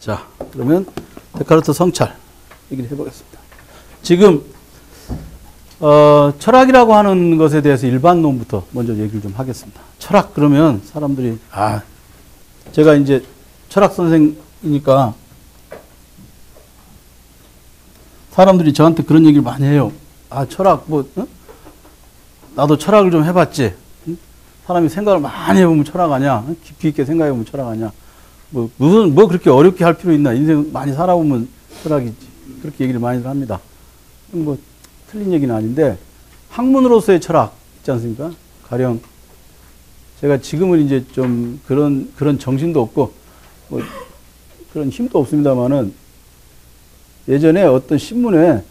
자, 그러면 데카르트 성찰 얘기를 해보겠습니다. 지금 철학이라고 하는 것에 대해서 일반론부터 먼저 얘기를 좀 하겠습니다. 철학 그러면 사람들이 제가 이제 철학 선생이니까 사람들이 저한테 그런 얘기를 많이 해요. 철학 나도 철학을 좀 해봤지. 사람이 생각을 많이 해보면 철학 아니야. 깊이 있게 생각해보면 철학 아니야. 뭐 그렇게 어렵게 할 필요 있나. 인생 많이 살아보면 철학이지. 그렇게 얘기를 많이 합니다. 뭐 틀린 얘기는 아닌데 학문으로서의 철학 있지 않습니까? 가령 제가 지금은 이제 좀 그런 정신도 없고 뭐 그런 힘도 없습니다만은 예전에 어떤 신문에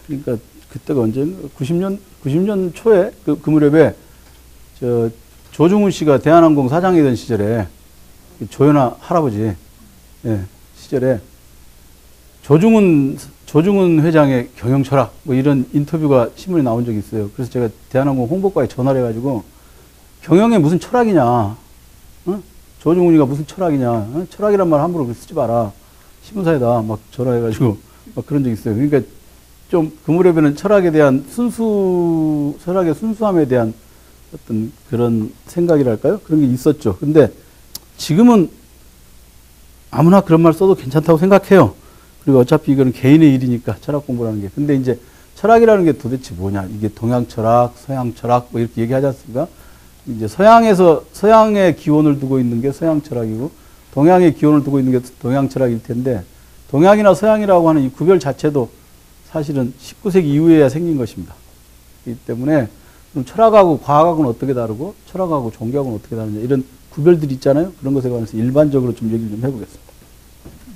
그러니까 그때가 언제 90년 초에 그 무렵에 조중훈 씨가 대한항공 사장이던 시절에 조연아 할아버지 시절에 조중훈 회장의 경영 철학 뭐 이런 인터뷰가 신문에 나온 적이 있어요. 그래서 제가 대한항공 홍보과에 전화를 해가지고 경영에 무슨 철학이냐, 조중훈이가 무슨 철학이냐, 철학이란 말 함부로 쓰지 마라. 신문사에다 막 전화해가지고 막 그런 적이 있어요. 그러니까 좀 그 무렵에는 철학에 대한 철학의 순수함에 대한 어떤 그런 생각이랄까요? 그런 게 있었죠. 근데 지금은 아무나 그런 말 써도 괜찮다고 생각해요. 그리고 어차피 이거는 개인의 일이니까 철학 공부라는 게. 근데 이제 철학이라는 게 도대체 뭐냐? 이게 동양 철학, 서양 철학 뭐 이렇게 얘기하지 않습니까? 이제 서양의 기원을 두고 있는 게 서양 철학이고 동양의 기원을 두고 있는 게 동양 철학일 텐데 동양이나 서양이라고 하는 이 구별 자체도 사실은 19세기 이후에야 생긴 것입니다. 그렇기 때문에 그럼 철학하고 과학하고는 어떻게 다르고 철학하고 종교하고는 어떻게 다르냐 이런 구별들이 있잖아요. 그런 것에 관해서 일반적으로 좀 얘기를 좀 해보겠습니다.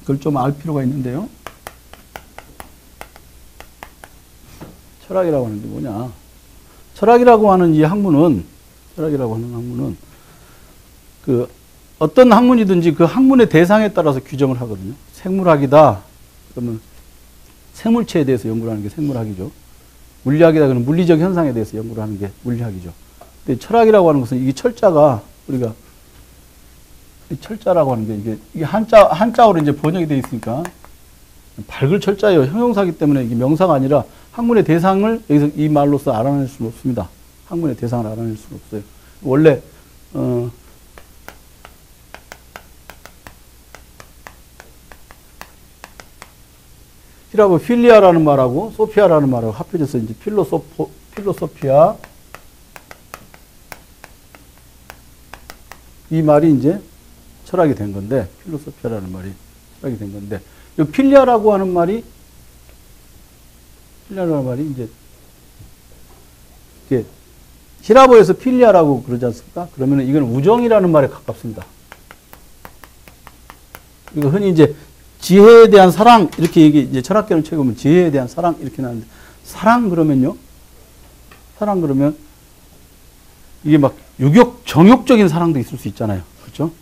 그걸 좀 알 필요가 있는데요. 철학이라고 하는 게 뭐냐. 철학이라고 하는 이 학문은 어떤 학문이든지 그 학문의 대상에 따라서 규정을 하거든요. 생물학이다. 그러면 생물체에 대해서 연구를 하는 게 생물학이죠. 물리학이다. 그러면 물리적 현상에 대해서 연구를 하는 게 물리학이죠. 근데 철학이라고 하는 것은 이 철자가 우리가 이 철자라고 하는 게 이게 한자어로 이제 번역이 되어 있으니까 밝을 철자예요. 형용사기 때문에 이게 명사가 아니라 학문의 대상을 여기서 이 말로서 알아낼 수는 없습니다. 학문의 대상을 알아낼 수는 없어요. 원래 히라보 필리아라는 말하고 소피아라는 말하고 합해져서 이제 필로소피아 이 말이 이제 철학이 된 건데 필로소피아라는 말이 철학이 된 건데 이 필리아라고 하는 말이 이제 이게 히라보에서 필리아라고 그러지 않습니까? 그러면 이건 우정이라는 말에 가깝습니다. 이거 흔히 이제 지혜에 대한 사랑 이렇게 이제 철학계는 책에 보면 지혜에 대한 사랑 이렇게 나오는데 사랑 그러면 이게 막 정욕적인 사랑도 있을 수 있잖아요. 그렇죠?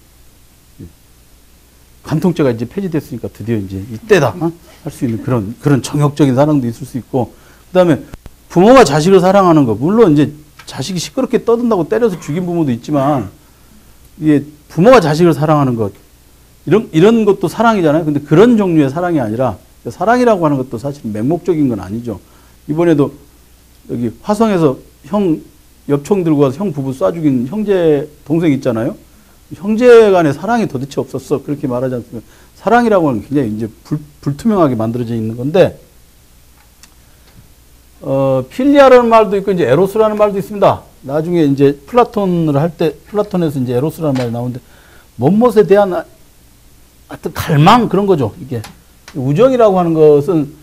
간통죄가 이제 폐지됐으니까 드디어 이제 이때다 할 수 있는 그런 정욕적인 사랑도 있을 수 있고 그다음에 부모가 자식을 사랑하는 거 물론 이제 자식이 시끄럽게 떠든다고 때려서 죽인 부모도 있지만 이게 부모가 자식을 사랑하는 것 이런 것도 사랑이잖아요. 근데 그런 종류의 사랑이 아니라 사랑이라고 하는 것도 사실 맹목적인 건 아니죠. 이번에도 여기 화성에서 형 엽총 들고 와서 형 부부 쏴 죽인 형제 동생 있잖아요. 형제 간의 사랑이 도대체 없었어. 그렇게 말하지 않습니까? 사랑이라고 하는 게 굉장히 이제 불투명하게 만들어져 있는 건데 필리아라는 말도 있고 이제 에로스라는 말도 있습니다. 나중에 이제 플라톤에서 이제 에로스라는 말이 나오는데 못못에 대한 하여튼 갈망 그런 거죠. 이게 우정이라고 하는 것은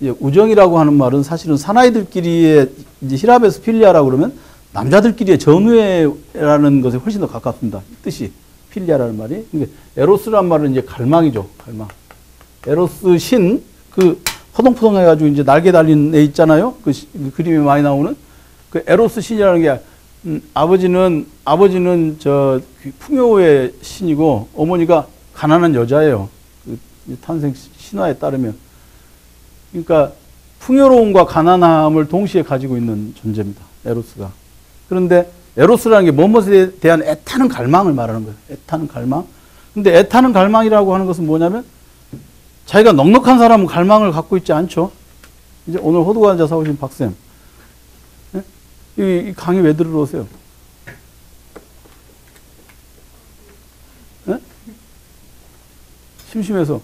우정이라고 하는 말은 사실은 사나이들끼리의 이제 히랍에서 필리아라고 그러면 남자들끼리의 전우애라는 것에 훨씬 더 가깝습니다. 뜻이 필리아라는 말이. 그러니까 에로스라는 말은 이제 갈망이죠. 갈망. 에로스 신 그 포동포동 해가지고 이제 날개 달린 애 있잖아요. 그 그림에 많이 나오는 그 에로스 신이라는 게 아버지는 저 풍요의 신이고 어머니가 가난한 여자예요. 그 탄생 신화에 따르면. 그러니까 풍요로움과 가난함을 동시에 가지고 있는 존재입니다. 에로스가. 그런데 에로스라는 게 무엇에 대한 애타는 갈망을 말하는 거예요. 애타는 갈망. 근데 애타는 갈망이라고 하는 것은 뭐냐면 자기가 넉넉한 사람은 갈망을 갖고 있지 않죠. 이제 오늘 호두과자 사오신 박쌤. 예? 이 강의 왜 들으러 오세요? 예? 심심해서.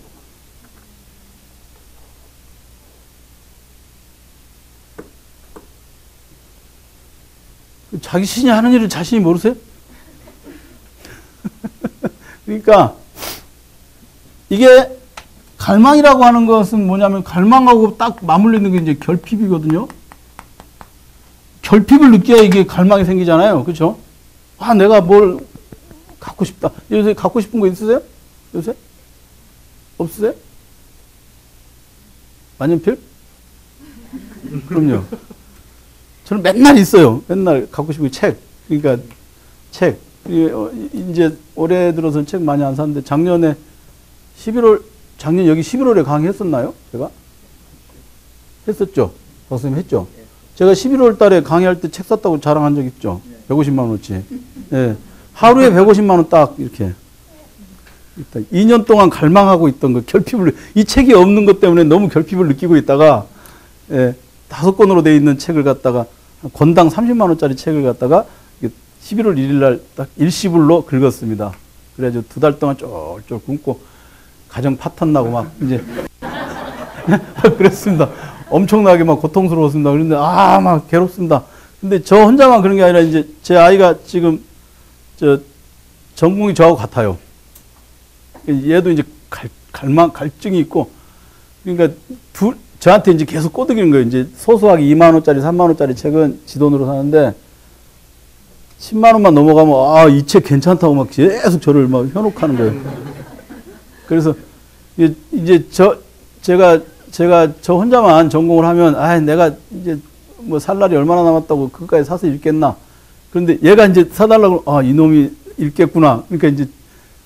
자기 신이 하는 일을 자신이 모르세요? 그러니까 이게 갈망이라고 하는 것은 뭐냐면 갈망하고 딱 맞물리는 게 이제 결핍이거든요. 결핍을 느껴야 이게 갈망이 생기잖아요. 그렇죠? 아, 내가 뭘 갖고 싶다. 요새 갖고 싶은 거 있으세요? 요새? 없으세요? 만년필? 그럼요. 저는 맨날 있어요. 맨날 갖고 싶은 책. 그러니까 책. 이제 올해 들어서는 책 많이 안 샀는데 작년 여기 11월에 강의했었나요? 제가? 했었죠? 박사님 했죠? 제가 11월 달에 강의할 때 책 샀다고 자랑한 적 있죠? 150만 원어치. 예. 하루에 150만 원 딱 이렇게. 2년 동안 갈망하고 있던 거, 결핍을, 이 책이 없는 것 때문에 너무 결핍을 느끼고 있다가, 예, 5권으로 돼 있는 책을 갖다가, 권당 30만 원짜리 책을 갖다가 11월 1일 날 딱 일시불로 긁었습니다. 그래가지고 2달 동안 쫄쫄 굶고 가정 파탄 나고 막 이제 그랬습니다. 엄청나게 막 고통스러웠습니다. 그런데 막 괴롭습니다. 근데 저 혼자만 그런 게 아니라 이제 제 아이가 지금 전공이 저하고 같아요. 얘도 이제 갈증이 있고 그러니까 저한테 이제 계속 꼬드기는 거예요. 이제 소소하게 2만 원짜리, 3만 원짜리 책은 지 돈으로 사는데 10만 원만 넘어가면 이 책 괜찮다고 막 계속 저를 막 현혹하는 거예요. 그래서 이제 제가 저 혼자만 전공을 하면 내가 이제 뭐 살 날이 얼마나 남았다고 그것까지 사서 읽겠나. 그런데 얘가 이제 사달라고 이놈이 읽겠구나. 그러니까 이제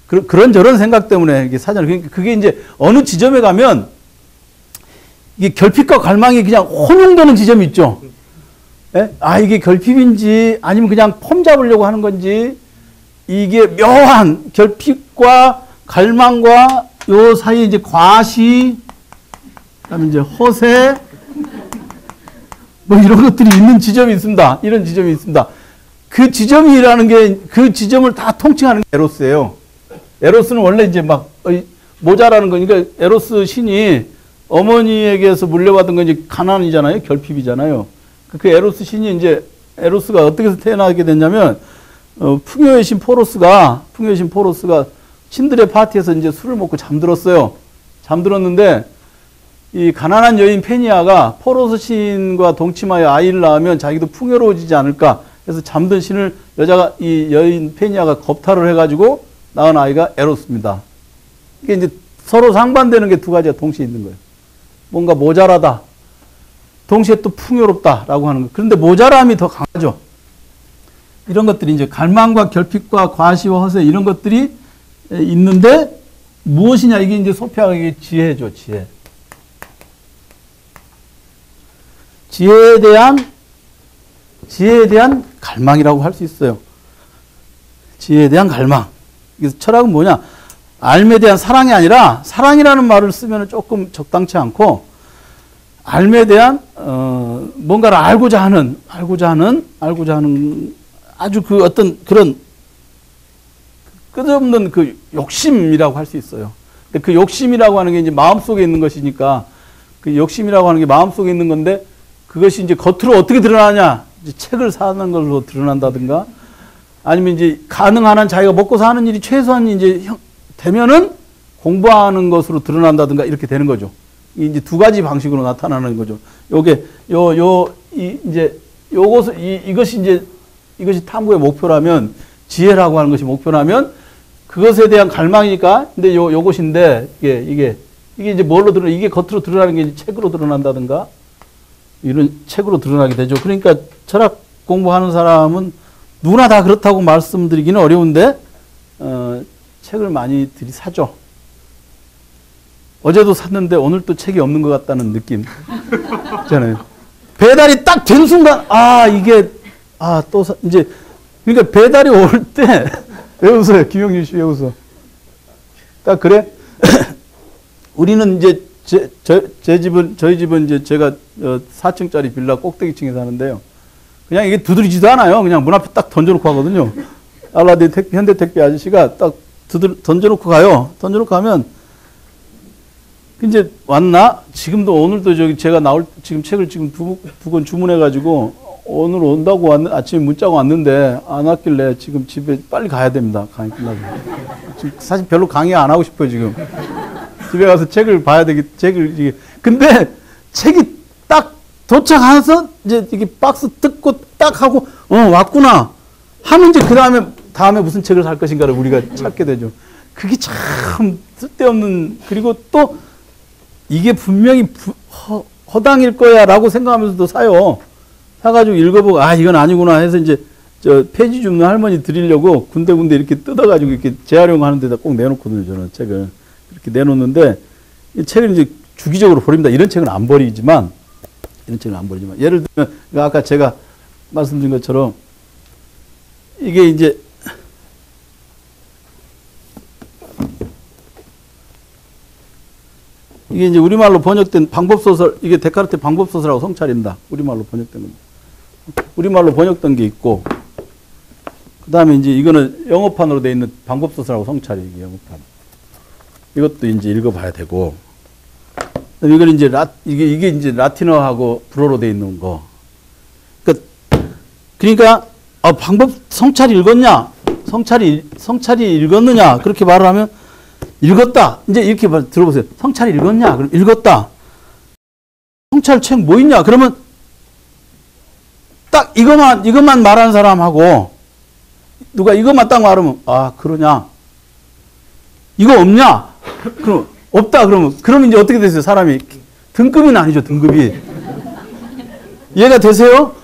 그런 저런 생각 때문에 이게 사잖아요. 그러니까 그게 이제 어느 지점에 가면 이게 결핍과 갈망이 그냥 혼용되는 지점이 있죠. 예? 이게 결핍인지 아니면 그냥 폼 잡으려고 하는 건지 이게 묘한 결핍과 갈망과 요 사이에 이제 과시, 그다음에 이제 허세, 뭐 이런 것들이 있는 지점이 있습니다. 이런 지점이 있습니다. 그 지점이라는 게 그 지점을 다 통칭하는 게 에로스예요. 에로스는 원래 이제 막 모자라는 거니까 에로스 신이 어머니에게서 물려받은 건 이제 가난이잖아요. 결핍이잖아요. 그 에로스 신이 이제 에로스가 어떻게 해서 태어나게 됐냐면 풍요의 신 포로스가 신들의 파티에서 이제 술을 먹고 잠들었어요. 잠들었는데 이 가난한 여인 페니아가 포로스 신과 동침하여 아이를 낳으면 자기도 풍요로워지지 않을까 해서 잠든 신을 이 여인 페니아가 겁탈을 해가지고 낳은 아이가 에로스입니다. 이게 이제 서로 상반되는 게 두 가지가 동시에 있는 거예요. 뭔가 모자라다. 동시에 또 풍요롭다라고 하는 거. 그런데 모자람이 더 강하죠. 이런 것들이 이제 갈망과 결핍과 과시와 허세 이런 것들이 있는데 무엇이냐 이게 이제 소피아의 지혜죠. 지혜에 대한 갈망이라고 할 수 있어요. 지혜에 대한 갈망. 그래서 철학은 뭐냐? 삶에 대한 사랑이 아니라 사랑이라는 말을 쓰면 조금 적당치 않고 삶에 대한 뭔가를 알고자 하는 아주 그 어떤 그런 끝없는 그 욕심이라고 할 수 있어요. 근데 그 욕심이라고 하는 게 이제 마음속에 있는 것이니까 그 욕심이라고 하는 게 마음속에 있는 건데 그것이 이제 겉으로 어떻게 드러나냐? 이제 책을 사는 걸로 드러난다든가 아니면 이제 가능한 한 자기가 먹고 사는 일이 최소한 이제 되면은 공부하는 것으로 드러난다든가 이렇게 되는 거죠. 이제 두 가지 방식으로 나타나는 거죠. 이것이 탐구의 목표라면, 지혜라고 하는 것이 목표라면, 그것에 대한 갈망이니까, 근데 요것인데, 이게 이제 뭘로 이게 겉으로 드러나는 게 이제 책으로 드러난다든가, 이런 책으로 드러나게 되죠. 그러니까 철학 공부하는 사람은 누구나 다 그렇다고 말씀드리기는 어려운데, 책을 많이 사죠. 어제도 샀는데 오늘 또 책이 없는 것 같다는 느낌 있잖아요. 배달이 딱 된 순간 이제 그러니까 배달이 올 때 왜 웃어요? 김영준 씨 왜 웃어? 딱 그래? 우리는 이제 제 집은, 저희 집은 이제 제가 4층짜리 빌라 꼭대기층에 사는데요. 그냥 이게 두드리지도 않아요. 그냥 문 앞에 딱 던져놓고 하거든요. 알라딘 현대택배 아저씨가 딱 던져놓고 가요. 던져놓고 하면, 이제 왔나? 지금도 오늘도 저기 제가 지금 책을 지금 두 권 주문해가지고 오늘 온다고 아침에 문자가 왔는데 안 왔길래 지금 집에 빨리 가야 됩니다. 강의 끝나고. 지금 사실 별로 강의 안 하고 싶어요, 지금. 집에 가서 책을 봐야 이게. 근데 책이 딱 도착해서 이제 이게 박스 뜯고 딱 하고, 왔구나. 하면 이제 다음에 무슨 책을 살 것인가를 우리가 찾게 되죠. 그게 참 쓸데없는, 그리고 또 이게 분명히 허당일 거야 라고 생각하면서도 사요. 사가지고 읽어보고, 이건 아니구나 해서 이제 폐지 줍는 할머니 드리려고 군데군데 이렇게 뜯어가지고 이렇게 재활용하는 데다 꼭 내놓거든요, 저는 책을. 이렇게 내놓는데, 이 책을 이제 주기적으로 버립니다. 이런 책은 안 버리지만, 예를 들면, 아까 제가 말씀드린 것처럼, 이게 이제, 우리말로 번역된 방법소설, 이게 데카르트 방법소설하고 성찰입니다. 우리말로 번역된 겁니다. 우리말로 번역된 게 있고, 그 다음에 이제 이거는 영어판으로 되어 있는 방법소설하고 성찰이 이게 영어판. 이것도 이제 읽어봐야 되고, 이건 이제 이게 이제 라틴어하고 불어로 되어 있는 거. 그러니까, 방법, 성찰이 읽었냐? 성찰이 읽었느냐? 그렇게 말을 하면, 읽었다. 이제 이렇게 들어보세요. 성찰이 읽었냐? 그럼 읽었다. 성찰 책 뭐 있냐? 그러면 딱 이것만 말하는 사람하고 누가 이것만 딱 말하면 그러냐? 이거 없냐? 그럼 없다. 그러면 이제 어떻게 되세요? 사람이 등급은 아니죠. 등급이. 이해가 되세요?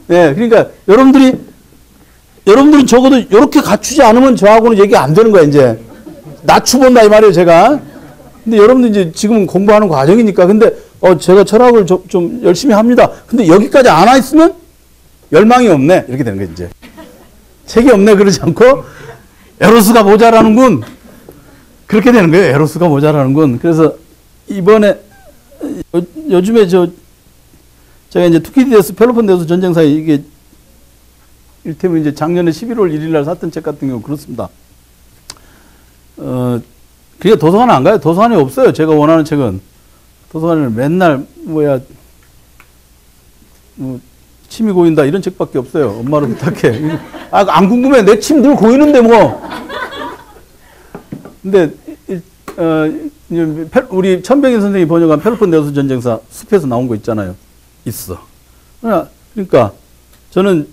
네. 그러니까 여러분들이 적어도 이렇게 갖추지 않으면 저하고는 얘기 안 되는 거야, 이제. 낮추본다 이 말이에요, 제가. 근데 여러분들 이제 지금 공부하는 과정이니까. 근데 제가 철학을 좀 열심히 합니다. 근데 여기까지 안 와 있으면 열망이 없네. 이렇게 되는 거예요, 이제. 책이 없네 그러지 않고 에로스가 모자라는군. 그렇게 되는 거예요. 에로스가 모자라는군. 그래서 이번에 요즘에 제가 이제 투키디데스 펠로폰네소 전쟁사에 이게 일테면 이제 작년에 11월 1일 날 샀던 책 같은 경우 그렇습니다. 그게 도서관 안 가요. 도서관이 없어요. 제가 원하는 책은. 도서관을 맨날, 침이 고인다. 이런 책밖에 없어요. 엄마를 부탁해. 안 궁금해. 내 침 늘 고이는데 뭐. 근데, 우리 천병인 선생님이 번역한 펠로폰네소 전쟁사 숲에서 나온 거 있잖아요. 있어. 그러니까, 저는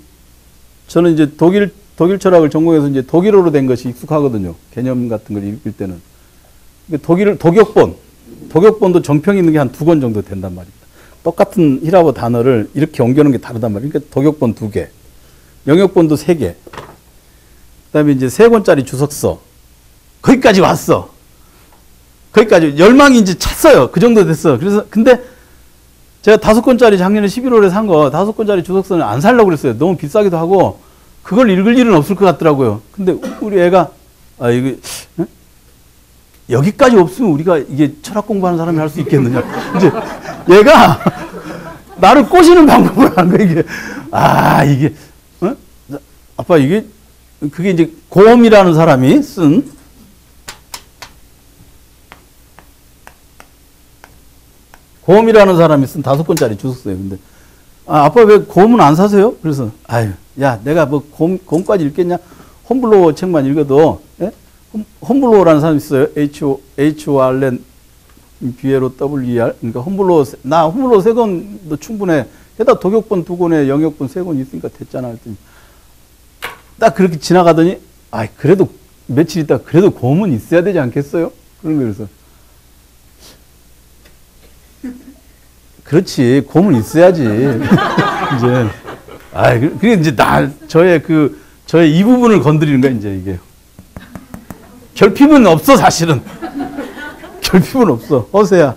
이제 독일 철학을 전공해서 이제 독일어로 된 것이 익숙하거든요. 개념 같은 걸 읽을 때는. 독일본도 정평이 있는 게 한 2권 정도 된단 말입니다. 똑같은 히라보 단어를 이렇게 옮겨놓은 게 다르단 말이에요. 그러니까 독일본 2개, 영역본도 3개, 그 다음에 이제 3권짜리 주석서. 거기까지 왔어. 거기까지. 열망이 이제 찼어요. 그 정도 됐어. 그래서, 근데 제가 5권짜리 작년에 11월에 산 거, 5권짜리 주석서는 안 살려고 그랬어요. 너무 비싸기도 하고, 그걸 읽을 일은 없을 것 같더라고요. 근데 우리 애가, 이게, 여기까지 없으면 우리가 이게 철학 공부하는 사람이 할 수 있겠느냐. 이제 얘가 나를 꼬시는 방법을 하는 거야, 이게. 이게, 아빠, 그게 이제 고엄이라는 사람이 쓴, 고엄이라는 사람이 쓴 5권짜리 주석서예요. 근데, 아빠 왜 고엄은 안 사세요? 그래서, 야, 내가 뭐 고엄까지 읽겠냐? 홈블로어 책만 읽어도, 예? 홈블로어라는 사람이 있어요. HORN, BLOWER. 그러니까 홈블로어 3권도 충분해. 게다가 독역본 2권에 영역본 3권 있으니까 됐잖아. 했더니. 딱 그렇게 지나가더니, 그래도 며칠 있다가 그래도 고음은 있어야 되지 않겠어요? 그런 거예요. 그래서. 그렇지. 고음은 있어야지. 이제. 그게 이제 저의 이 부분을 건드리는 거야, 이제 이게. 결핍은 없어, 사실은. 결핍은 없어. 허세야.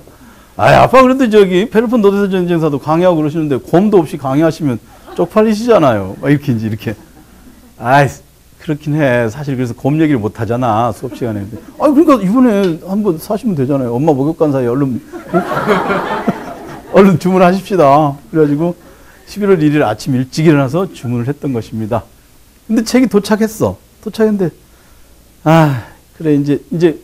아빠 그래도 펠로폰네소 전쟁사도 강의하고 그러시는데, 고음도 없이 강의하시면 쪽팔리시잖아요. 이렇게. 그렇긴 해. 사실 그래서 곰 얘기를 못 하잖아, 수업 시간에. 아, 그러니까 이번에 한번 사시면 되잖아요. 엄마 목욕 간 사이에 얼른, 얼른 주문하십시다. 그래가지고 11월 1일 아침 일찍 일어나서 주문을 했던 것입니다. 근데 책이 도착했어. 도착했는데, 아, 그래, 이제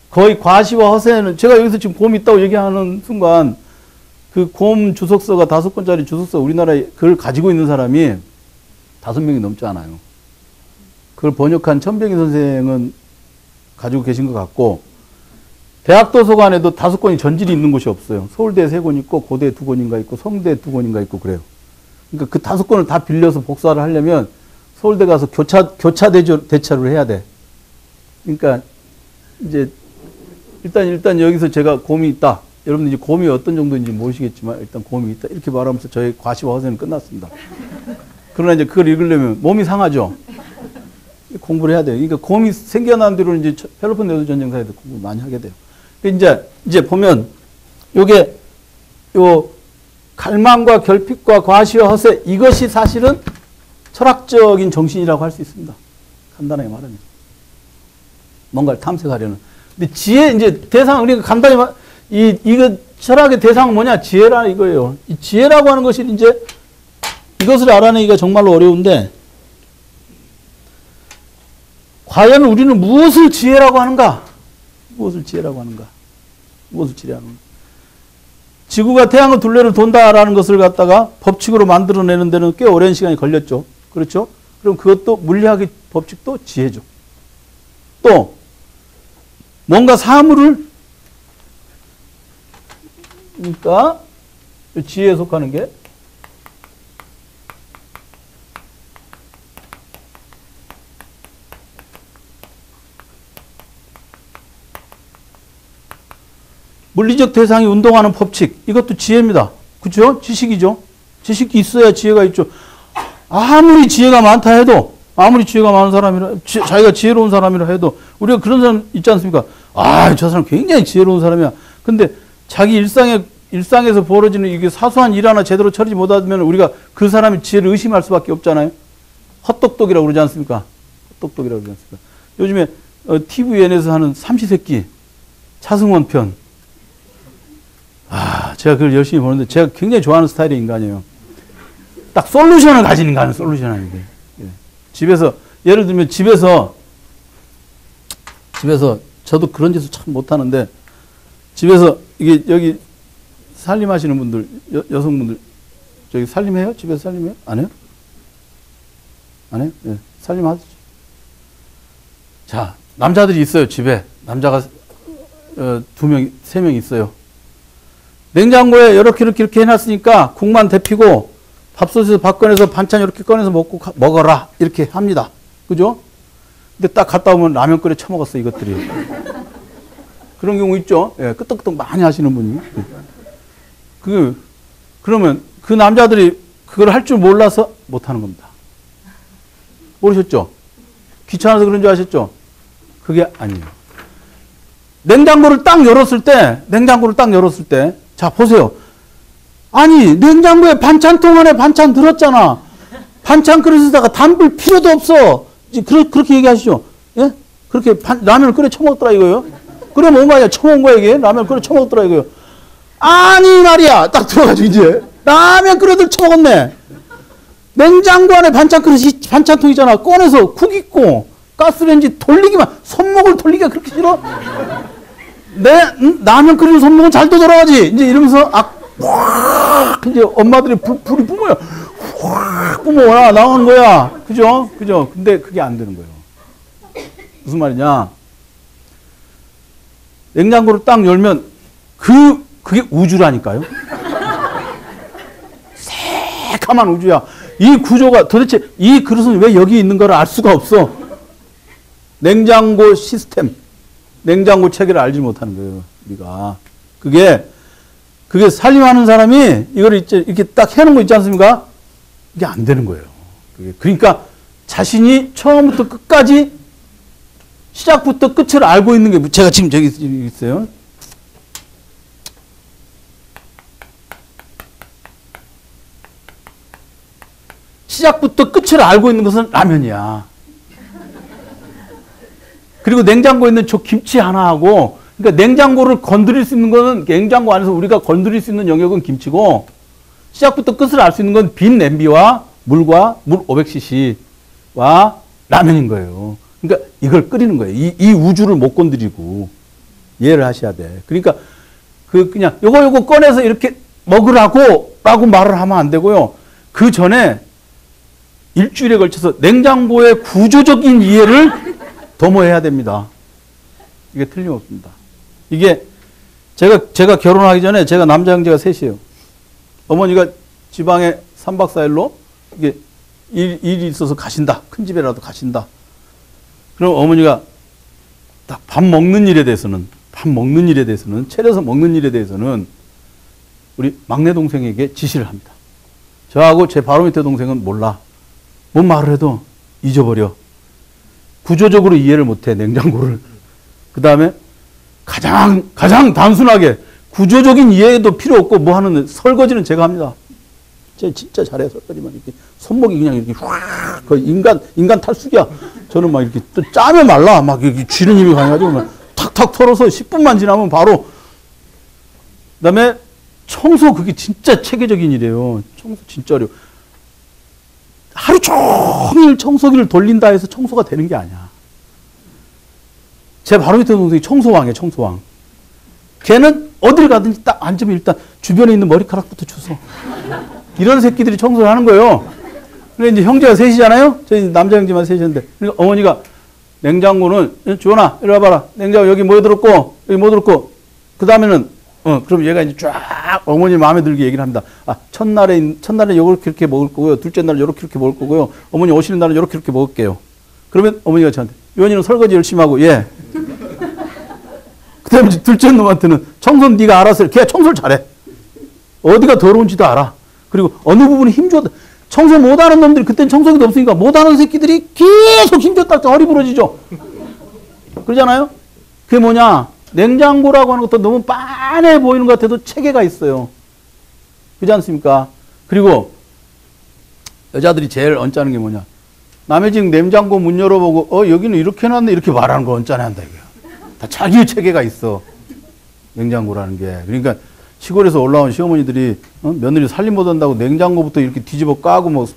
거의 과시와 허세는, 제가 여기서 지금 곰 있다고 얘기하는 순간, 그 곰 주석서가 5권짜리 주석서 우리나라에 그걸 가지고 있는 사람이 5명이 넘지 않아요. 그걸 번역한 천병희 선생은 가지고 계신 것 같고, 대학 도서관에도 5권이 전질이 있는 곳이 없어요. 서울대에 3권 있고, 고대에 2권인가 있고, 성대에 2권인가 있고, 그래요. 그러니까 그 5권을 다 빌려서 복사를 하려면 서울대 가서 교차 대처를 해야 돼. 그러니까 이제 일단 여기서 제가 곰이 있다. 여러분들 이제 곰이 어떤 정도인지 모르시겠지만 일단 곰이 있다. 이렇게 말하면서 저의 과시와 허세는 끝났습니다. 그러나 이제 그걸 읽으려면 몸이 상하죠. 공부를 해야 돼요. 그러니까 곰이 생겨난 뒤로 이제 펠로폰네소 전쟁사에도 공부 많이 하게 돼요. 이제 보면 요게 요 갈망과 결핍과 과시와 허세, 이것이 사실은 철학적인 정신이라고 할 수 있습니다. 간단하게 말하면. 뭔가를 탐색하려는. 근데 지혜, 이제 대상, 우리가 간단히 이거 철학의 대상은 뭐냐? 지혜라 이거예요. 이 지혜라고 하는 것이 이제 이것을 알아내기가 정말로 어려운데, 과연 우리는 무엇을 지혜라고 하는가? 무엇을 지혜라고 하는가? 무엇을 지혜라고 하는가? 지구가 태양의 둘레를 돈다라는 것을 갖다가 법칙으로 만들어내는 데는 꽤 오랜 시간이 걸렸죠. 그렇죠? 그럼 그것도 물리학의 법칙도 지혜죠. 또 뭔가 사물을, 그러니까 지혜에 속하는 게 물리적 대상이 운동하는 법칙, 이것도 지혜입니다. 그렇죠? 지식이죠. 지식이 있어야 지혜가 있죠. 아무리 지혜가 많다 해도, 아무리 지혜가 많은 사람이라, 자기가 지혜로운 사람이라 해도, 우리가 그런 사람 있지 않습니까? 아, 저 사람 굉장히 지혜로운 사람이야. 근데 자기 일상에서 벌어지는 이게 사소한 일 하나 제대로 처리지 못하면 우리가 그 사람의 지혜를 의심할 수밖에 없잖아요. 헛똑똑이라고 그러지 않습니까? 헛똑똑이라고 그러지 않습니까? 요즘에 TVN에서 하는 삼시세끼 차승원 편. 아, 제가 그걸 열심히 보는데 제가 굉장히 좋아하는 스타일의 인간이에요. 딱 솔루션을 가진 인간은 솔루션 아닌데. 집에서, 예를 들면 집에서 저도 그런 짓을 참 못하는데, 집에서 이게 여기 살림하시는 분들, 여성분들, 저기 살림해요? 집에서 살림해요? 안 해요? 안 해요? 네. 살림하시죠. 자, 남자들이 있어요, 집에. 남자가 2명, 3명 있어요. 냉장고에 이렇게 해놨으니까 국만 데피고 밥솥에서 밥 꺼내서 반찬 이렇게 꺼내서 먹어라. 이렇게 합니다. 그죠? 근데 딱 갔다 오면 라면 끓여 처먹었어, 이것들이. 그런 경우 있죠? 예, 끄떡끄떡 많이 하시는 분이. 그러면 그 남자들이 그걸 할 줄 몰라서 못하는 겁니다. 모르셨죠? 귀찮아서 그런 줄 아셨죠? 그게 아니에요. 냉장고를 딱 열었을 때, 자, 보세요. 아니, 냉장고에 반찬통 안에 반찬 들었잖아. 반찬 그릇에다가 담글 필요도 없어. 그렇게 얘기하시죠. 예? 그렇게 라면을 끓여 처먹더라 이거요. 그래 뭔 말이야. 처먹은 거야 이게. 라면 끓여 처먹더라 이거요. 아니 말이야. 딱 들어가지고 이제 라면 끓여들 처먹었네. 냉장고 안에 반찬 그릇이 반찬통이잖아. 꺼내서 쿡 있고 가스레인지 돌리기만, 손목을 돌리기가 그렇게 싫어? 라면 끓이는 손목은 잘도 돌아가지. 이제 이러면서 이제 엄마들이 불이 뿜어요. 확 뿜어 나오는 거야. 그죠? 근데 그게 안 되는 거예요. 무슨 말이냐? 냉장고를 딱 열면 그게 우주라니까요. 새카만 우주야. 이 구조가 도대체 이 그릇은 왜 여기 있는 걸 알 수가 없어. 냉장고 시스템, 냉장고 체계를 알지 못하는 거예요. 우리가 그게 살림하는 사람이 이걸 이렇게 딱 해놓은 거 있지 않습니까? 이게 안 되는 거예요. 그러니까 자신이 처음부터 끝까지 시작부터 끝을 알고 있는 게, 제가 지금 저기 있어요. 시작부터 끝을 알고 있는 것은 라면이야. 그리고 냉장고에 있는 저 김치 하나하고, 그러니까 냉장고를 건드릴 수 있는 거는, 냉장고 안에서 우리가 건드릴 수 있는 영역은 김치고, 시작부터 끝을 알 수 있는 건 빈 냄비와 물과 물 500cc와 라면인 거예요. 그러니까 이걸 끓이는 거예요. 이 우주를 못 건드리고 이해를 하셔야 돼. 그러니까 그냥 요거 꺼내서 이렇게 먹으라고 말을 하면 안 되고요. 그 전에 일주일에 걸쳐서 냉장고의 구조적인 이해를 도모해야 됩니다. 이게 틀림없습니다. 이게 제가 결혼하기 전에 제가 남자 형제가 셋이에요. 어머니가 지방에 3박 4일로 이게 일이 있어서 가신다. 큰 집에라도 가신다. 그럼 어머니가 딱 밥 먹는 일에 대해서는 차려서 먹는 일에 대해서는 우리 막내 동생에게 지시를 합니다. 저하고 제 바로 밑에 동생은 몰라. 뭔 말을 해도 잊어버려. 구조적으로 이해를 못해, 냉장고를. 그 다음에 가장 단순하게 구조적인 이해도 필요 없고 뭐 하는 설거지는 제가 합니다. 제가 진짜 잘해요, 설거지만. 이렇게 손목이 그냥 이렇게 확, 거의 인간 탈수기야. 저는 막 이렇게 또 짜면 말라. 막 이렇게 쥐는 힘이 강해가지고 막 탁탁 털어서 10분만 지나면 바로. 그 다음에 청소, 그게 진짜 체계적인 일이에요. 청소 진짜 어려워. 하루 종일 청소기를 돌린다 해서 청소가 되는 게 아니야. 제 바로 밑에 동생이 청소왕이에요, 청소왕. 걔는 어딜 가든지 딱 앉으면 일단 주변에 있는 머리카락부터 주워. 이런 새끼들이 청소를 하는 거예요. 근데 이제 형제가 셋이잖아요? 저희 남자 형제만 셋이었는데. 그러니까 어머니가 냉장고는, 주원아, 이리 와봐라. 냉장고 여기 뭐 들었고, 여기 뭐 들었고. 그 다음에는, 그럼 얘가 이제 쫙 어머니 마음에 들게 얘기를 합니다. 아, 첫날에 요렇게 먹을 거고요. 둘째 날은 요렇게 먹을 거고요. 어머니 오시는 날은 요렇게 먹을게요. 그러면 어머니가 저한테, 요원이는 설거지 열심히 하고, 예. 그 다음에 둘째 놈한테는 청소는 네가 알아서 해. 걔 청소를 잘해. 어디가 더러운지도 알아. 그리고 어느 부분에 힘줘. 청소 못하는 놈들이, 그때는 청소기도 없으니까 못하는 새끼들이 계속 힘줬다 허리 부러지죠. 그러잖아요? 그게 뭐냐? 냉장고라고 하는 것도 너무 빤해 보이는 것 같아도 체계가 있어요. 그렇지 않습니까? 그리고 여자들이 제일 언짢은 게 뭐냐? 남의 집 냉장고 문 열어보고 여기는 이렇게 해놨네 이렇게 말하는 거 언짢아 한다 이거야. 다 자기의 체계가 있어. 냉장고라는 게. 그러니까 시골에서 올라온 시어머니들이 며느리 살림 못한다고 냉장고부터 이렇게 뒤집어 까고 뭐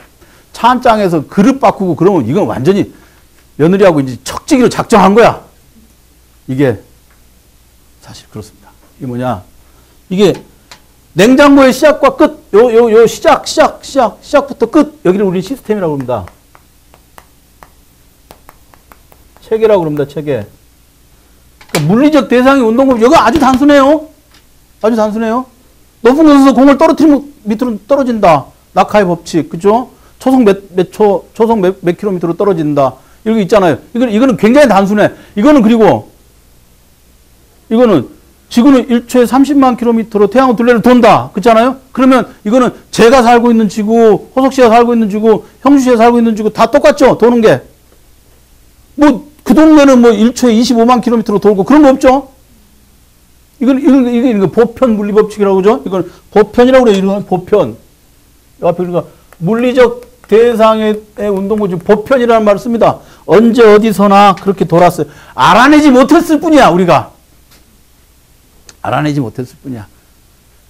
찬장에서 그릇 바꾸고 그러면 이건 완전히 며느리하고 이제 척지기로 작정한 거야. 이게 사실 그렇습니다. 이게 뭐냐? 이게 냉장고의 시작과 끝, 요 시작부터 끝. 여기를 우리 시스템이라고 합니다. 체계라고 합니다. 체계. 그러니까 물리적 대상의 운동법, 이거 아주 단순해요. 아주 단순해요. 높은 곳에서 공을 떨어뜨리면 밑으로 떨어진다. 낙하의 법칙, 그죠? 초속 몇 킬로미터로 떨어진다. 이런 게 있잖아요. 이거는 굉장히 단순해. 이거는 그리고, 이거는 지구는 1초에 30만 킬로미터로 태양의 둘레를 돈다. 그렇잖아요? 그러면 이거는 제가 살고 있는 지구, 호석 씨가 살고 있는 지구, 형수 씨가 살고 있는 지구 다 똑같죠? 도는 게. 뭐, 그 동네는 뭐 1초에 25만 킬로미터로 돌고 그런 거 없죠? 이건 보편 물리법칙이라고 그러죠? 이건 보편이라고 그래요. 이건 보편. 앞에 우리가 물리적 대상의 운동법칙 보편이라는 말을 씁니다. 언제 어디서나 그렇게 돌았어요. 알아내지 못했을 뿐이야, 우리가. 알아내지 못했을 뿐이야.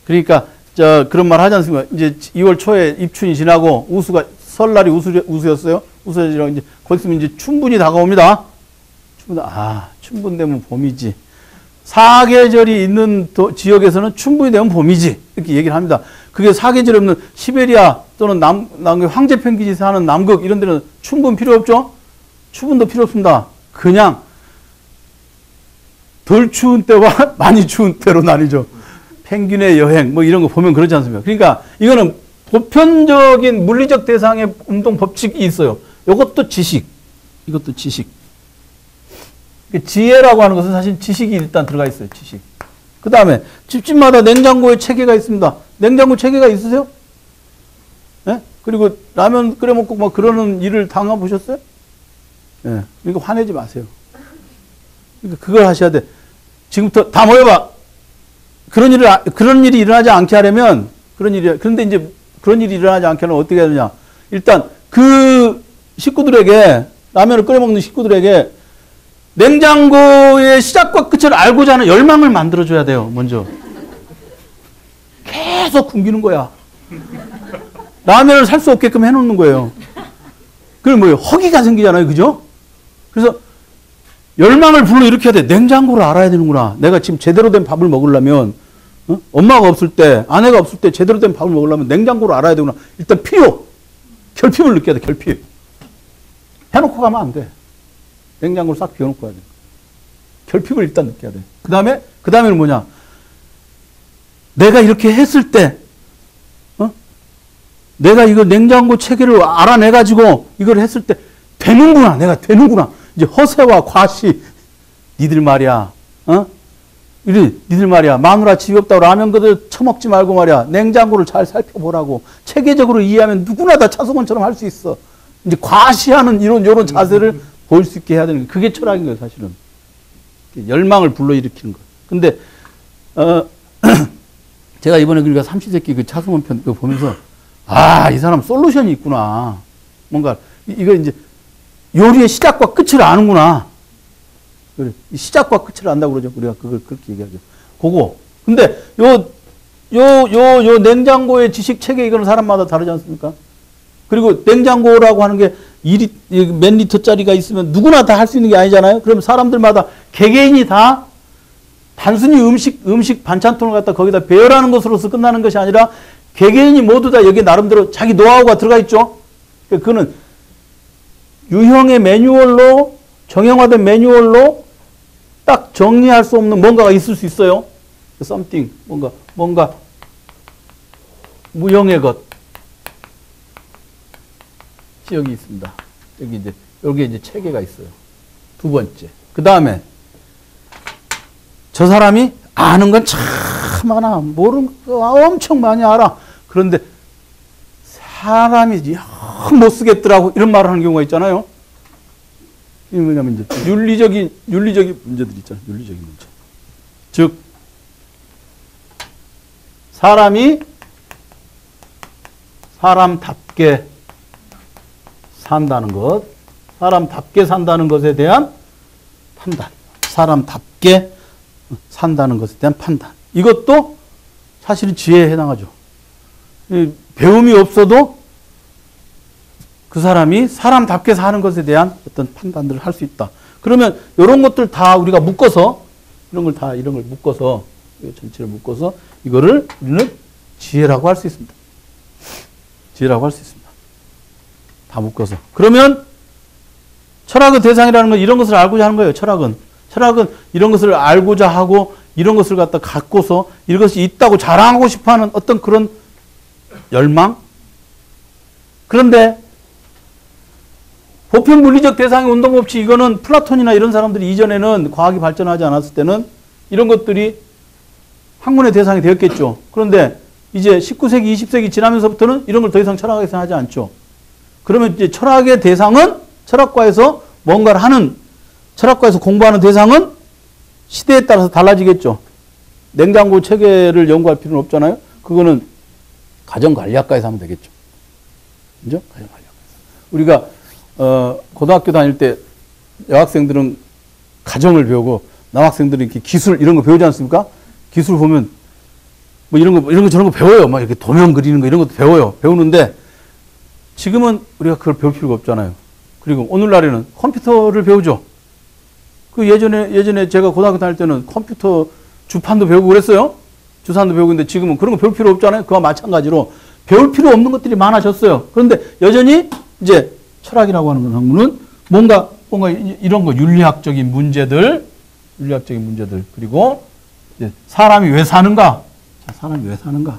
그러니까, 그런 말 하지 않습니까? 이제 2월 초에 입춘이 지나고 설날이 우수였어요. 우수지라고 이제, 거기 있으면 이제 춘분이 다가옵니다. 춘분 되면 봄이지. 사계절이 있는 지역에서는 춘분이 되면 봄이지. 이렇게 얘기를 합니다. 그게 사계절이 없는 시베리아 또는 황제 펭귄이 사는 남극 이런 데는 춘분 필요 없죠? 추분도 필요 없습니다. 그냥 덜 추운 때와 많이 추운 때로 나뉘죠. 펭귄의 여행 뭐 이런 거 보면 그렇지 않습니까? 그러니까 이거는 보편적인 물리적 대상의 운동 법칙이 있어요. 이것도 지식. 이것도 지식. 지혜라고 하는 것은 사실 지식이 일단 들어가 있어요. 지식. 그 다음에 집집마다 냉장고에 체계가 있습니다. 냉장고 체계가 있으세요? 네? 그리고 라면 끓여 먹고 막 그러는 일을 당해보셨어요? 네. 그러니까 화내지 마세요. 그러니까 그걸 하셔야 돼. 지금부터 다 모여봐. 그런 일이 일어나지 않게 하려면 그런데 이제 그런 일이 일어나지 않게 하려면 어떻게 해야 되냐? 일단 그 식구들에게 라면을 끓여 먹는 식구들에게 냉장고의 시작과 끝을 알고자 하는 열망을 만들어줘야 돼요, 먼저. 계속 굶기는 거야. 라면을 살 수 없게끔 해놓는 거예요. 그럼 뭐예요? 허기가 생기잖아요, 그죠? 그래서 열망을 불러일으켜야 돼. 냉장고를 알아야 되는구나. 내가 지금 제대로 된 밥을 먹으려면, 엄마가 없을 때, 아내가 없을 때 제대로 된 밥을 먹으려면 냉장고를 알아야 되구나. 일단 결핍을 느껴야 돼, 결핍. 해놓고 가면 안 돼. 냉장고를 싹 비워놓고 가야 돼. 결핍을 일단 느껴야 돼. 그 다음에는 뭐냐? 내가 이렇게 했을 때, 내가 이거 냉장고 체계를 알아내가지고 이걸 했을 때, 되는구나. 내가 되는구나. 이제 허세와 과시. 니들 말이야. 니들 말이야. 마누라 집이 없다고 라면 그대로 처먹지 말고 말이야. 냉장고를 잘 살펴보라고. 체계적으로 이해하면 누구나 다 차승원처럼 할 수 있어. 이제 과시하는 이런 자세를 보일 수 있게 해야 되는 거예요. 그게 철학인 거예요, 사실은. 열망을 불러일으키는 거. 근데, 제가 이번에 그러니까 삼시세끼 그 차승원 편 보면서, 이 사람 솔루션이 있구나. 뭔가, 이거 이제 요리의 시작과 끝을 아는구나. 시작과 끝을 안다고 그러죠. 우리가 그걸 그렇게 얘기하죠. 그거. 근데 요 냉장고의 지식 체계 이거는 사람마다 다르지 않습니까? 그리고 냉장고라고 하는 게 몇 리터짜리가 있으면 누구나 다 할 수 있는 게 아니잖아요. 그럼 사람들마다 개개인이 다 단순히 음식 반찬통을 갖다 거기다 배열하는 것으로서 끝나는 것이 아니라 개개인이 모두 다 여기 나름대로 자기 노하우가 들어가 있죠. 그거는 유형의 매뉴얼로 정형화된 매뉴얼로 딱 정리할 수 없는 뭔가가 있을 수 있어요. something 뭔가 무형의 것. 여기 있습니다. 여기 이제 체계가 있어요. 두 번째. 그 다음에 저 사람이 아는 건 참 많아. 모르는 거 엄청 많이 알아. 그런데 사람이 영 못 쓰겠더라고 이런 말을 하는 경우가 있잖아요. 이게 뭐냐면 이제 윤리적인 문제들 있잖아요. 윤리적인 문제. 즉 사람이 사람답게 산다는 것, 사람답게 산다는 것에 대한 판단, 사람답게 산다는 것에 대한 판단. 이것도 사실은 지혜에 해당하죠. 배움이 없어도 그 사람이 사람답게 사는 것에 대한 어떤 판단들을 할 수 있다. 그러면 이런 것들 다 우리가 묶어서 이런 걸 묶어서 전체를 묶어서 이거를 우리는 지혜라고 할 수 있습니다. 지혜라고 할 수 있습니다. 다 묶어서. 그러면 철학의 대상이라는 건 이런 것을 알고자 하는 거예요. 철학은 이런 것을 알고자 하고 이런 것을 갖다 갖고서 이것이 있다고 자랑하고 싶어하는 어떤 그런 열망. 그런데 보편 물리적 대상의 운동법칙 이거는 플라톤이나 이런 사람들이 이전에는 과학이 발전하지 않았을 때는 이런 것들이 학문의 대상이 되었겠죠. 그런데 이제 19세기, 20세기 지나면서부터는 이런 걸 더 이상 철학에서 하지 않죠. 그러면 이제 철학의 대상은 철학과에서 뭔가를 하는 철학과에서 공부하는 대상은 시대에 따라서 달라지겠죠. 냉장고 체계를 연구할 필요는 없잖아요. 그거는 가정관리학과에서 하면 되겠죠. 그죠? 가정관리학과에서. 우리가 고등학교 다닐 때 여학생들은 가정을 배우고 남학생들은 이렇게 기술 이런 거 배우지 않습니까? 기술 보면 뭐 이런 거 저런 거 배워요. 막 이렇게 도면 그리는 거 이런 것도 배워요. 배우는데 지금은 우리가 그걸 배울 필요가 없잖아요. 그리고 오늘날에는 컴퓨터를 배우죠. 그 예전에 제가 고등학교 다닐 때는 컴퓨터 주판도 배우고 그랬어요. 주산도 배우고 있는데 지금은 그런 거 배울 필요 없잖아요. 그와 마찬가지로 배울 필요 없는 것들이 많아졌어요. 그런데 여전히 이제 철학이라고 하는 학문은 뭔가 이런 거 윤리학적인 문제들 그리고 이제 사람이 왜 사는가? 사람이 왜 사는가?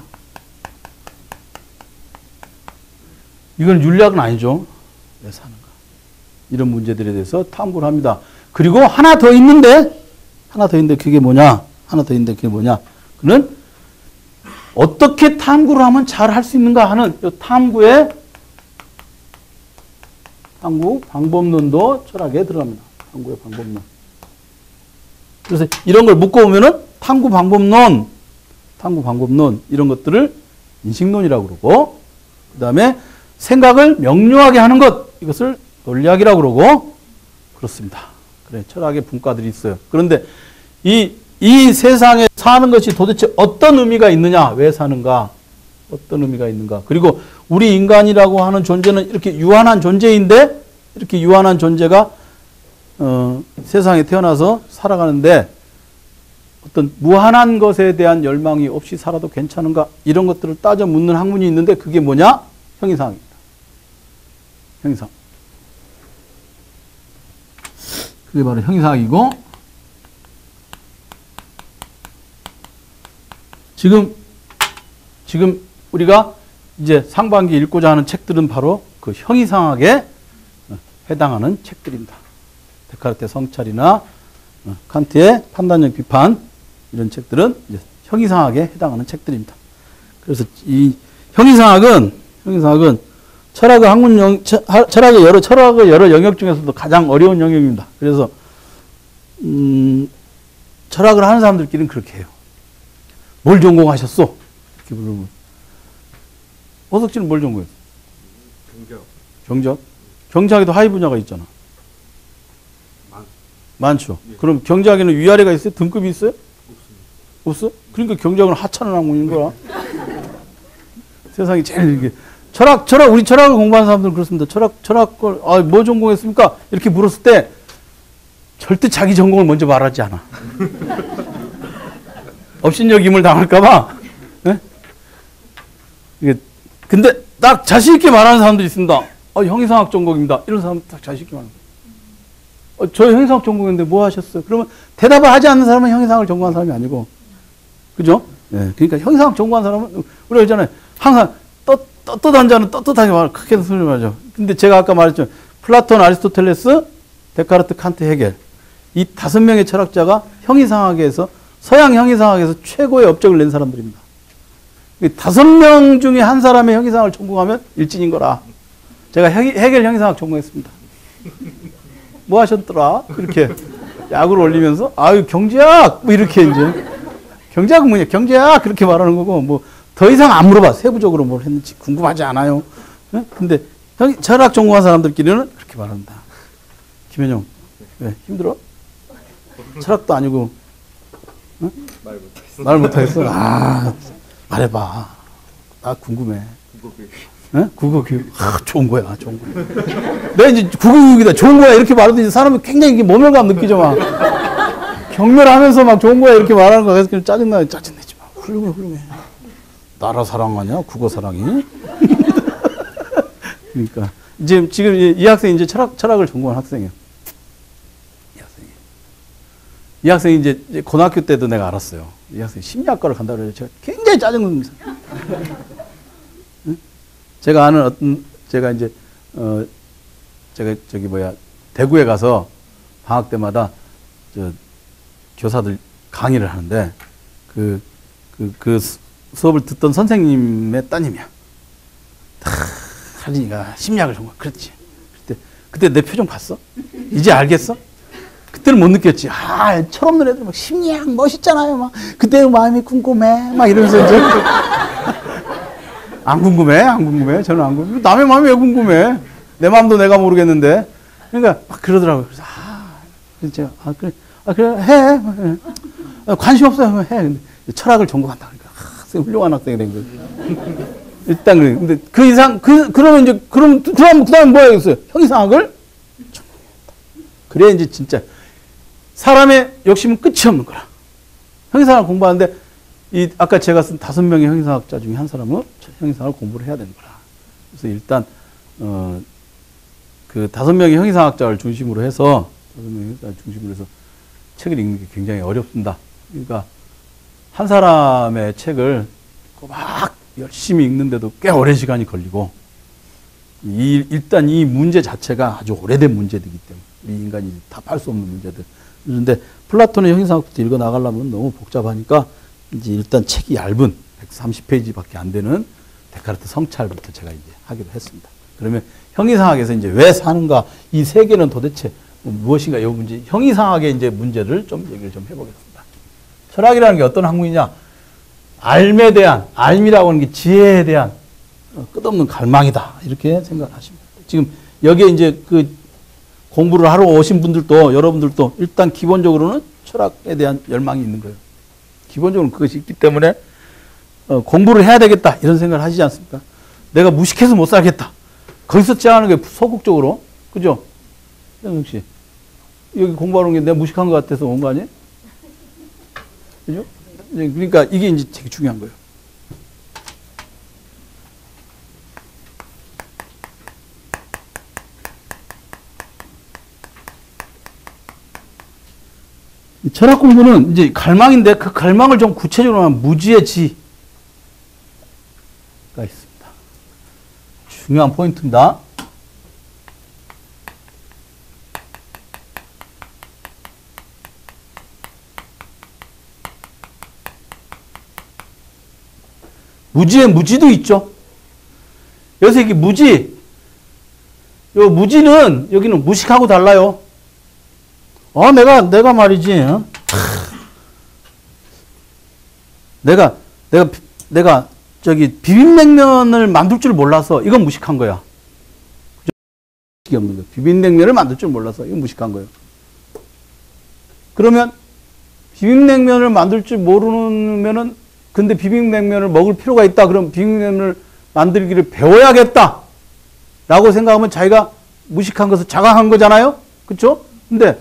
이건 윤리학은 아니죠. 왜 사는가? 이런 문제들에 대해서 탐구를 합니다. 그리고 하나 더 있는데 그게 뭐냐? 그는 어떻게 탐구를 하면 잘 할 수 있는가 하는 이 탐구 방법론도 철학에 들어갑니다. 탐구의 방법론. 그래서 이런 걸 묶어보면은 탐구 방법론 이런 것들을 인식론이라고 그러고, 그 다음에 생각을 명료하게 하는 것 이것을 논리학이라고 그러고 그렇습니다. 그래, 철학의 분과들이 있어요. 그런데 이 세상에 사는 것이 도대체 어떤 의미가 있느냐? 왜 사는가? 어떤 의미가 있는가? 그리고 우리 인간이라고 하는 존재는 이렇게 유한한 존재인데, 이렇게 유한한 존재가 세상에 태어나서 살아가는데 어떤 무한한 것에 대한 열망이 없이 살아도 괜찮은가? 이런 것들을 따져 묻는 학문이 있는데 그게 뭐냐? 형이상학입니다. 형이상학. 그게 바로 형이상학이고, 지금 우리가 이제 상반기 읽고자 하는 책들은 바로 그 형이상학에 해당하는 책들입니다. 데카르트의 성찰이나 칸트의 판단력 비판, 이런 책들은 이제 형이상학에 해당하는 책들입니다. 그래서 이 형이상학은 철학의 여러 영역 중에서도 가장 어려운 영역입니다. 그래서 철학을 하는 사람들끼리는 그렇게 해요. 뭘 전공하셨어? 이렇게 물으면. 허석진은 뭘 전공했어? 경제학. 경제학에도 하위 분야가 있잖아. 많죠. 예. 그럼 경제학에는 위아래가 있어요? 등급이 있어요? 없어? 그러니까 경제학은 하찮은 학문인 거야. 세상에 제일 이게 우리 철학을 공부하는 사람들은 그렇습니다. 철학을 뭐 전공했습니까? 이렇게 물었을 때 절대 자기 전공을 먼저 말하지 않아. 업신여김을 당할까봐. 네? 근데 딱 자신 있게 말하는 사람들이 있습니다. 형이상학 전공입니다. 이런 사람 딱 자신 있게 말합니다. 저 형이상학 전공했는데 뭐 하셨어요? 그러면 대답을 하지 않는 사람은 형이상학을 전공한 사람이 아니고, 그죠? 네. 그러니까 형이상학 전공한 사람은 우리가 있잖아요. 항상 떳떳한 자는 떳떳하게 크게 소리 말하죠. 근데 제가 아까 말했죠. 플라톤, 아리스토텔레스, 데카르트, 칸트, 헤겔. 이 5명의 철학자가 형이상학에서, 서양 형이상학에서 최고의 업적을 낸 사람들입니다. 5명 중에 한 사람의 형이상학을 전공하면 일진인 거라. 제가 헤겔 형이상학 전공했습니다. 뭐 하셨더라? 이렇게 약을 올리면서, 경제학! 뭐 이렇게 이제. 경제학은 뭐냐? 경제학! 그렇게 말하는 거고, 뭐, 더 이상 안 물어봐. 세부적으로 뭘 했는지 궁금하지 않아요. 네? 근데 철학 전공한 사람들끼리는 그렇게 말한다. 김현영, 왜? 힘들어? 철학도 아니고, 응? 말 못하겠어. 말해봐. 나 궁금해. 국어교육. 좋은 거야, 좋은 거야. 내가 이제 국어교육이다, 좋은 거야, 이렇게 말하더니 사람이 굉장히 모멸감 느끼죠, 막. 경멸하면서 막 좋은 거야, 이렇게 말하는 거. 그래서 짜증나지 마. 훌륭해. 나라 사랑하냐? 국어 사랑이? 그러니까. 지금 이 학생이 이제 철학을 전공한 학생이에요. 이 학생이 이제 고등학교 때도 내가 알았어요. 이 학생이 심리학과를 간다고 그래서 제가 굉장히 짜증납니다. 제가 아는 제가 대구에 가서 방학 때마다 교사들 강의를 하는데 그 수업을 듣던 선생님의 따님이야. 하진이가 심리학을 전공. 그렇지. 그때 내 표정 봤어? 이제 알겠어? 그때는 못 느꼈지. 철없는 애들 막 심리학 멋있잖아요. 막 그때 마음이 궁금해. 막 이러면서 이제 안 궁금해. 저는 안 궁금해. 남의 마음이 왜 궁금해? 내 마음도 내가 모르겠는데. 그러니까 막 그러더라고요. 그래서 그래 해. 관심 없어요. 해. 근데 철학을 전공한다. 그러니까 훌륭한 학생이 된 거예요. 일단 그래. 근데 그 이상 그러면 이제 그다음에 뭐 해야겠어요? 형이상학을 그래 이제 진짜 사람의 욕심은 끝이 없는 거라. 형이상학을 공부하는데 아까 제가 쓴 5명의 형이상학자 중에 한 사람은 형이상학을 공부를 해야 되는 거라. 그래서 일단 그 5명의 형이상학자를 중심으로 해서 책을 읽는 게 굉장히 어렵습니다. 그러니까 한 사람의 책을 막 열심히 읽는데도 꽤 오랜 시간이 걸리고 일단 이 문제 자체가 아주 오래된 문제들이기 때문에 우리 인간이 답할 수 없는 문제들. 그런데 플라톤의 형이상학부터 읽어 나가려면 너무 복잡하니까 이제 일단 책이 얇은 130페이지밖에 안 되는 데카르트 성찰부터 제가 이제 하기로 했습니다. 그러면 형이상학에서 이제 왜 사는가, 이 세계는 도대체 무엇인가, 이 문제, 형이상학의 이제 문제를 좀 얘기를 좀 해보겠습니다. 철학이라는 게 어떤 학문이냐? 알미라고 하는 게 지혜에 대한 끝없는 갈망이다. 이렇게 생각하시면 됩니다. 지금 여기에 이제 공부를 하러 오신 분들도, 여러분들도 일단 기본적으로는 철학에 대한 열망이 있는 거예요. 기본적으로 그것이 있기 때문에 공부를 해야 되겠다 이런 생각을 하시지 않습니까? 내가 무식해서 못 살겠다. 거기서 제하는 게 소극적으로. 그죠? 현승 씨. 여기 공부하는 게 내가 무식한 것 같아서 온 거 아니에요? 그죠? 그러니까 이게 이제 되게 중요한 거예요. 철학 공부는 이제 갈망인데 그 갈망을 좀 구체적으로 하면 무지의 지가 있습니다. 중요한 포인트입니다. 무지의 무지도 있죠. 여기서 이게 무지, 요 무지는 여기는 무식하고 달라요. 내가 말이지, 내가 저기 비빔냉면을 만들 줄 몰라서 이건 무식한 거야. 그죠? 없는 거. 비빔냉면을 만들 줄 몰라서 이건 무식한 거예요. 그러면 비빔냉면을 만들 줄 모르면은 근데 비빔냉면을 먹을 필요가 있다. 그럼 비빔냉면을 만들기를 배워야겠다. 라고 생각하면 자기가 무식한 것을 자각한 거잖아요. 그쵸? 근데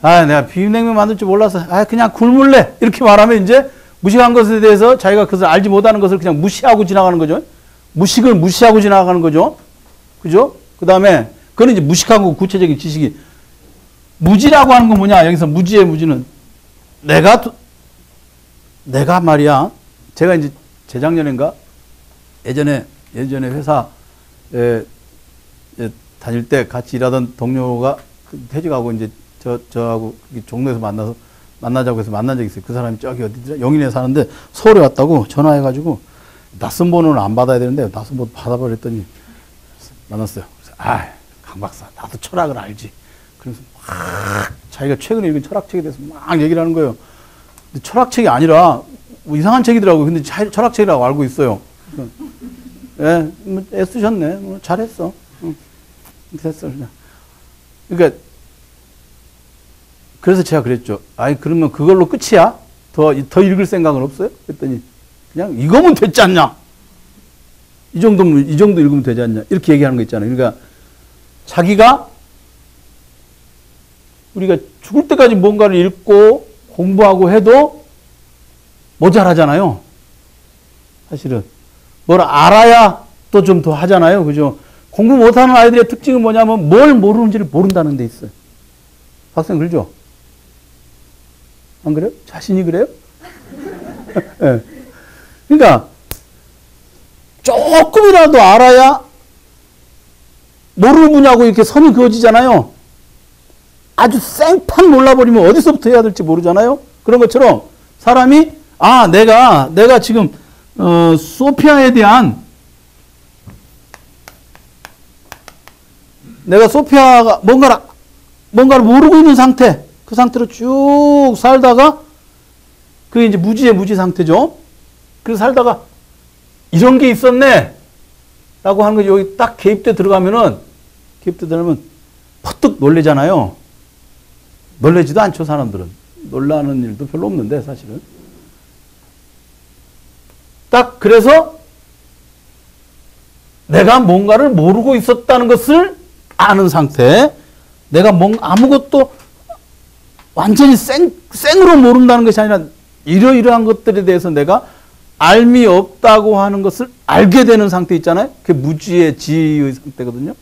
내가 비빔냉면 만들 줄 몰라서 그냥 굶을래. 이렇게 말하면 이제 무식한 것에 대해서 자기가 그것을 알지 못하는 것을 그냥 무시하고 지나가는 거죠. 무식을 무시하고 지나가는 거죠. 그죠? 그 다음에 그건 이제 무식하고 구체적인 지식이 무지라고 하는 건 뭐냐? 여기서 무지의 무지는 내가 말이야. 제가 이제 재작년인가 예전에 회사에 다닐 때 같이 일하던 동료가 퇴직하고 이제 저하고 종로에서 만나자고 해서 만난 적이 있어요. 그 사람이 저기 어디더라? 영인에 사는데 서울에 왔다고 전화해가지고 낯선 번호는 안 받아야 되는데 낯선 번호 받아버렸더니 만났어요. 그래서 강 박사 나도 철학을 알지. 그래서 막 자기가 최근에 읽은 철학책에 대해서 막 얘기를 하는 거예요. 근데 철학책이 아니라 뭐 이상한 책이더라고요. 근데 철학책이라고 알고 있어요. 뭐 애쓰셨네. 뭐 잘했어. 됐어. 그냥. 그러니까 그래서 제가 그랬죠. 그러면 그걸로 끝이야? 더 읽을 생각은 없어요? 그랬더니 그냥 이거면 됐지 않냐? 이 정도 읽으면 되지 않냐? 이렇게 얘기하는 거 있잖아요. 그러니까 자기가 우리가 죽을 때까지 뭔가를 읽고 공부하고 해도 모자라잖아요. 사실은. 뭘 알아야 또 좀 더 하잖아요. 그죠? 공부 못하는 아이들의 특징은 뭐냐면 뭘 모르는지를 모른다는 데 있어요. 학생 그러죠? 안 그래요? 자신이 그래요? 네. 그러니까 조금이라도 알아야 모르는 분야고 이렇게 선이 그어지잖아요. 아주 생판 몰라버리면 어디서부터 해야 될지 모르잖아요. 그런 것처럼 사람이 내가 지금 소피아에 대한 내가 소피아가 뭔가를 모르고 있는 상태, 그 상태로 쭉 살다가 그게 이제 무지의 무지 상태죠. 그래서 살다가 이런 게 있었네 라고 하는 거 여기 딱 개입돼 들어가면 퍼뜩 놀래잖아요. 놀래지도 않죠, 사람들은. 놀라는 일도 별로 없는데 사실은. 딱 그래서 내가 뭔가를 모르고 있었다는 것을 아는 상태. 내가 아무것도 완전히 생으로 모른다는 것이 아니라 이러이러한 것들에 대해서 내가 알미 없다고 하는 것을 알게 되는 상태 있잖아요. 그게 무지의 지의 상태거든요.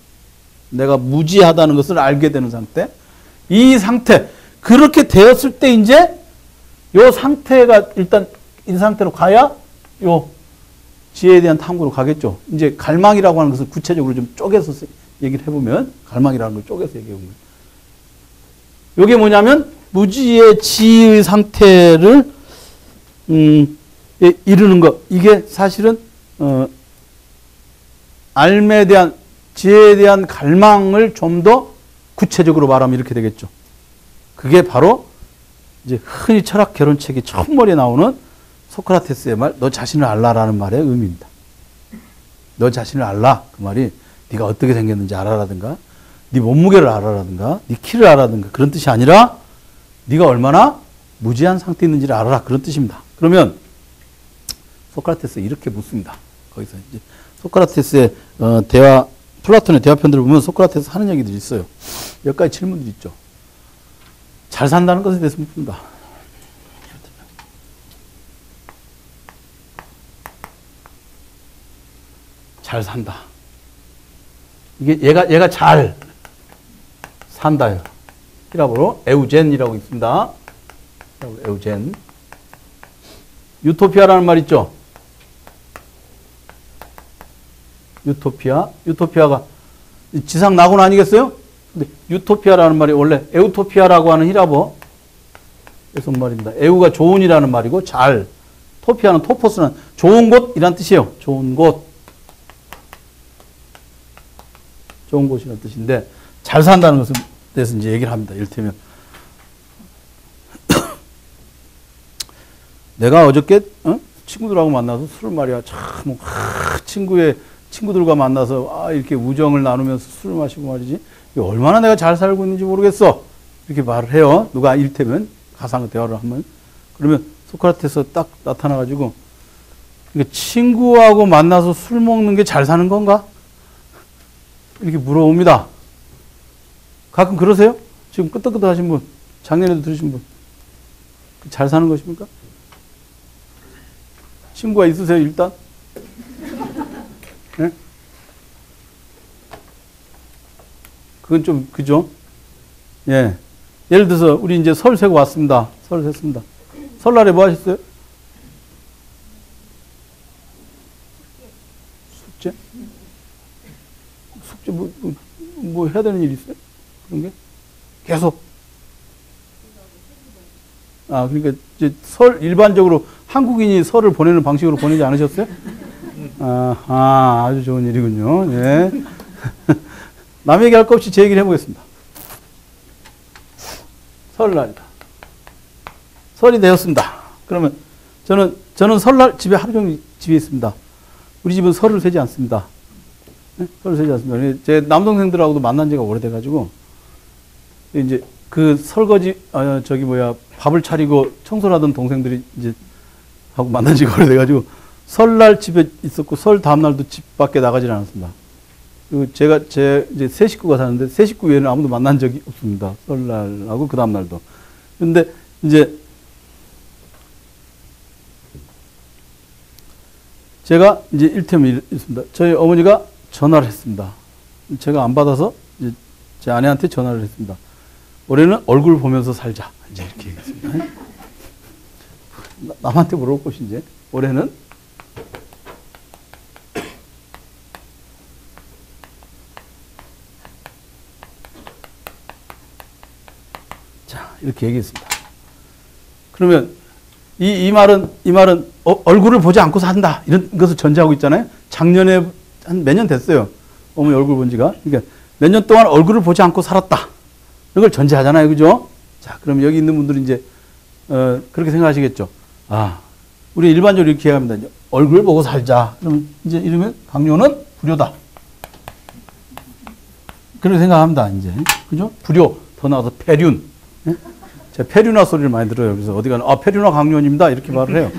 내가 무지하다는 것을 알게 되는 상태. 이 상태. 그렇게 되었을 때 이제 요 상태가 일단 이 상태로 가야 요 지혜에 대한 탐구로 가겠죠. 이제 갈망이라고 하는 것을 구체적으로 좀 쪼개서 얘기를 해보면 갈망이라는 걸 쪼개서 얘기해보면 요게 뭐냐면 무지의 지의 상태를 이루는 것. 이게 사실은 알매에 대한 지혜에 대한 갈망을 좀 더 구체적으로 말하면 이렇게 되겠죠. 그게 바로 이제 흔히 철학 개론책의 첫머리에 나오는 소크라테스의 말, 너 자신을 알라라는 말의 의미입니다. 너 자신을 알라. 그 말이 네가 어떻게 생겼는지 알아라든가 네 몸무게를 알아라든가 네 키를 알아라든가 그런 뜻이 아니라 네가 얼마나 무지한 상태에 있는지를 알아라 그런 뜻입니다. 그러면 소크라테스 이렇게 묻습니다. 거기서 이제 소크라테스의 대화 플라톤의 대화편들을 보면 소크라테스 하는 얘기들이 있어요. 몇 가지 질문들이 있죠. 잘 산다는 것에 대해서 묻습니다. 잘 산다. 이게 얘가 잘 산다요. 히라보로 에우젠이라고 있습니다. 에우젠. 유토피아라는 말 있죠. 유토피아가 지상 낙원 아니겠어요? 근데 유토피아라는 말이 원래 에우토피아라고 하는 히라보에서 온 말입니다. 에우가 좋은이라는 말이고 잘, 토피아는 토포스는 좋은 곳이란 뜻이에요. 좋은 곳. 좋은 곳이라는 뜻인데 잘 산다는 것에 대해서 이제 얘기를 합니다. 이를테면 내가 어저께 친구들하고 만나서 술을 말이야 참 친구들과 만나서 이렇게 우정을 나누면서 술을 마시고 말이지 얼마나 내가 잘 살고 있는지 모르겠어 이렇게 말을 해요. 누가 이를테면 가상의 대화를 하면 그러면 소크라테스 딱 나타나가지고 그러니까 친구하고 만나서 술 먹는 게 잘 사는 건가? 이렇게 물어봅니다. 가끔 그러세요? 지금 끄떡끄떡 하신 분, 작년에도 들으신 분. 잘 사는 것입니까? 친구가 있으세요, 일단? 네? 그건 좀, 그죠? 예. 예를 들어서, 우리 이제 설 세고 왔습니다. 설 셌습니다. 설날에 뭐 하셨어요? 숙제? 숙제 뭐 해야 되는 일 있어요? 그런 게? 계속. 그러니까 이제 일반적으로 한국인이 설을 보내는 방식으로 보내지 않으셨어요? 아주 좋은 일이군요. 예. 남 얘기할 것 없이 제 얘기를 해보겠습니다. 설날이다. 설이 되었습니다. 그러면 저는 설날 집에 하루 종일 집에 있습니다. 우리 집은 설을 세지 않습니다. 네? 설을 세지 않습니다. 제 남동생들하고도 만난 지가 오래돼가지고 이제 그 설거지 밥을 차리고 청소를 하던 동생들이 이제 하고 만난 지가 오래돼가지고 설날 집에 있었고 설 다음날도 집 밖에 나가질 않았습니다. 그리고 제 이제 세 식구가 사는데 세 식구 외에는 아무도 만난 적이 없습니다. 설날하고 그 다음날도. 근데 이제 제가 이제 일템이 있습니다. 저희 어머니가 전화를 했습니다. 제가 안 받아서 이제 제 아내한테 전화를 했습니다. 올해는 얼굴 보면서 살자. 이제 이렇게 얘기했습니다. 남한테 물어볼 것이 이제 올해는 자 이렇게 얘기했습니다. 그러면 이 말은 얼굴을 보지 않고 산다 이런 것을 전제하고 있잖아요. 작년에 한 몇 년 됐어요. 어머니 얼굴 본 지가. 그러니까 몇 년 동안 얼굴을 보지 않고 살았다. 이걸 전제하잖아요. 그죠? 자, 그럼 여기 있는 분들은 이제, 그렇게 생각하시겠죠. 우리 일반적으로 이렇게 합니다. 얼굴 보고 살자. 그러면 이제 이러면 강요는 불효다. 그렇게 생각합니다. 이제. 그죠? 불효. 더 나아가서 폐륜. 예? 제가 폐륜화 소리를 많이 들어요. 그래서 어디 가나, 폐륜화 강요입니다. 이렇게 말을 해요.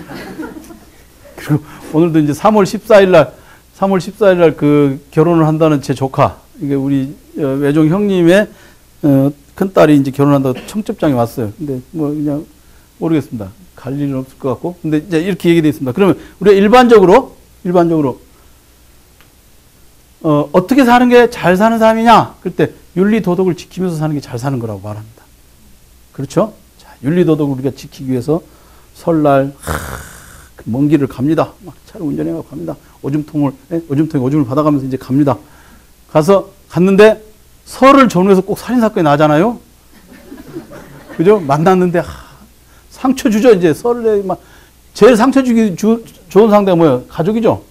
그리고 오늘도 이제 3월 14일 날 그 결혼을 한다는 제 조카. 이게 우리 외종 형님의 큰딸이 이제 결혼한다고 청첩장이 왔어요. 근데 뭐 그냥 모르겠습니다. 갈 일은 없을 것 같고. 근데 이제 이렇게 얘기되어 있습니다. 그러면 우리가 일반적으로 어떻게 사는 게 잘 사는 사람이냐? 그때 윤리 도덕을 지키면서 사는 게 잘 사는 거라고 말합니다. 그렇죠? 자, 윤리 도덕을 우리가 지키기 위해서 설날 먼 길을 갑니다. 막 차를 운전해가고 갑니다. 오줌통에 오줌을 받아가면서 이제 갑니다. 갔는데 설을 전후해서 꼭 살인사건이 나잖아요? 그죠? 만났는데, 상처 주죠, 이제. 설에 막. 제일 상처 주기 좋은 상대가 뭐예요? 가족이죠?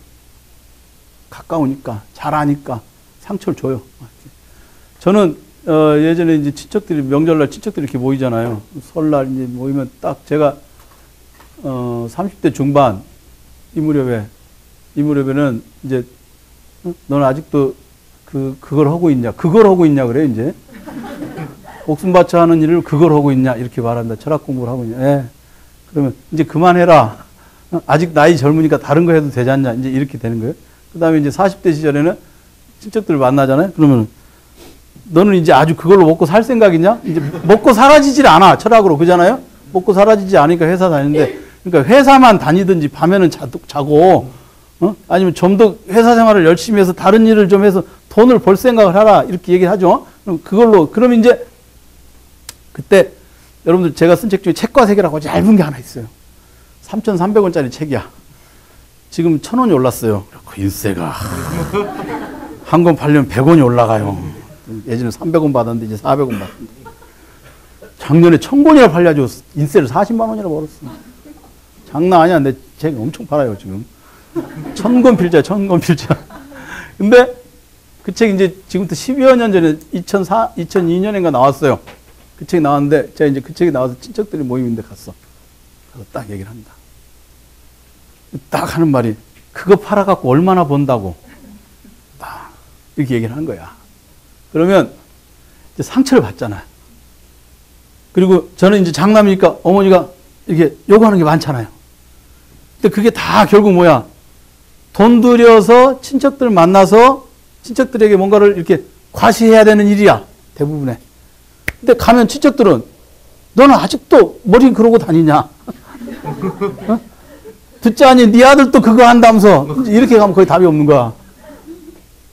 가까우니까, 잘 아니까, 상처를 줘요. 저는, 예전에 이제 명절날 친척들이 이렇게 모이잖아요. 설날 이제 모이면 딱 제가, 30대 중반, 이 무렵에는 이제, 너는 아직도 그걸 하고 있냐. 그걸 하고 있냐 그래, 이제. 목숨 바쳐 하는 일을 그걸 하고 있냐. 이렇게 말합니다. 철학 공부를 하고 있냐. 예. 그러면 이제 그만해라. 아직 나이 젊으니까 다른 거 해도 되지 않냐. 이제 이렇게 되는 거예요. 그 다음에 이제 40대 시절에는 친척들을 만나잖아요. 그러면 너는 이제 아주 그걸로 먹고 살 생각이냐? 이제 먹고 사라지질 않아. 철학으로. 그잖아요? 먹고 사라지지 않으니까 회사 다니는데. 그러니까 회사만 다니든지 밤에는 자고, 아니면 좀 더 회사 생활을 열심히 해서 다른 일을 좀 해서 돈을 벌 생각을 하라. 이렇게 얘기를 하죠. 그럼 이제 그때 여러분들 제가 쓴 책 중에 책과 세계라고 얇은 게 하나 있어요. 3,300원짜리 책이야. 지금 1,000원이 올랐어요. 그 인세가. 한 권 팔려면 100원이 올라가요. 예전에 300원 받았는데 이제 400원 받습니다. 작년에 1,000권이나 팔려가지고 인세를 40만 원이나 벌었어. 장난 아니야. 내 책 엄청 팔아요, 지금. 1,000권 필자, 1,000권 필자. 근데 그 책 이제 지금부터 10여 년 전에 2002년인가 나왔어요. 그 책이 나왔는데 제가 이제 그 책이 나와서 친척들이 모임인데 갔어. 그래서 딱 얘기를 합니다. 딱 하는 말이 그거 팔아갖고 얼마나 번다고. 딱 이렇게 얘기를 하는 거야. 그러면 이제 상처를 받잖아요. 그리고 저는 이제 장남이니까 어머니가 이렇게 요구하는 게 많잖아요. 근데 그게 다 결국 뭐야? 돈 들여서 친척들 만나서 친척들에게 뭔가를 이렇게 과시해야 되는 일이야. 대부분에. 근데 가면 친척들은 너는 아직도 머리 그러고 다니냐? 어? 듣자니 네 아들도 그거 한다면서 이렇게 가면 거의 답이 없는 거야.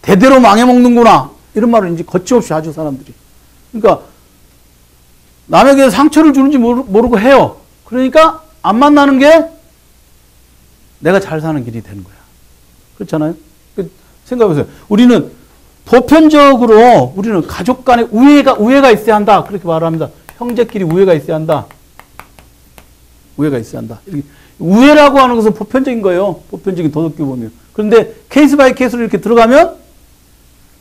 대대로 망해먹는구나. 이런 말을 이제 거침없이 하죠, 사람들이. 그러니까 남에게 상처를 주는지 모르고 해요. 그러니까 안 만나는 게 내가 잘 사는 길이 되는 거야. 그렇잖아요? 생각해보세요. 우리는 보편적으로 우리는 가족 간에 우애가 있어야 한다. 그렇게 말을 합니다. 형제끼리 우애가 있어야 한다. 우애가 있어야 한다. 우애라고 하는 것은 보편적인 거예요. 보편적인 도덕교 보면. 그런데 케이스 바이 케이스로 이렇게 들어가면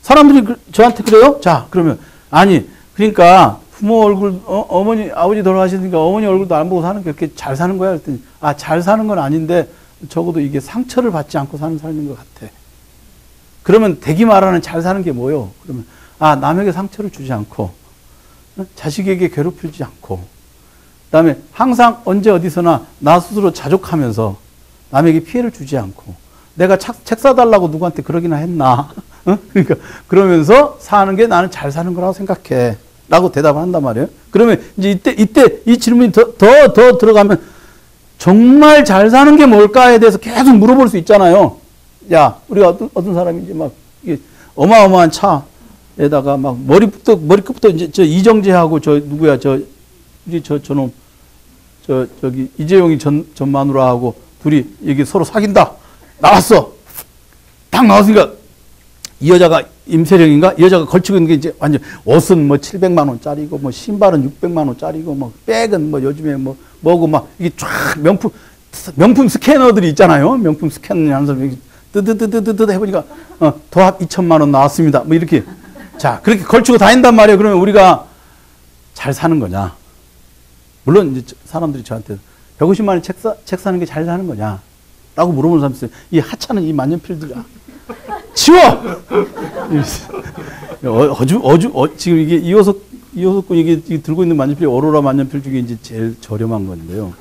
사람들이 저한테 그래요? 자, 그러면 아니 그러니까 부모 얼굴 어머니 아버지 돌아가시니까 어머니 얼굴도 안 보고 사는 게 그렇게 잘 사는 거야? 그랬더니 잘 사는 건 아닌데 적어도 이게 상처를 받지 않고 사는 삶인 것 같아. 그러면 대기 말하는 잘 사는 게 뭐요? 그러면 남에게 상처를 주지 않고 자식에게 괴롭히지 않고 그다음에 항상 언제 어디서나 나 스스로 자족하면서 남에게 피해를 주지 않고 내가 책 사달라고 누구한테 그러기나 했나? 그러니까 그러면서 사는 게 나는 잘 사는 거라고 생각해. 라고 대답을 한단 말이에요. 그러면 이제 이때 이 질문이 더 들어가면 정말 잘 사는 게 뭘까에 대해서 계속 물어볼 수 있잖아요. 야, 우리가 어떤 사람인지 막 이게 어마어마한 차에다가 막 머리끝부터 이제 저 이정재하고 저 누구야 저놈 저기 이재용이 전 마누라하고 둘이 이게 서로 사귄다. 나왔어. 딱 나왔으니까 이 여자가 임세령인가? 이 여자가 걸치고 있는 게 이제 완전 옷은 뭐 700만 원짜리고 뭐 신발은 600만 원짜리고 뭐 백은 뭐 요즘에 뭐고 막 이게 쫙 명품 스캐너들이 있잖아요. 명품 스캐너 하는 사람이 뜨드드드드드 해보니까 도합 2천만 원 나왔습니다. 뭐 이렇게 자 그렇게 걸치고 다닌단 말이에요. 그러면 우리가 잘 사는 거냐? 물론 이제 사람들이 저한테 150만 원 책 사는 게 잘 사는 거냐? 라고 물어보는 사람이 있어요. 이 하찮은 이 만년필들아. 치워! 지금 이게 이호석군 이게 들고 있는 만년필이 오로라 만년필 중에 이제 제일 저렴한 건데요.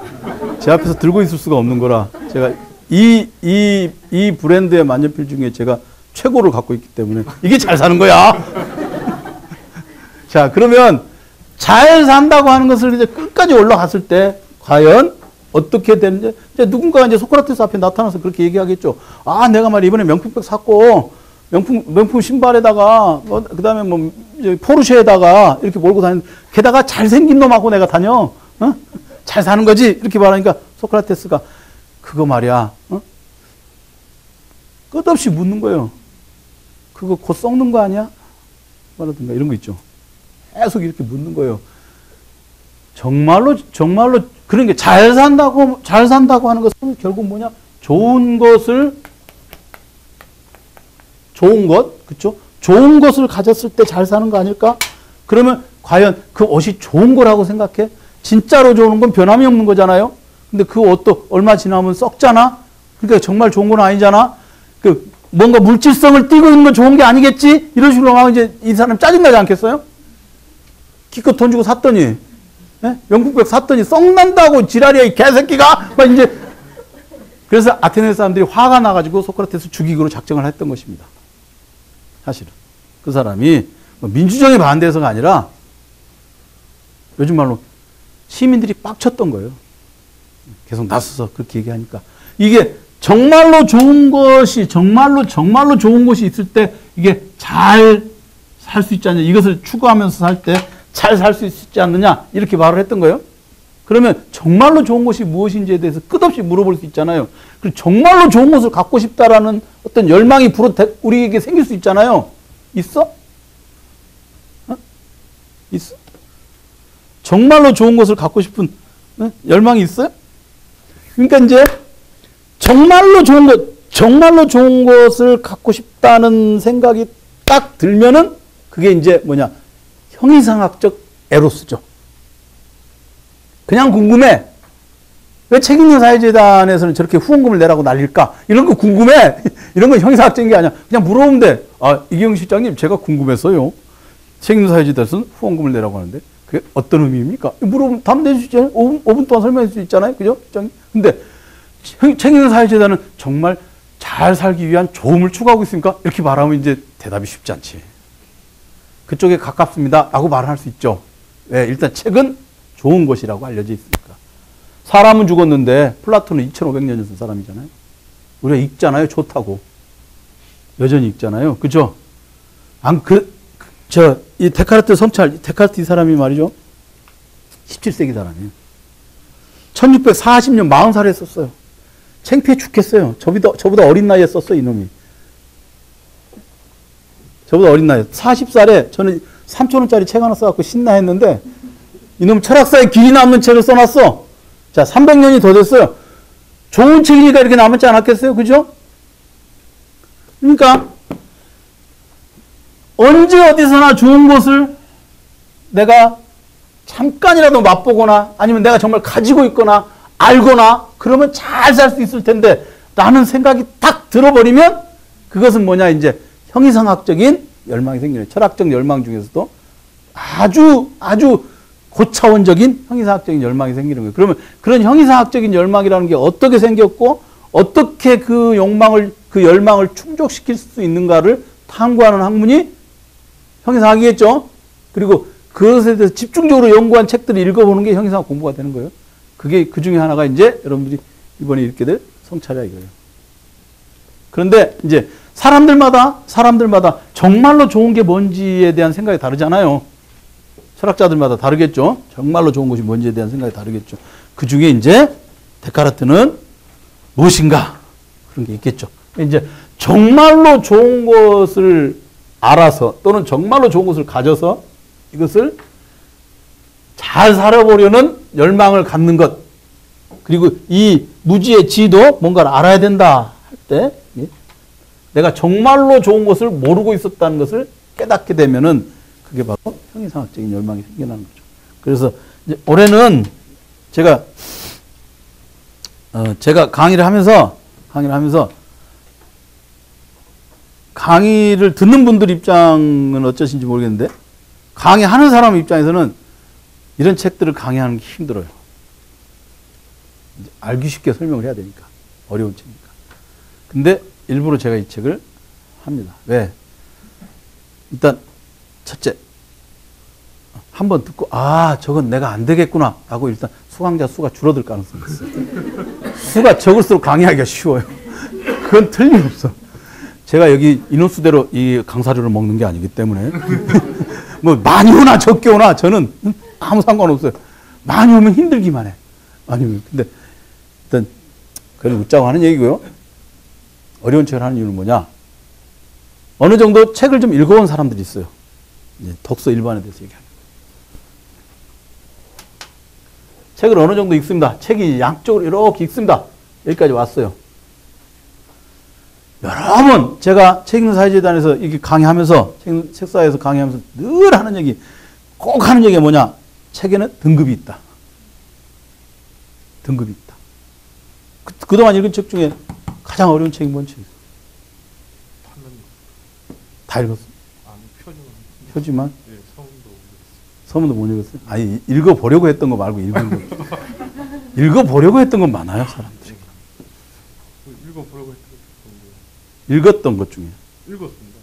제 앞에서 들고 있을 수가 없는 거라 제가 이 브랜드의 만년필 중에 제가 최고를 갖고 있기 때문에 이게 잘 사는 거야. 자, 그러면 잘 산다고 하는 것을 이제 끝까지 올라갔을 때 과연 어떻게 되는지 이제 누군가가 이제 소크라테스 앞에 나타나서 그렇게 얘기하겠죠. 내가 말이야 이번에 명품백 샀고 명품 신발에다가 그다음에 뭐 포르쉐에다가 이렇게 몰고 다니는 게다가 잘생긴 놈하고 내가 다녀. 잘 사는 거지. 이렇게 말하니까 소크라테스가 그거 말이야. 끝없이 묻는 거예요. 그거 곧 썩는 거 아니야? 말하든가 이런 거 있죠. 계속 이렇게 묻는 거예요. 정말로 그런 게 잘 산다고 하는 것은 결국 뭐냐? 좋은 것, 그쵸? 좋은 것을 가졌을 때 잘 사는 거 아닐까? 그러면 과연 그 옷이 좋은 거라고 생각해? 진짜로 좋은 건 변함이 없는 거잖아요? 근데 그 옷도 얼마 지나면 썩잖아? 그러니까 정말 좋은 건 아니잖아? 뭔가 물질성을 띠고 있는 건 좋은 게 아니겠지? 이런 식으로 막 이제 이 사람 짜증나지 않겠어요? 기껏 돈 주고 샀더니, 예? 영국백 샀더니 썩난다고 지랄이야, 이 개새끼가! 막 이제. 그래서 아테네 사람들이 화가 나가지고 소크라테스 죽이기로 작정을 했던 것입니다. 사실은. 그 사람이 뭐 민주정에 반대해서가 아니라 요즘 말로 시민들이 빡쳤던 거예요. 계속 나서서 그렇게 얘기하니까. 이게 정말로 좋은 것이, 정말로 좋은 것이 있을 때 이게 잘 살 수 있지 않냐. 이것을 추구하면서 살 때 잘 살 수 있지 않느냐. 이렇게 말을 했던 거예요. 그러면 정말로 좋은 것이 무엇인지에 대해서 끝없이 물어볼 수 있잖아요. 그리고 정말로 좋은 것을 갖고 싶다라는 어떤 열망이 우리에게 생길 수 있잖아요. 있어? 어? 있어? 정말로 좋은 것을 갖고 싶은 열망이 있어요? 그러니까 이제 정말로 좋은 것을 갖고 싶다는 생각이 딱 들면은 그게 이제 뭐냐? 형이상학적 에로스죠. 그냥 궁금해. 왜 책임있는 사회재단에서는 저렇게 후원금을 내라고 난릴까? 이런 거 궁금해. 이런 건 형이상학적인 게 아니야. 그냥 물어보면 돼. 아, 이경영 실장님, 제가 궁금해서요. 책임있는 사회재단에서는 후원금을 내라고 하는데 그게 어떤 의미입니까? 물어보면 답 내주시잖아요. 5분 동안 설명해 줄 수 있잖아요. 그죠? 실장님? 근데 책임있는 사회재단은 정말 잘 살기 위한 좋음을 추구하고 있습니까? 이렇게 말하면 이제 대답이 쉽지 않지. 그쪽에 가깝습니다. 라고 말할 수 있죠. 왜? 일단 책은 좋은 것이라고 알려져 있으니까. 사람은 죽었는데 플라톤은 2500년 전 사람이잖아요. 우리가 읽잖아요. 좋다고. 여전히 읽잖아요. 그죠? 이 데카르트 성찰, 데카르트 이 사람이 말이죠. 17세기 사람이에요. 1640년 40살에 썼어요. 창피해 죽겠어요. 저보다 어린 나이에 썼어요, 이놈이. 저보다 어린 나이에. 40살에 저는 3,000원짜리 책 하나 써갖고 신나했는데, 이놈 철학사의 길이 남는 책을 써놨어. 자, 300년이 더 됐어요. 좋은 책이니까 이렇게 남았지 않았겠어요? 그죠? 그러니까, 언제 어디서나 좋은 것을 내가 잠깐이라도 맛보거나 아니면 내가 정말 가지고 있거나 알거나 그러면 잘 살 수 있을 텐데 라는 생각이 딱 들어버리면 그것은 뭐냐 이제 형이상학적인 열망이 생기는 철학적 열망 중에서도 아주 고차원적인 형이상학적인 열망이 생기는 거예요. 그러면 그런 형이상학적인 열망이라는 게 어떻게 생겼고 어떻게 그 열망을 충족시킬 수 있는가를 탐구하는 학문이 형이상학이겠죠. 그리고 그것에 대해서 집중적으로 연구한 책들을 읽어보는 게 형이상학 공부가 되는 거예요. 그게 그 중에 하나가 이제 여러분들이 이번에 읽게 될 성찰이야 이거예요. 그런데 이제 사람들마다 정말로 좋은 게 뭔지에 대한 생각이 다르잖아요. 철학자들마다 다르겠죠. 정말로 좋은 것이 뭔지에 대한 생각이 다르겠죠. 그 중에 이제 데카르트는 무엇인가 그런 게 있겠죠. 이제 정말로 좋은 것을 알아서 또는 정말로 좋은 것을 가져서 이것을 잘 살아보려는 열망을 갖는 것 그리고 이 무지의 지도 뭔가를 알아야 된다 할 때 내가 정말로 좋은 것을 모르고 있었다는 것을 깨닫게 되면은 그게 바로 형이상학적인 열망이 생겨나는 거죠. 그래서 이제 올해는 제가 강의를 하면서 강의를 듣는 분들 입장은 어쩌신지 모르겠는데 강의하는 사람 입장에서는 이런 책들을 강의하는 게 힘들어요. 알기 쉽게 설명을 해야 되니까. 어려운 책이니까. 근데 일부러 제가 이 책을 합니다. 왜? 일단 첫째, 한번 듣고 저건 내가 안 되겠구나 라고 일단 수강자 수가 줄어들 가능성이 있어요. 수가 적을수록 강의하기가 쉬워요. 그건 틀림없어. 제가 여기 인원수대로 이 강사료를 먹는 게 아니기 때문에 뭐 많이 오나 적게 오나 저는 아무 상관없어요. 많이 오면 힘들기만 해. 아니면 근데 일단 그걸 웃자고 하는 얘기고요. 어려운 책을 하는 이유는 뭐냐? 어느 정도 책을 좀 읽어본 사람들이 있어요. 독서 일반에 대해서 얘기하는 거예요. 책을 어느 정도 읽습니다. 책이 양쪽으로 이렇게 읽습니다. 여기까지 왔어요. 여러 번 제가 책 읽는 사회재단에서 이렇게 강의하면서 책사에서 강의하면서 늘 하는 얘기, 꼭 하는 얘기가 뭐냐? 책에는 등급이 있다. 등급이 있다. 그동안 읽은 책 중에 가장 어려운 책이 뭔 책이에요? 다 읽었어. 아니, 표지만? 네, 서문도 못 읽었어요. 서문도 못 읽었어요? 아니, 읽어보려고 했던 거 말고 읽은 거. 읽어보려고 했던 건 많아요, 사람들이. 읽어보려고 했던 읽었던 것 중에. 읽었습니다.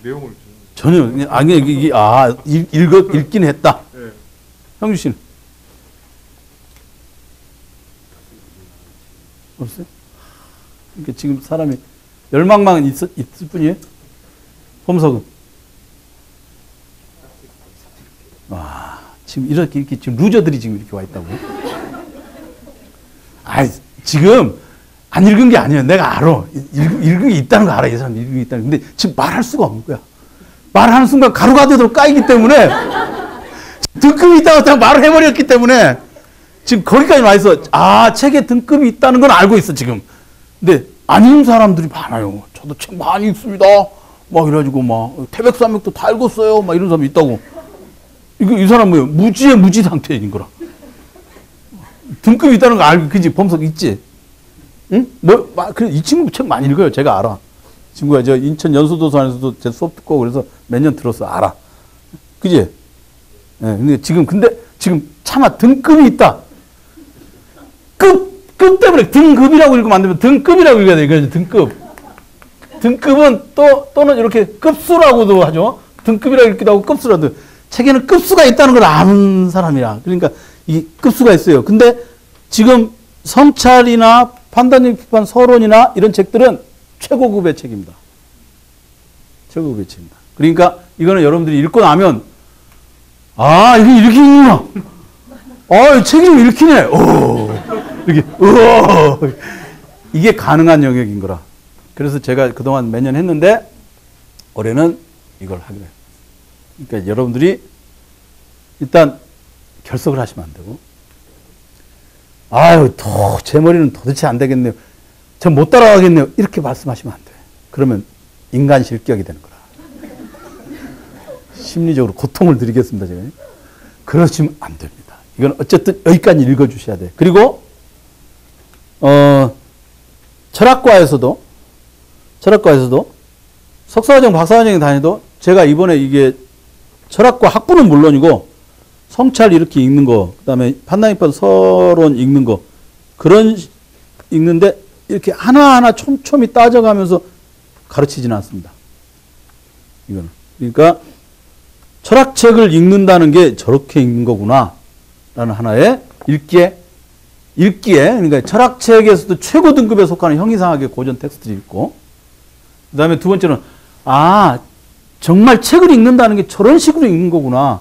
내용을 전혀, 그냥, 읽긴 했다. 네. 형주 씨는? 없어요? 그러니까 지금 사람이 열망만 있을 뿐이에요? 홈석은? 와, 지금 이렇게 지금 루저들이 지금 이렇게 와 있다고. 지금 안 읽은 게 아니에요. 내가 알아. 읽은 게 있다는 거 알아. 이 사람 읽은 게 있다는 거. 근데 지금 말할 수가 없는 거야. 말하는 순간 가루가 되도록 까이기 때문에 등급이 있다고 그냥 말을 해버렸기 때문에 지금 거기까지 와 있어. 책에 등급이 있다는 건 알고 있어, 지금. 근데 안 읽는 사람들이 많아요. 저도 책 많이 읽습니다. 막 이래가지고 막 태백산맥도 다 읽었어요. 막 이런 사람이 있다고. 이 사람 뭐예요? 무지의 무지 상태인 거라. 등급이 있다는 거 알고, 그지? 범석 있지? 응? 이 친구 책 많이 읽어요. 제가 알아. 친구가 저 인천 연수도서관에서도 제 수업 듣고 그래서 몇 년 들었어. 알아. 그지? 예. 근데 지금 차마 등급이 있다. 급 때문에 등급이라고 읽으면 안 되면 등급이라고 읽어야 돼. 이거죠. 등급은 또는 이렇게 급수라고도 하죠. 등급이라고 읽기도 하고 급수라도. 책에는 급수가 있다는 걸 아는 사람이야. 그러니까 이 급수가 있어요. 근데 지금 성찰이나 판단력 비판 서론이나 이런 책들은 최고급의 책입니다. 최고급의 책입니다. 그러니까 이거는 여러분들이 읽고 나면 이게 이렇게 읽구나. 이 책이 좀 읽히네. 이렇게 이게 가능한 영역인 거라. 그래서 제가 그동안 매년 했는데 올해는 이걸 하기로 해요. 그러니까 여러분들이 일단 결석을 하시면 안 되고, 제 머리는 도대체 안 되겠네요. 전 못 따라가겠네요. 이렇게 말씀하시면 안 돼. 그러면 인간 실격이 되는 거라. 심리적으로 고통을 드리겠습니다, 제가. 그러시면 안 됩니다. 이건 어쨌든 여기까지 읽어주셔야 돼. 그리고, 철학과에서도 석사과정, 박사과정에 다녀도 제가 이번에 이게 철학과 학부는 물론이고 성찰 이렇게 읽는 거, 그 다음에 판단비판 서론 읽는 거, 읽는데 이렇게 하나하나 촘촘히 따져가면서 가르치지는 않습니다. 이거는. 그러니까 철학책을 읽는다는 게 저렇게 읽는 거구나 라는 하나의 읽기에, 그러니까 철학책에서도 최고 등급에 속하는 형이상학의 고전 텍스트를 읽고, 그 다음에 두 번째는 정말 책을 읽는다는 게 저런 식으로 읽는 거구나.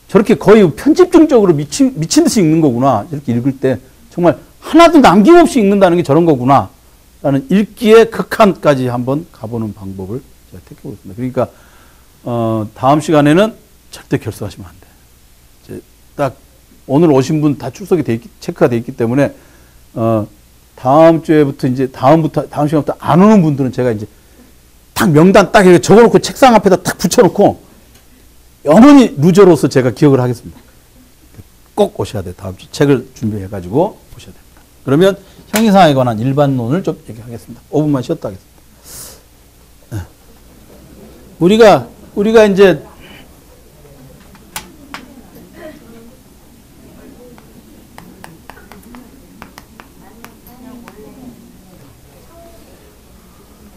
저렇게 거의 편집증적으로 미친 듯이 읽는 거구나. 이렇게 읽을 때 정말 하나도 남김없이 읽는다는 게 저런 거구나. 라는 읽기의 극한까지 한번 가보는 방법을 제가 택해보겠습니다. 그러니까, 다음 시간에는 절대 결석하시면 안 돼. 딱 오늘 오신 분 다 출석이 체크가 돼 있기 때문에, 다음 주에부터 다음 시간부터 안 오는 분들은 제가 이제 딱 명단 딱 이렇게 적어놓고 책상 앞에다 딱 붙여놓고 영원히 루저로서 제가 기억을 하겠습니다. 꼭 오셔야 돼요. 다음 주 책을 준비해가지고 오셔야 됩니다. 그러면 형이상에 관한 일반론을 좀 얘기하겠습니다. 5분만 쉬었다 하겠습니다. 우리가 이제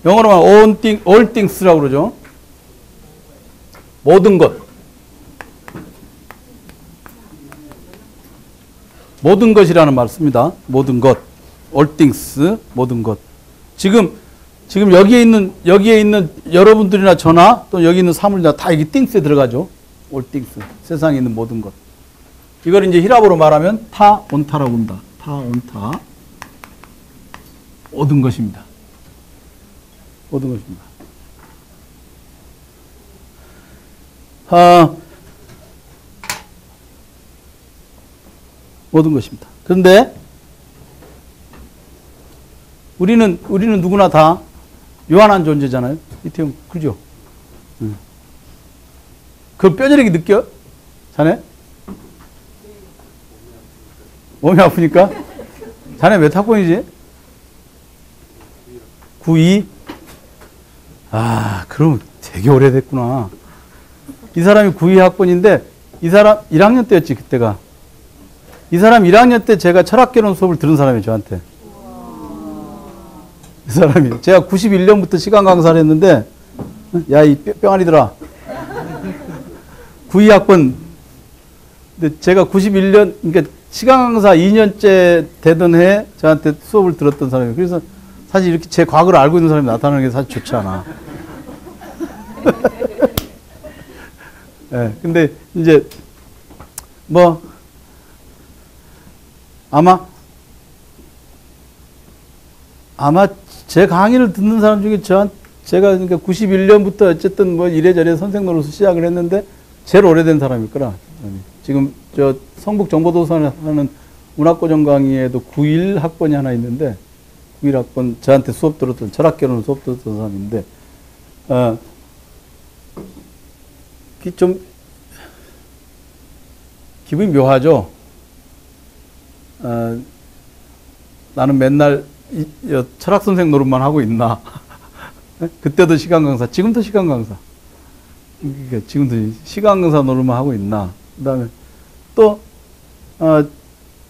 영어로 말하면 all things라고 그러죠. 모든 것. 모든 것이라는 말을 씁니다. 모든 것. all things, 모든 것. 지금 여기에 있는 여러분들이나 저나 또 여기 있는 사물이나 다 이게 things에 들어가죠. all things. 세상에 있는 모든 것. 이걸 이제 히라보로 말하면 타 온타라고 합니다. 타 온타. 모든 것입니다. 모든 것입니다. 모든 것입니다. 그런데 우리는 누구나 다 유한한 존재잖아요. 이태용, 그죠? 그걸 뼈저리게 느껴? 자네? 몸이 아프니까? 자네 몇 학번이지? 92? 그럼 되게 오래됐구나. 이 사람이 92 학번인데 이 사람 1학년 때였지 그때가. 이 사람 1학년 때 제가 철학개론 수업을 들은 사람이 저한테. 이 사람이 제가 91년부터 시간 강사를 했는데 야 이 뿅아리들아 92 학번 근데 제가 91년 그러니까 시간 강사 2년째 되던 해 저한테 수업을 들었던 사람이에요. 그래서 사실 이렇게 제 과거를 알고 있는 사람이 나타나는 게 사실 좋지 않아. 네, 근데 이제 뭐 아마 제 강의를 듣는 사람 중에 제가 그러니까 91년부터 어쨌든 뭐 이래저래 선생 노릇을 시작을 했는데 제일 오래된 사람일 거라. 지금 저 성북 정보도서관에 하는 문학고정 강의에도 91 학번이 하나 있는데 91 학번 저한테 수업 들었던 철학개론 수업 들었던 사람인데 좀 기분이 묘하죠. 나는 맨날 철학 선생 노릇만 하고 있나. 그때도 시간 강사, 지금도 시간 강사. 그러니까 지금도 시간 강사 노릇만 하고 있나. 그 다음에 또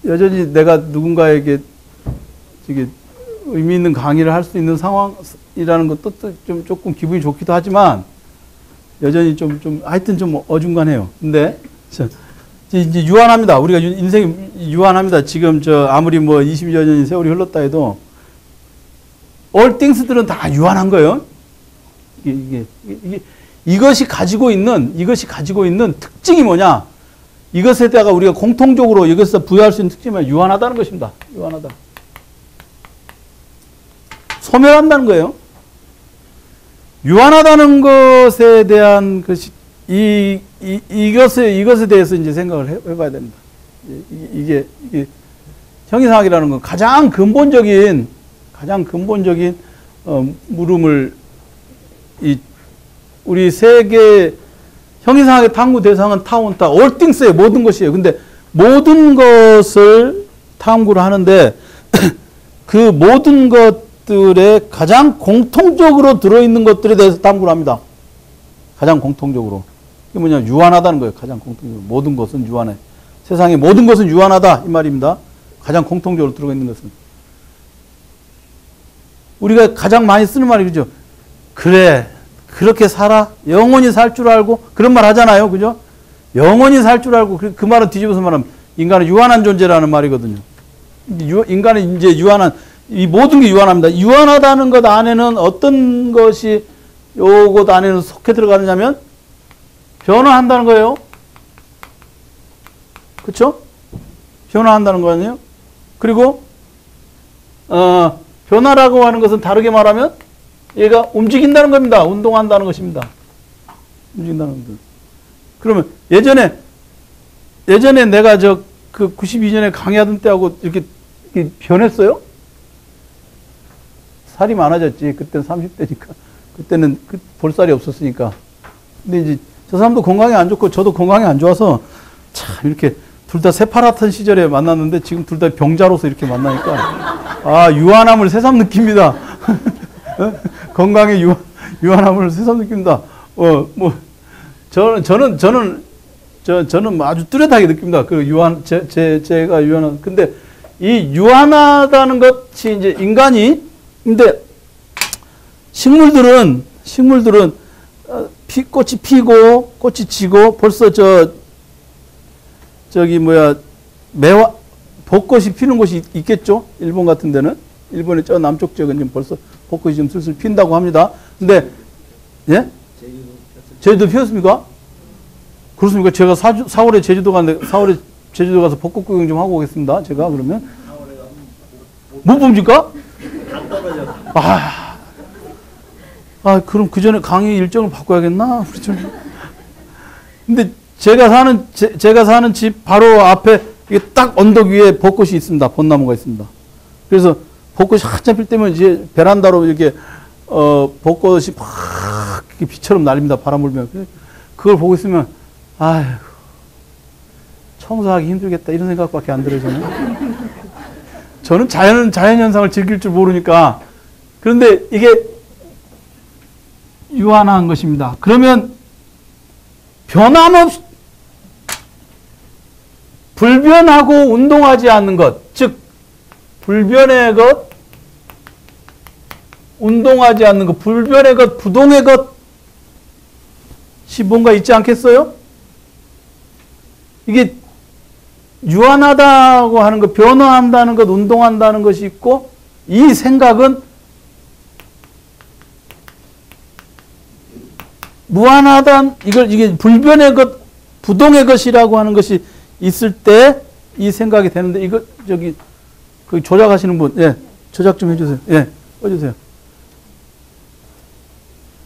여전히 내가 누군가에게 저기 의미 있는 강의를 할 수 있는 상황이라는 것도 좀 조금 기분이 좋기도 하지만 여전히 좀 하여튼 좀 어중간해요. 근데 이제 유한합니다. 우리가 인생이 유한합니다. 지금 아무리 뭐 20여 년의 세월이 흘렀다 해도 all things들은 다 유한한 거예요. 이것이 가지고 있는 특징이 뭐냐? 이것에다가 우리가 공통적으로 이것에서 부여할 수 있는 특징은 유한하다는 것입니다. 유한하다. 소멸한다는 거예요. 유한하다는 것에 대한 것이 이것에 대해서 이제 생각을 해봐야 됩니다. 이게 형이상학이라는 건 가장 근본적인 물음을 우리 세계 형이상학의 탐구 대상은 타원타 all things의 모든 것이에요. 근데 모든 것을 탐구를 하는데 그 모든 것들에 가장 공통적으로 들어있는 것들에 대해서 탐구를 합니다. 가장 공통적으로. 그게 뭐냐? 유한하다는 거예요. 가장 공통적으로. 모든 것은 유한해. 세상의 모든 것은 유한하다. 이 말입니다. 가장 공통적으로 들어가 있는 것은. 우리가 가장 많이 쓰는 말이 그죠? 그래. 그렇게 살아? 영원히 살 줄 알고? 그런 말 하잖아요. 그죠? 영원히 살 줄 알고. 그 말은 뒤집어서 말하면 인간은 유한한 존재라는 말이거든요. 인간은 이제 이 모든 게 유한합니다. 유한하다는 것 안에는 어떤 것이 요것 안에는 속해 들어가느냐면 변화한다는 거예요. 그렇죠? 변화한다는 거 아니에요? 그리고 변화라고 하는 것은 다르게 말하면 얘가 움직인다는 겁니다. 운동한다는 것입니다. 움직인다는 겁니다. 그러면 예전에 내가 그 92년에 강의하던 때하고 이렇게 변했어요? 살이 많아졌지. 그때는 30대니까. 그때는 볼살이 없었으니까. 근데 이제 저 사람도 건강이 안 좋고 저도 건강이 안 좋아서 참 이렇게 둘 다 새파랗던 시절에 만났는데 지금 둘 다 병자로서 이렇게 만나니까 유한함을 새삼 느낍니다. 건강의 유한함을 새삼 느낍니다. 저는 아주 뚜렷하게 느낍니다. 제가 유한한. 근데 이 유한하다는 것이 이제 근데 식물들은 꽃이 피고 꽃이 지고 벌써 벚꽃이 피는 곳이 있겠죠? 일본 같은 데는. 일본의 저 남쪽 지역은 지금 벌써 벚꽃이 좀 슬슬 핀다고 합니다. 근데, 예? 제주도 피었습니까? 그렇습니까? 제가 4월에 제주도 갔는데, 4월에 제주도 가서 벚꽃 구경 좀 하고 오겠습니다. 제가 그러면. 못 봅니까? 그럼 그 전에 강의 일정을 바꿔야겠나? 근데 제가 사는 집 바로 앞에 이게 딱 언덕 위에 벚꽃이 있습니다. 벚나무가 있습니다. 그래서 벚꽃이 한참 필 때면 이제 베란다로 이렇게 벚꽃이 막 비처럼 날립니다. 바람 불면. 그걸 보고 있으면 아휴 청소하기 힘들겠다 이런 생각밖에 안 들어요. 저는 자연 현상을 즐길 줄 모르니까. 그런데 이게 유한한 것입니다. 그러면 변함없이 불변하고 운동하지 않는 것, 즉 불변의 것, 운동하지 않는 것, 불변의 것, 부동의 것이 뭔가 있지 않겠어요? 이게 유한하다고 하는 것, 변화한다는 것, 운동한다는 것이 있고, 이 생각은 무한하다, 이게 불변의 것, 부동의 것이라고 하는 것이 있을 때 이 생각이 되는데, 이거 그 조작하시는 분, 예, 조작 좀 해주세요. 예, 꺼주세요.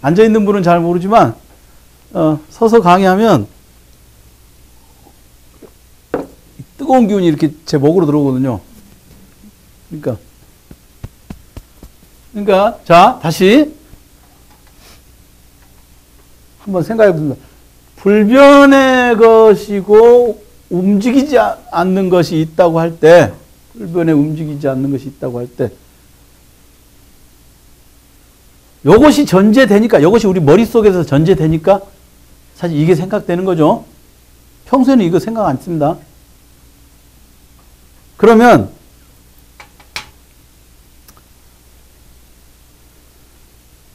앉아있는 분은 잘 모르지만, 서서 강의하면, 뜨거운 기운이 이렇게 제 목으로 들어오거든요. 그러니까, 자, 다시. 한번 생각해 봅니다. 불변의 것이고, 움직이지 않는 것이 있다고 할 때, 불변에 움직이지 않는 것이 있다고 할 때, 요것이 전제되니까, 요것이 우리 머릿속에서 전제되니까, 사실 이게 생각되는 거죠. 평소에는 이거 생각 안 씁니다. 그러면,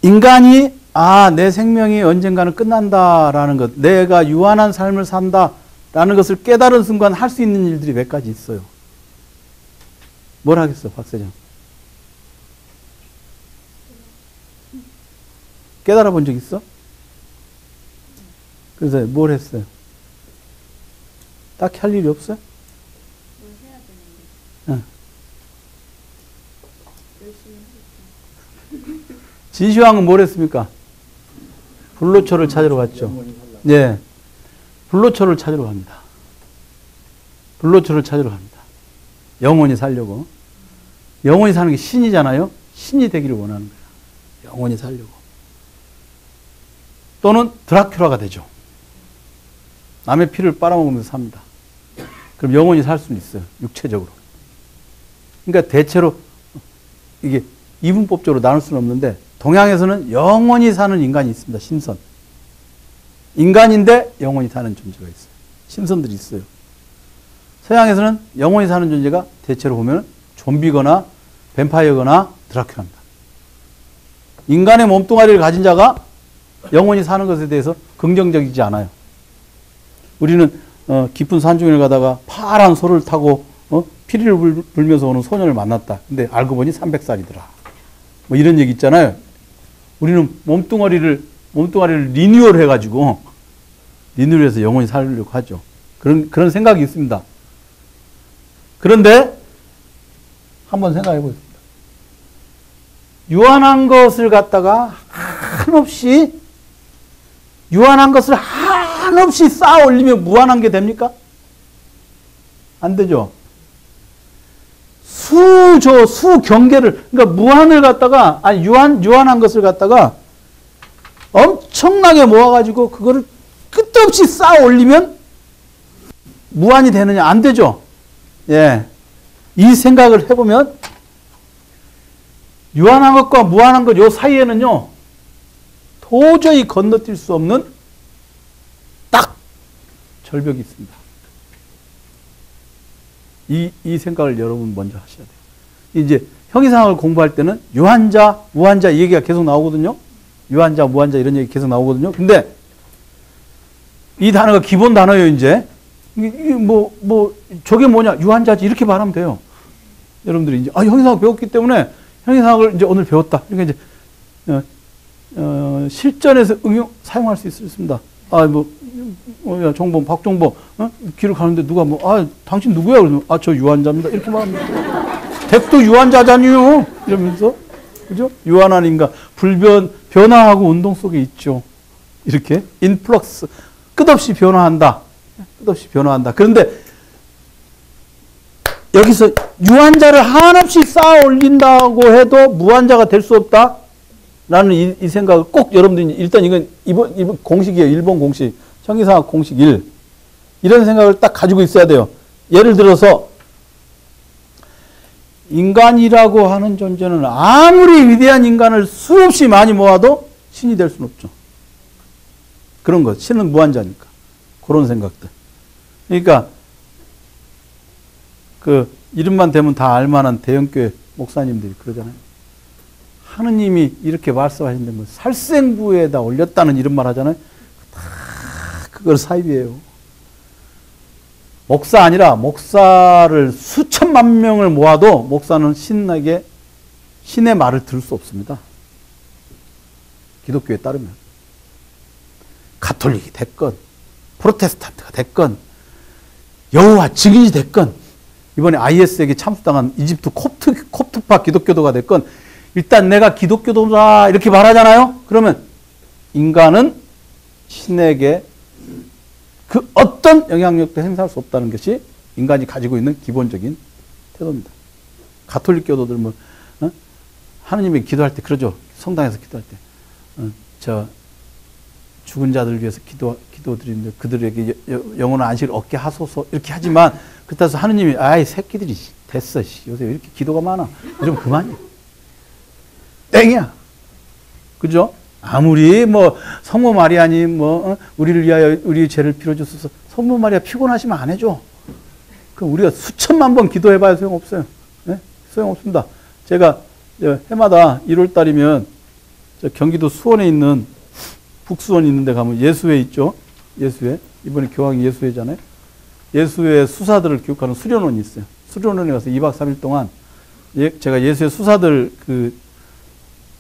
인간이, 내 생명이 언젠가는 끝난다라는 것, 내가 유한한 삶을 산다라는 것을 깨달은 순간 할 수 있는 일들이 몇 가지 있어요. 뭘 하겠어, 박사장? 깨달아 본 적 있어? 그래서 뭘 했어요? 딱히 할 일이 없어요? 뭘 해야 되는데. 응. 열심히 하겠다. 진시황은 뭘 했습니까? 불로초를 찾으러 갔죠. 예. 불로초를 찾으러 갑니다. 불로초를 찾으러 갑니다. 영원히 살려고. 영원히 사는 게 신이잖아요. 신이 되기를 원하는 거예요. 영원히 살려고. 또는 드라큘라가 되죠. 남의 피를 빨아먹으면서 삽니다. 그럼 영원히 살 수는 있어요. 육체적으로. 그러니까 대체로 이게 이분법적으로 나눌 수는 없는데 동양에서는 영원히 사는 인간이 있습니다. 신선. 인간인데 영원히 사는 존재가 있어요. 신선들이 있어요. 서양에서는 영원히 사는 존재가 대체로 보면 좀비거나 뱀파이어거나 드라큘라입니다. 인간의 몸뚱아리를 가진 자가 영원히 사는 것에 대해서 긍정적이지 않아요. 우리는 깊은 산중을 가다가 파란 소를 타고 피리를 불면서 오는 소년을 만났다. 근데 알고 보니 300살이더라. 뭐 이런 얘기 있잖아요. 우리는 몸뚱아리를 리뉴얼 해가지고 리뉴얼해서 영원히 살려고 하죠. 그런 생각이 있습니다. 그런데 한번 생각해 보겠습니다. 유한한 것을 갖다가 한없이 쌓아 올리면 무한한 게 됩니까? 안 되죠. 수 경계를, 그러니까 무한을 갖다가, 유한한 것을 갖다가 엄청나게 모아가지고 그거를 끝도 없이 쌓아 올리면 무한이 되느냐? 안 되죠. 예. 이 생각을 해보면 유한한 것과 무한한 것 요 사이에는요, 도저히 건너뛸 수 없는 딱 절벽이 있습니다. 이 생각을 여러분 먼저 하셔야 돼요. 이제 형이상학을 공부할 때는 유한자, 무한자 이 얘기가 계속 나오거든요. 유한자, 무한자 이런 얘기 계속 나오거든요. 근데 이 단어가 기본 단어예요, 이제. 저게 뭐냐? 유한자지. 이렇게 말하면 돼요. 여러분들이 이제, 형이상학 배웠기 때문에 형이상학을 이제 오늘 배웠다. 이렇게 이제, 실전에서 사용할 수 있습니다. 정범, 박정범, 길을 가는데 누가 당신 누구야? 그러면, 저 유한자입니다. 이렇게 말합니다. 덱도 유한자잖아요. 이러면서. 그죠? 유한한 인간. 변화하고 운동 속에 있죠. 이렇게. 인플럭스. 끝없이 변화한다. 끝없이 변화한다. 그런데, 여기서 유한자를 한없이 쌓아 올린다고 해도 무한자가 될 수 없다. 라는 이 생각을 꼭 여러분들이 일단 이건 이번 공식이에요. 일본 공식. 형이상학 공식 1. 이런 생각을 딱 가지고 있어야 돼요. 예를 들어서 인간이라고 하는 존재는 아무리 위대한 인간을 수없이 많이 모아도 신이 될 수는 없죠. 그런 것. 신은 무한자니까. 그런 생각들. 그러니까 그 이름만 대면 다 알만한 대형교회 목사님들이 그러잖아요. 하느님이 이렇게 말씀하시는데 뭐 살생부에다 올렸다는 이런 말 하잖아요. 다 그걸 사입이에요. 목사 아니라 목사를 수천만 명을 모아도 목사는 신에게 신의 말을 들을 수 없습니다. 기독교에 따르면. 가톨릭이 됐건 프로테스탄트가 됐건 여호와 증인이 됐건 이번에 IS에게 참수당한 이집트 콥트파 기독교도가 됐건 일단 내가 기독교도다 이렇게 말하잖아요. 그러면 인간은 신에게 그 어떤 영향력도 행사할 수 없다는 것이 인간이 가지고 있는 기본적인 태도입니다. 가톨릭 교도들 뭐 하느님이 기도할 때 그러죠. 성당에서 기도할 때 저 죽은 자들 위해서 기도드리는데 그들에게 영원한 안식을 얻게 하소서 이렇게 하지만 그때서 하느님이 아이 새끼들이 됐어 요새 왜 이렇게 기도가 많아 이러면 그만이야. 땡이야. 그죠? 아무리 뭐 성모 마리아니 뭐 우리를 위하여 우리의 죄를 빌어주소서 성모 마리아 피곤하시면 안 해줘. 그럼 우리가 수천만 번 기도해봐야 소용없어요. 네? 소용없습니다. 제가 해마다 1월 달이면 경기도 수원에 있는 북수원 있는 데 가면 예수회 있죠. 예수회. 이번에 교황이 예수회잖아요. 예수회 수사들을 교육하는 수련원이 있어요. 수련원에 가서 2박 3일 동안 제가 예수회 수사들 그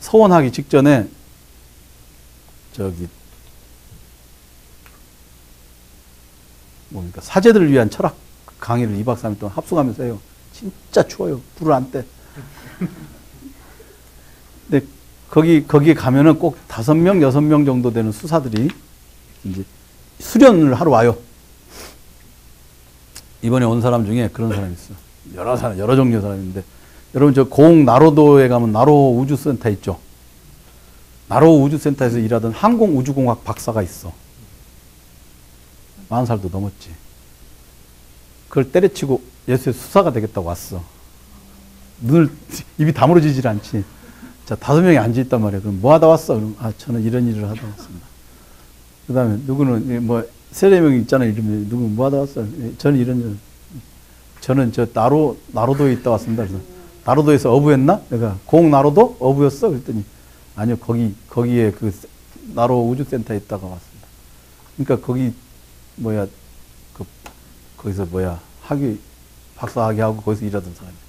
서원하기 직전에 뭡니까 사제들을 위한 철학 강의를 2박 3일 동안 합숙하면서 해요. 진짜 추워요. 불을 안 떼. 근데 거기에 가면은 꼭 5명, 6명 정도 되는 수사들이 이제 수련을 하러 와요. 이번에 온 사람 중에 그런 사람이 있어. 여러 종류의 사람인데, 여러분 저 고흥 나로도에 가면 나로 우주센터 있죠. 나로 우주센터에서 일하던 항공우주공학 박사가 있어. 40살도 넘었지. 그걸 때려치고 예수의 수사가 되겠다고 왔어. 입이 다물어지질 않지. 자, 5명이 앉아있단 말이야. 그럼 뭐 하다 왔어? 그럼, 저는 이런 일을 하다 왔습니다. 그 다음에, 누구는, 뭐, 3-4명이 있잖아요. 이름이. 누구는 뭐 하다 왔어? 저는 이런 일. 저는 나로도에 있다 왔습니다. 그래서, 나로도에서 어부했나? 내가, 고흥 나로도? 어부였어? 그랬더니, 아니요, 거기에 나로 우주센터에 있다가 왔습니다. 그러니까 거기서 박사 학위하고 거기서 일하던 사람이에요.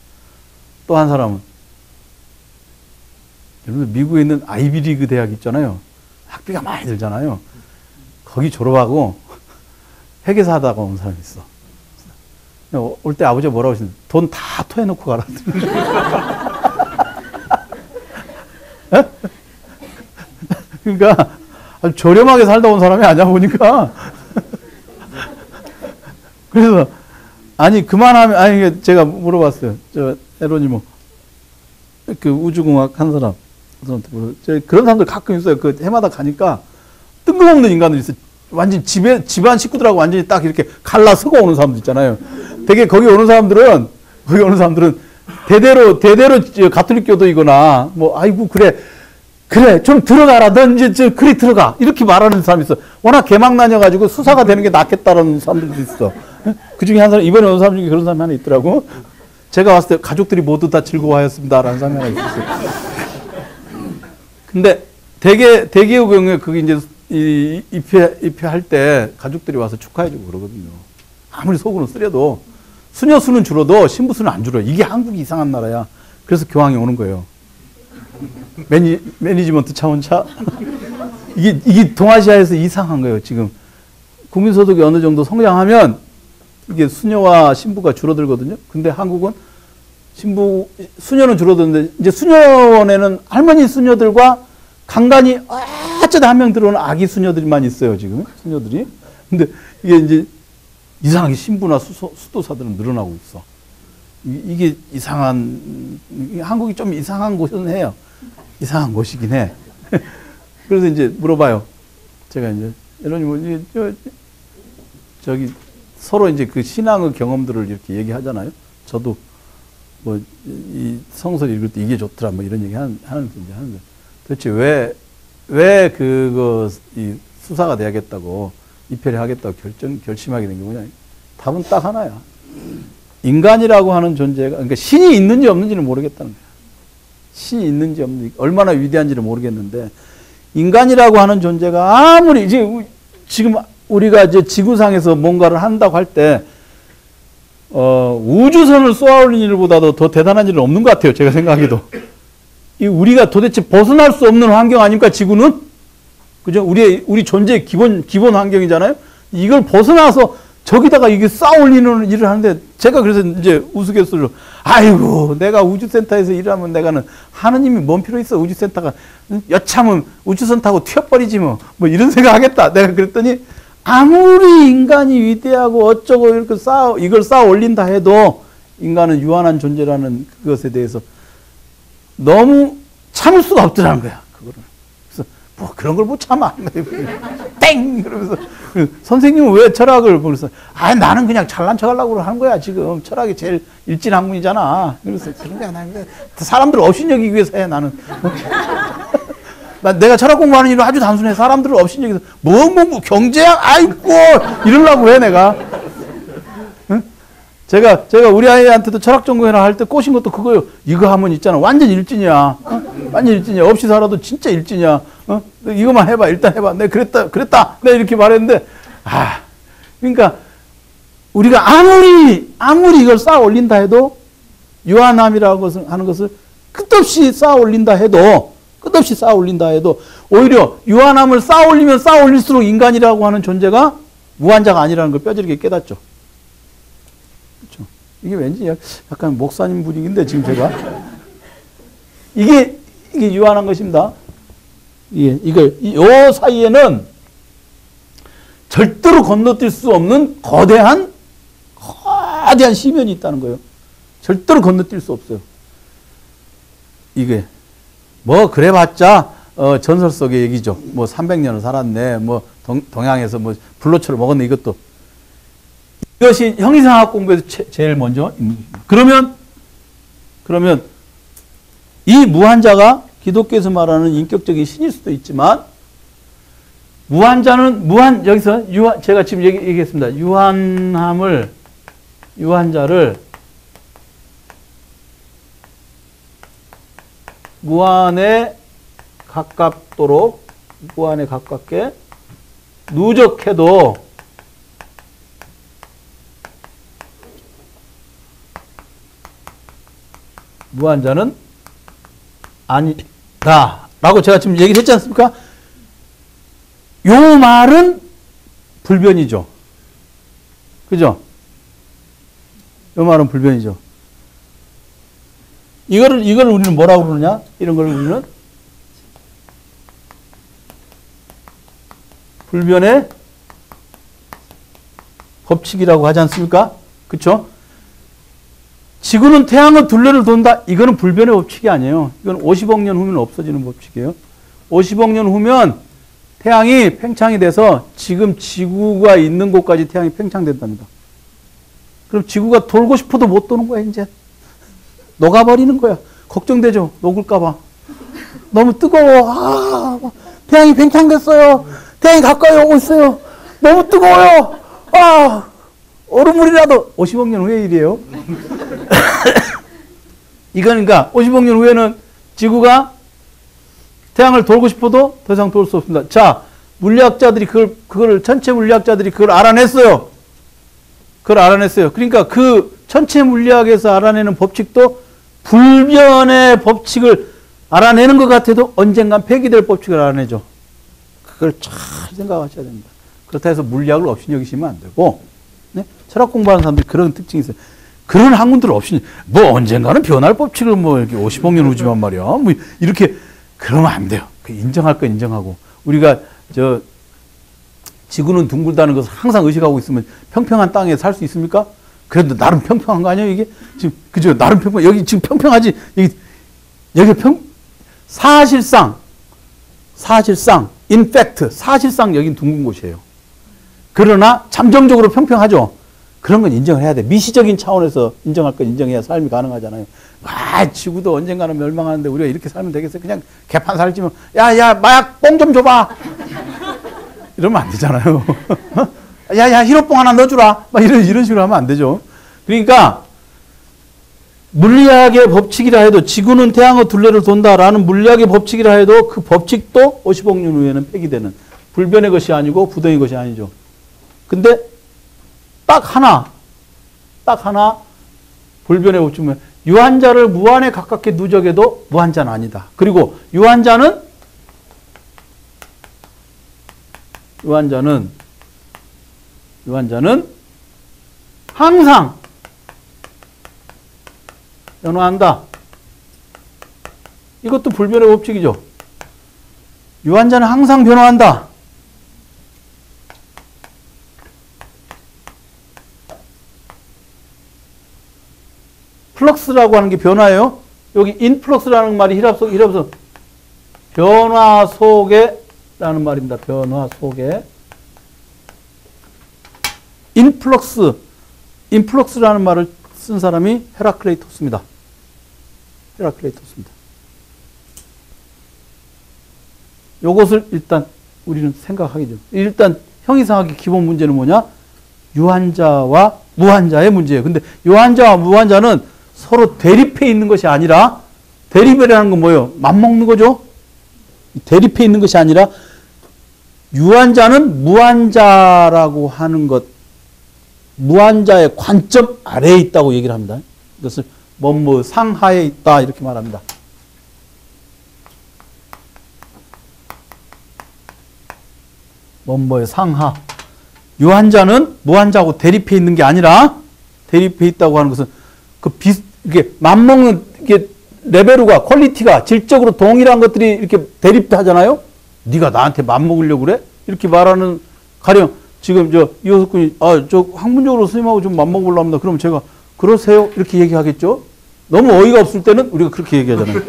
또 한 사람은, 여러분 미국에 있는 아이비리그 대학 있잖아요. 학비가 많이 들잖아요. 거기 졸업하고 회계사 하다가 온 사람이 있어. 올 때 아버지가 뭐라고 하시는데 돈 다 토해놓고 가라. 그러니까 아주 저렴하게 살다 온 사람이 아니야 보니까. 그래서 그만하면 제가 물어봤어요. 에로니모 그 우주공학 한 사람. 그런 사람들 가끔 있어요. 그 해마다 가니까 뜬금없는 인간들이 있어요. 완전 집안 식구들하고 완전히 딱 이렇게 갈라서고 오는 사람들 있잖아요. 되게 거기 오는 사람들은 대대로 가톨릭교도이거나 뭐 아이고 그래 좀 들어가라. 넌 이제 그래 들어가. 이렇게 말하는 사람이 있어. 워낙 개막 나뉘어가지고 수사가 되는 게 낫겠다라는 사람들도 있어. 그 중에 한 사람, 이번에 온 사람 중에 그런 사람이 하나 있더라고. 제가 왔을 때 가족들이 모두 다 즐거워하였습니다라는 사람이 하나 있었어요. 근데 대개의 경우에 그게 이제 입회할 때 가족들이 와서 축하해주고 그러거든요. 아무리 속으로 쓰려도 수녀 수는 줄어도 신부 수는 안 줄어요. 이게 한국이 이상한 나라야. 그래서 교황이 오는 거예요. 매니지먼트 차원차. 이게 동아시아에서 이상한 거예요. 지금 국민소득이 어느 정도 성장하면 이게 수녀와 신부가 줄어들거든요. 근데 한국은 수녀는 줄어드는데, 이제 수녀원에는 할머니 수녀들과 간간히 어쩌다 한 명 들어오는 아기 수녀들만 있어요, 지금. 수녀들이. 근데 이게 이제 이상하게 신부나 수도사들은 늘어나고 있어. 이게 한국이 좀 이상한 곳은 해요. 이상한 곳이긴 해. 그래서 이제 물어봐요. 제가 이제, 여러분, 서로 이제 그 신앙의 경험들을 이렇게 얘기하잖아요. 저도 이 성서를 읽을 때 이게 좋더라, 뭐 이런 얘기 하는데, 도대체 왜 왜 이 수사가 돼야겠다고, 입회를 하겠다고 결심하게 된 게 뭐냐. 답은 딱 하나야. 인간이라고 하는 존재가, 그러니까 신이 있는지 없는지는 모르겠다는 거야. 신이 있는지 없는지, 얼마나 위대한지를 모르겠는데, 인간이라고 하는 존재가 아무리, 지금 우리가 이제 지구상에서 뭔가를 한다고 할 때, 우주선을 쏘아 올리는 일보다도 더 대단한 일은 없는 것 같아요. 제가 생각해도. 우리가 도대체 벗어날 수 없는 환경 아닙니까, 지구는? 그죠? 우리 존재의 기본 환경이잖아요? 이걸 벗어나서 저기다가 이게 쌓아 올리는 일을 하는데, 제가 그래서 이제 우스갯소리로, 아이고, 내가 우주센터에서 일하면 내가는 하느님이 뭔 필요 있어, 우주센터가. 여차하면 우주선 타고 튀어버리지 뭐 이런 생각 하겠다. 내가 그랬더니, 아무리 인간이 위대하고 어쩌고 이걸 쌓아 올린다 해도 인간은 유한한 존재라는 그것에 대해서 너무 참을 수가 없더라는 거야, 그거를. 그래서 뭐 그런 걸 못 참아. 땡! 그러면서 선생님은 왜 철학을 그래서 나는 그냥 잘난 척 하려고 하는 거야, 지금. 철학이 제일 일진 학문이잖아. 그래서 그런 게 아니라 사람들을 업신여기기 위해서 해, 나는. 내가 철학 공부하는 일은 아주 단순해. 사람들을 업신여기서 경제학 아이고 이러려고 해, 내가. 응? 제가 우리 아이한테도 철학 전공회나 할 때 꼬신 것도 그거예요. 이거 하면 있잖아, 완전 일진이야. 완전 일진이야. 없이 살아도 진짜 일진이야. 이거만 해봐, 일단 해봐. 내가 그랬다. 내가 이렇게 말했는데, 그러니까 우리가 아무리 이걸 쌓아 올린다 해도, 유한함이라고 하는 것을 끝없이 쌓아 올린다 해도, 오히려 유한함을 쌓아 올리면 쌓아 올릴수록 인간이라고 하는 존재가 무한자가 아니라는 걸 뼈저리게 깨닫죠. 그렇죠. 이게 왠지 약간 목사님 분위기인데, 지금 제가. 이게 유한한 것입니다. 요 사이에는 절대로 건너뛸 수 없는 거대한 심연이 있다는 거예요. 절대로 건너뛸 수 없어요. 이게 뭐 그래봤자 전설 속의 얘기죠. 뭐 300년을 살았네. 뭐 동양에서 뭐 불로초를 먹었네. 이것이 형이상학 공부에서 제일 먼저 있는 것입니다. 그러면 이 무한자가 기독교에서 말하는 인격적인 신일 수도 있지만, 여기서 제가 지금 얘기했습니다. 유한자를 무한에 가깝게 누적해도 무한자는 아니다 라고 제가 지금 얘기를 했지 않습니까? 요 말은 불변이죠. 그죠? 요 말은 불변이죠. 이거를 우리는 뭐라고 그러느냐? 이런 걸 우리는 불변의 법칙이라고 하지 않습니까? 그쵸? 지구는 태양의 둘레를 돈다. 이거는 불변의 법칙이 아니에요. 이건 50억 년 후면 없어지는 법칙이에요. 50억 년 후면 태양이 팽창이 돼서 지금 지구가 있는 곳까지 태양이 팽창된답니다. 그럼 지구가 돌고 싶어도 못 도는 거야, 이제. 녹아버리는 거야. 걱정되죠? 녹을까봐. 너무 뜨거워. 태양이 팽창됐어요. 태양이 가까이 오고 있어요. 너무 뜨거워요. 얼음물이라도 50억 년 후의 일이에요. 그러니까 50억 년 후에는 지구가 태양을 돌고 싶어도 더 이상 돌 수 없습니다. 자, 물리학자들이 전체 물리학자들이 그걸 알아냈어요. 그러니까 그 전체 물리학에서 알아내는 법칙도 불변의 법칙을 알아내는 것 같아도 언젠간 폐기될 법칙을 알아내죠. 그걸 잘 생각하셔야 됩니다. 그렇다 해서 물리학을 업신여기시면 안 되고, 네? 철학 공부하는 사람들이 그런 특징이 있어요. 그런 학문들을 언젠가는 변할 법칙을 이렇게 50억 년 후지만 말이야. 이렇게, 그러면 안 돼요. 인정할 건 인정하고. 우리가, 지구는 둥글다는 것을 항상 의식하고 있으면 평평한 땅에 살 수 있습니까? 그래도 나름 평평한 거 아니에요, 이게? 지금, 그죠? 나름 여기 지금 평평하지? 여기 사실상, in fact, 사실상 여긴 둥근 곳이에요. 그러나 잠정적으로 평평하죠. 그런 건 인정을 해야 돼. 미시적인 차원에서 인정할 건 인정해야 삶이 가능하잖아요. 와, 지구도 언젠가는 멸망하는데 우리가 이렇게 살면 되겠어요? 그냥 개판 살찌면, 야, 마약 뽕 좀 줘봐! 이러면 안 되잖아요. 야, 히로뽕 하나 넣어주라! 막 이런 식으로 하면 안 되죠. 그러니까, 물리학의 법칙이라 해도 지구는 태양의 둘레를 돈다라는 물리학의 법칙이라 해도 그 법칙도 50억 년 후에는 폐기되는 불변의 것이 아니고 부동의 것이 아니죠. 근데 딱 하나 불변의 법칙은 유한자를 무한에 가깝게 누적해도 무한자는 아니다. 그리고 유한자는 항상 변화한다. 이것도 불변의 법칙이죠. 유한자는 항상 변화한다. 플럭스라고 하는 게 변화예요. 여기 인플럭스라는 말이 히랍서 변화 속에 라는 말입니다. 변화 속에. 인플럭스라는 말을 쓴 사람이 헤라클레이토스입니다. 요것을 일단 우리는 생각하기죠. 일단 형이상학의 기본 문제는 뭐냐? 유한자와 무한자의 문제예요. 근데 유한자와 무한자는 서로 대립해 있는 것이 아니라, 대립이라는 건 뭐예요? 맞먹는 거죠? 대립해 있는 것이 아니라 유한자는 무한자라고 하는 것, 무한자의 관점 아래에 있다고 얘기를 합니다. 이것을 뭐뭐 상하에 있다 이렇게 말합니다. 뭐뭐의 상하. 유한자는 무한자하고 대립해 있는 게 아니라 대립해 있다고 하는 것은 이게 맞먹는 이게 레벨과 퀄리티가 질적으로 동일한 것들이 이렇게 대립하잖아요. 네가 나한테 맞먹으려고 그래? 이렇게 말하는, 가령 지금 이호석 군이 저 학문적으로 선생님하고 좀 맞먹으려고 합니다. 그럼 제가 그러세요? 이렇게 얘기하겠죠. 너무 어이가 없을 때는 우리가 그렇게 얘기하잖아요.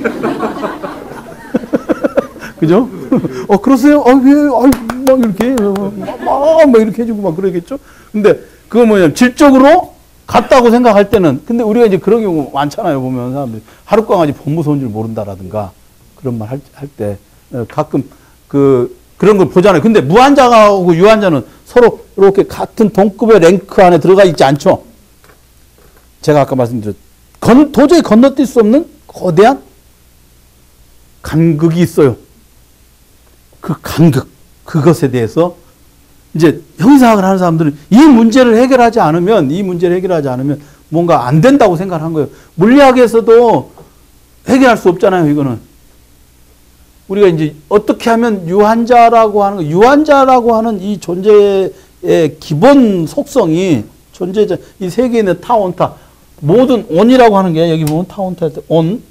그죠? 그러세요? 막 이렇게 막 이렇게 해주고 막 그러겠죠. 근데 그거 뭐냐면 질적으로 같다고 생각할 때는, 근데 우리가 이제 그런 경우 많잖아요. 보면 사람들이 하룻강아지 본 무서운 줄 모른다라든가 그런 말 할 때 가끔 그런 걸 보잖아요. 근데 무한자하고 유한자는 서로 이렇게 같은 동급의 랭크 안에 들어가 있지 않죠. 제가 아까 말씀드렸죠. 도저히 건너뛸 수 없는 거대한 간극이 있어요. 그 간극, 그것에 대해서 이제 형이상학을 하는 사람들은 이 문제를 해결하지 않으면 뭔가 안 된다고 생각한 거예요. 물리학에서도 해결할 수 없잖아요, 이거는. 우리가 이제 어떻게 하면 유한자라고 하는 이 존재의 기본 속성이, 존재자, 이 세계에 있는 타온타, 모든 온이라고 하는 게, 여기 보면 타온타, 온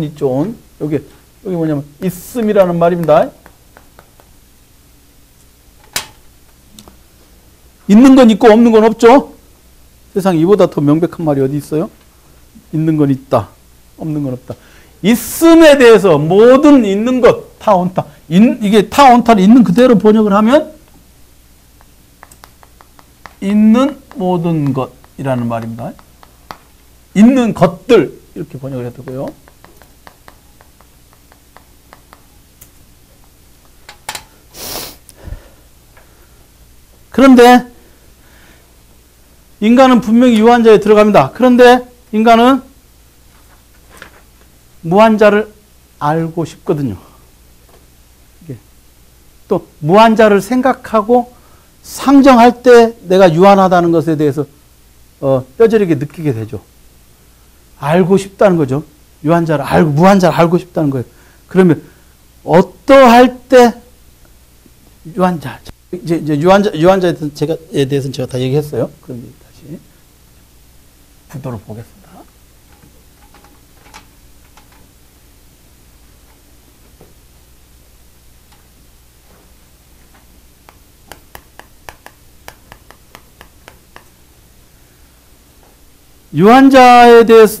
있죠, 온. 여기 뭐냐면, 있음이라는 말입니다. 있는 건 있고 없는 건 없죠? 세상에 이보다 더 명백한 말이 어디 있어요? 있는 건 있다, 없는 건 없다. 있음에 대해서 모든 있는 것, 타온타. 이게 타온타를 있는 그대로 번역을 하면 있는 모든 것이라는 말입니다. 있는 것들 이렇게 번역을 해도 되고요. 그런데 인간은 분명히 유한자에 들어갑니다. 그런데 인간은 무한자를 알고 싶거든요. 또 무한자를 생각하고 상정할 때 내가 유한하다는 것에 대해서 뼈저리게 느끼게 되죠. 알고 싶다는 거죠. 무한자를 알고 싶다는 거예요. 그러면 어떠할 때 유한자, 이제 유한자에 대해서는 제가 다 얘기했어요. 그럼 다시 구도를 보겠습니다.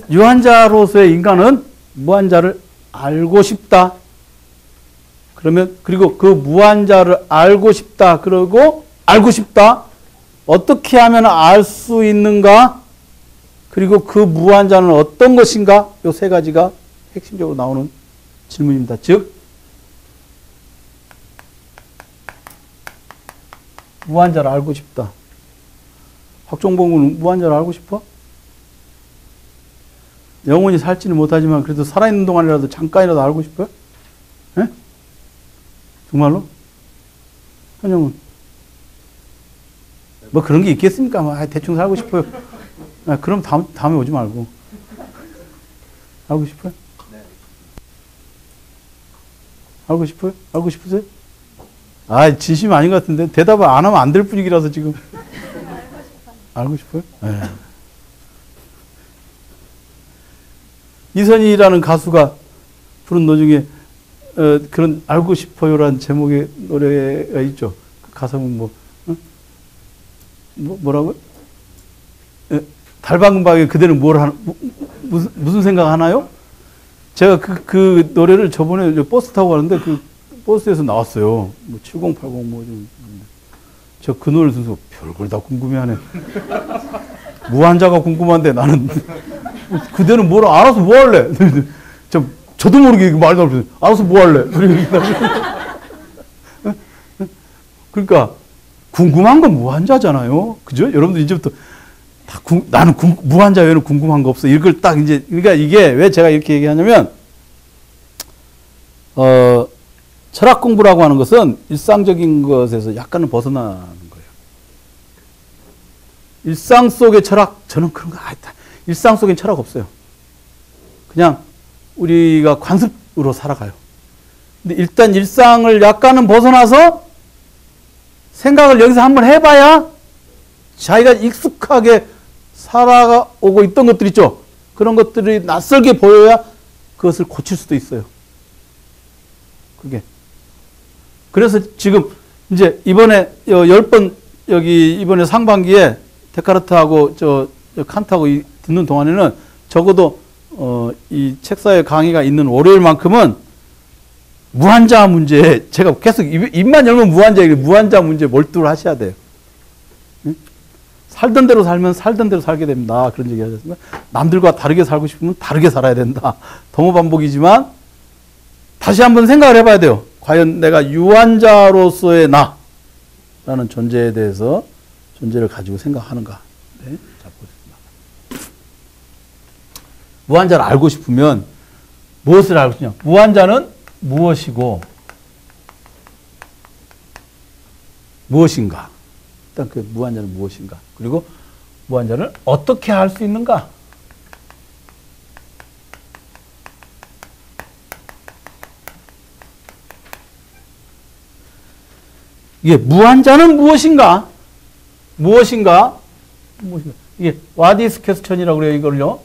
유한자로서의 인간은 무한자를 알고 싶다. 그리고 그 무한자를 알고 싶다. 그러고 알고 싶다. 어떻게 하면 알 수 있는가? 그리고 그 무한자는 어떤 것인가? 요 세 가지가 핵심적으로 나오는 질문입니다. 즉, 무한자를 알고 싶다. 박종봉은 무한자를 알고 싶어? 영원히 살지는 못하지만 그래도 살아있는 동안이라도 잠깐이라도 알고 싶어요? 예? 정말로? 현영은? 뭐 그런 게 있겠습니까? 뭐, 대충 살고 싶어요. 그럼 다음에 오지 말고. 알고 싶어요? 네. 알고 싶어요? 알고 싶으세요? 진심 아닌 것 같은데 대답을 안 하면 안 될 분위기라서 지금. 알고 싶어요? 네. 이선희라는 가수가 부른 노 중에 그런 알고 싶어요라는 제목의 노래가 있죠. 그 가사는 뭐라고요? 달방방에 그대는 무슨 생각 하나요? 제가 그 노래를 저번에 버스 타고 가는데 그 버스에서 나왔어요. 7080 저 그 노래를 듣면서 별걸 다 궁금해하네. 무한자가 궁금한데 나는 그대는 알아서 뭐 할래? 저도 모르게 말도 안 해. 알아서 뭐 할래? 그러니까 궁금한 건 무한자잖아요. 그죠? 여러분들 이제부터 나는 무한자 외에는 궁금한 거 없어. 이걸 딱 이제, 그러니까 이게 왜 제가 이렇게 얘기하냐면, 철학 공부라고 하는 것은 일상적인 것에서 약간은 벗어나는 거예요. 일상 속의 철학, 저는 그런 거, 일상 속엔 철학 없어요. 그냥 우리가 관습으로 살아가요. 근데 일단 일상을 약간은 벗어나서 생각을 여기서 한번 해봐야 자기가 익숙하게 살아오고 있던 것들 있죠. 그런 것들이 낯설게 보여야 그것을 고칠 수도 있어요. 그게. 그래서 지금 이제 이번에 10번 이번에 상반기에 데카르트하고 칸트하고 듣는 동안에는 적어도 이 책사의 강의가 있는 월요일만큼은 무한자 문제에 제가 계속 입만 열면 무한자 문제에 몰두를 하셔야 돼요. 응? 살던 대로 살면 살던 대로 살게 됩니다. 그런 얘기 하셨습니다. 남들과 다르게 살고 싶으면 다르게 살아야 된다. 동호반복이지만 다시 한번 생각을 해봐야 돼요. 과연 내가 유한자로서의 나라는 존재에 대해서 존재를 가지고 생각하는가. 네. 자, 보겠습니다. 무한자를 알고 싶으면 무엇을 알고 싶냐. 무한자는 무엇이고 무엇인가. 일단 그 무한자는 무엇인가. 그리고 무한자를 어떻게 알 수 있는가. 이게 무한자는 무엇인가? 무엇인가? 이게 what is question이라고 그래요, 이걸요.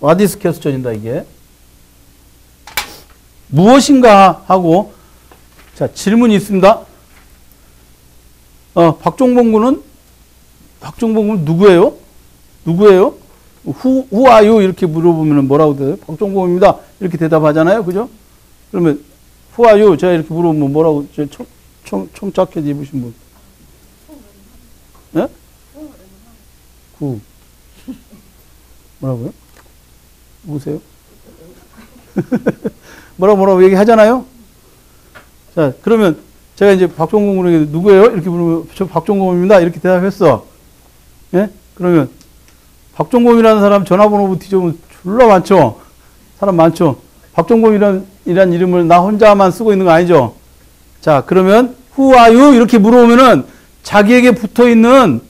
what is question이다, 이게. 무엇인가 하고, 자, 질문이 있습니다. 박종봉 군은 누구예요? 누구예요? Who are you? 이렇게 물어보면 뭐라고 돼요? 박종봉입니다. 이렇게 대답하잖아요. 그죠? 그러면 Who are you? 제가 이렇게 물어보면 뭐라고, 총자켓 입으신 분. 예? 뭐라고요? 누구세요? 뭐라고 얘기하잖아요? 자, 그러면 제가 이제 박종범 군에게 누구예요? 이렇게 물으면 저 박종범입니다. 이렇게 대답했어. 예? 그러면 박종범이라는 사람 전화번호부 뒤져보면 졸라 많죠? 사람 많죠? 박종범이라는 이름을 나 혼자만 쓰고 있는 거 아니죠? 자, 그러면 Who are you? 이렇게 물어보면은 자기에게 붙어 있는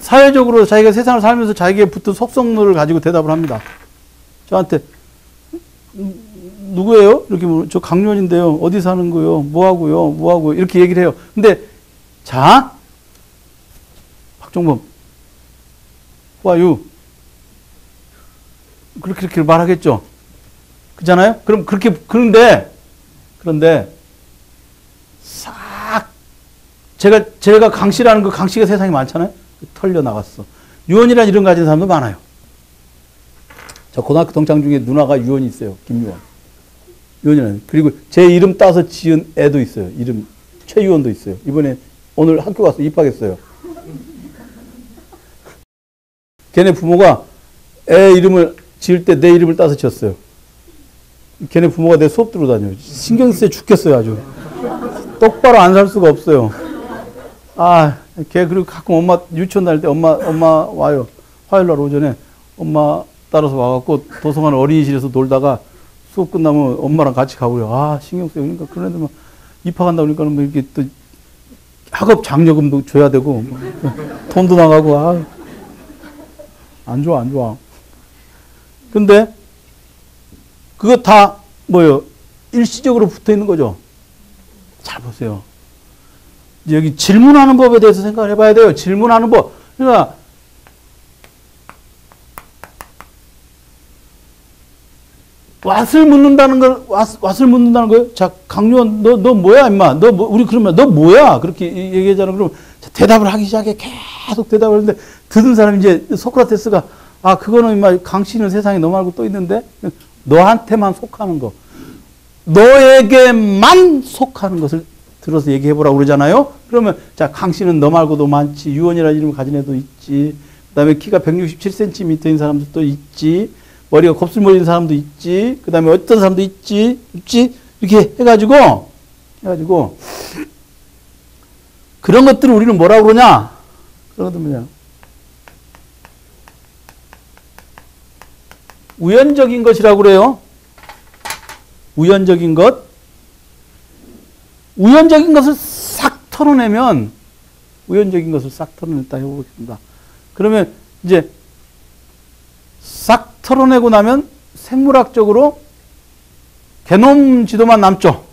사회적으로 자기가 세상을 살면서 자기에게 붙은 속성들을 가지고 대답을 합니다. 저한테 누구예요? 이렇게 물으면 저 강요원인데요. 어디 사는 거요? 뭐 하고요? 이렇게 얘기를 해요. 근데 자, 박종범, Who are you? 그렇게 말하겠죠. 그잖아요? 그럼 그런데 싹 제가 강씨라는 그 강씨가 세상에 많잖아요. 털려 나갔어. 유언이라는 이름 가진 사람도 많아요. 저 고등학교 동창 중에 누나가 유언이 있어요. 김유언. 유원이라는. 그리고 제 이름 따서 지은 애도 있어요. 이름 최유원도 있어요. 이번에 오늘 학교 가서 입학했어요. 걔네 부모가 애 이름을 지을 때 내 이름을 따서 지었어요. 걔네 부모가 내 수업 들어다녀요. 신경 쓰여 죽겠어요, 아주. 똑바로 안 살 수가 없어요. 아, 걔 그리고 가끔 엄마 유치원 다닐 때 엄마 와요. 화요일 날 오전에 엄마 따라서 와갖고 도서관 어린이실에서 놀다가 수업 끝나면 엄마랑 같이 가고 그래요. 아, 신경 쓰여. 그러니까 그런 애들 막 입학한다 그러니까 뭐 이렇게 또 학업 장려금도 줘야 되고 뭐 돈도 나가고 아, 안 좋아, 안 좋아. 근데 그거 다 뭐요? 일시적으로 붙어 있는 거죠. 잘 보세요. 여기 질문하는 법에 대해서 생각을 해봐야 돼요. 질문하는 법. 그러니까 왓을 묻는다는 걸, 왓을 묻는다는 거예요. 자, 강요원, 너 뭐야, 임마? 너 뭐, 우리 그러면 너 뭐야? 그렇게 얘기하잖아. 그럼 대답을 하기 시작해. 계속 대답을 하는데 듣는 사람이 이제 소크라테스가 아, 그거는 임마 강씨는 세상에 너 말고 또 있는데 너한테만 속하는 거. 너에게만 속하는 것을 들어서 얘기해보라고 그러잖아요. 그러면 자, 강씨는 너 말고도 많지. 유원이라는 이름을 가진 애도 있지. 그 다음에 키가 167cm인 사람도 있지. 머리가 곱슬머리인 사람도 있지. 그 다음에 어떤 사람도 있지. 이렇게 해가지고 그런 것들을 우리는 뭐라고 그러냐. 그런 것들 뭐냐. 우연적인 것이라고 그래요. 우연적인 것. 우연적인 것을 싹 털어내면, 우연적인 것을 싹 털어냈다 해보겠습니다. 그러면 이제 싹 털어내고 나면 생물학적으로 게놈 지도만 남죠.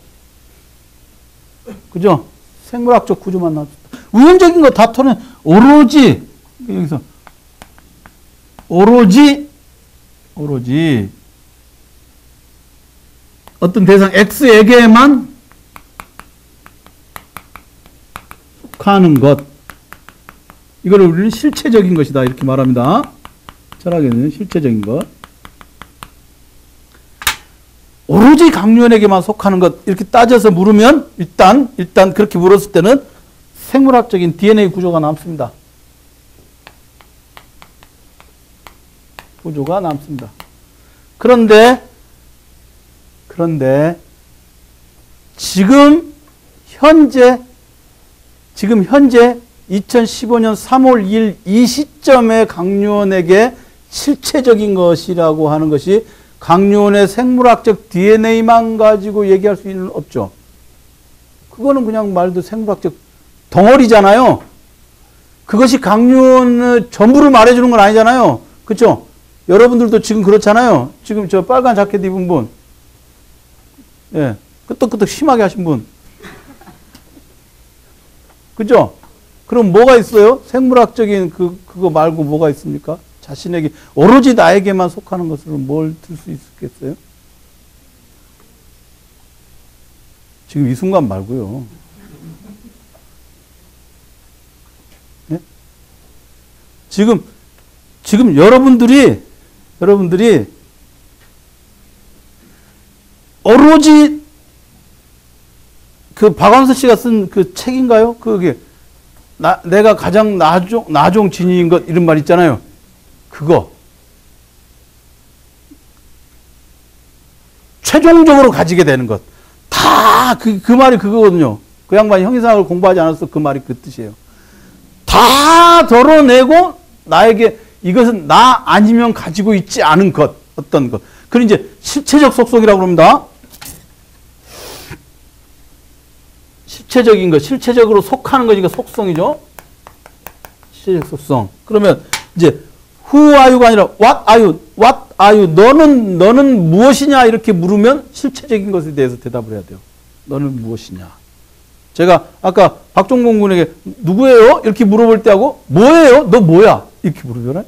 그죠? 생물학적 구조만 남죠. 우연적인 거 다 털어내, 오로지, 여기서, 오로지 어떤 대상 X에게만 속하는 것. 이걸 우리는 실체적인 것이다. 이렇게 말합니다. 철학에는 실체적인 것. 오로지 강요원에게만 속하는 것. 이렇게 따져서 물으면 일단 그렇게 물었을 때는 생물학적인 DNA 구조가 남습니다. 구조가 남습니다. 그런데 지금 현재 2015년 3월 2일 이 시점에 강요원에게 실체적인 것이라고 하는 것이 강요원의 생물학적 DNA만 가지고 얘기할 수는 없죠. 그거는 그냥 말도 생물학적 덩어리잖아요. 그것이 강요원의 전부를 말해주는 건 아니잖아요. 그렇죠? 여러분들도 지금 그렇잖아요. 지금 저 빨간 자켓 입은 분, 예, 끄떡끄떡 심하게 하신 분, 그죠? 그럼 뭐가 있어요? 생물학적인 그거 말고 뭐가 있습니까? 자신에게 오로지 나에게만 속하는 것으로 뭘 들 수 있겠어요? 지금 이 순간 말고요. 예? 지금 여러분들이 오로지 그 박완서 씨가 쓴 그 책인가요? 그게 내가 가장 나종 진이인 것 이런 말 있잖아요. 그거 최종적으로 가지게 되는 것. 다 그 말이 그거거든요. 그 양반이 형이상학을 공부하지 않아서 그 말이 그 뜻이에요. 다 덜어내고 나에게 이것은 나 아니면 가지고 있지 않은 것, 어떤 것. 그걸 이제 실체적 속성이라고 합니다. 실체적인 것, 실체적으로 속하는 거니까 속성이죠. 실체적 속성. 그러면 이제 who are you가 아니라 what are you? 너는 무엇이냐 이렇게 물으면 실체적인 것에 대해서 대답을 해야 돼요. 너는 무엇이냐. 제가 아까 박종봉 군에게 누구예요? 이렇게 물어볼 때하고 뭐예요? 너 뭐야? 이렇게 물으잖아요.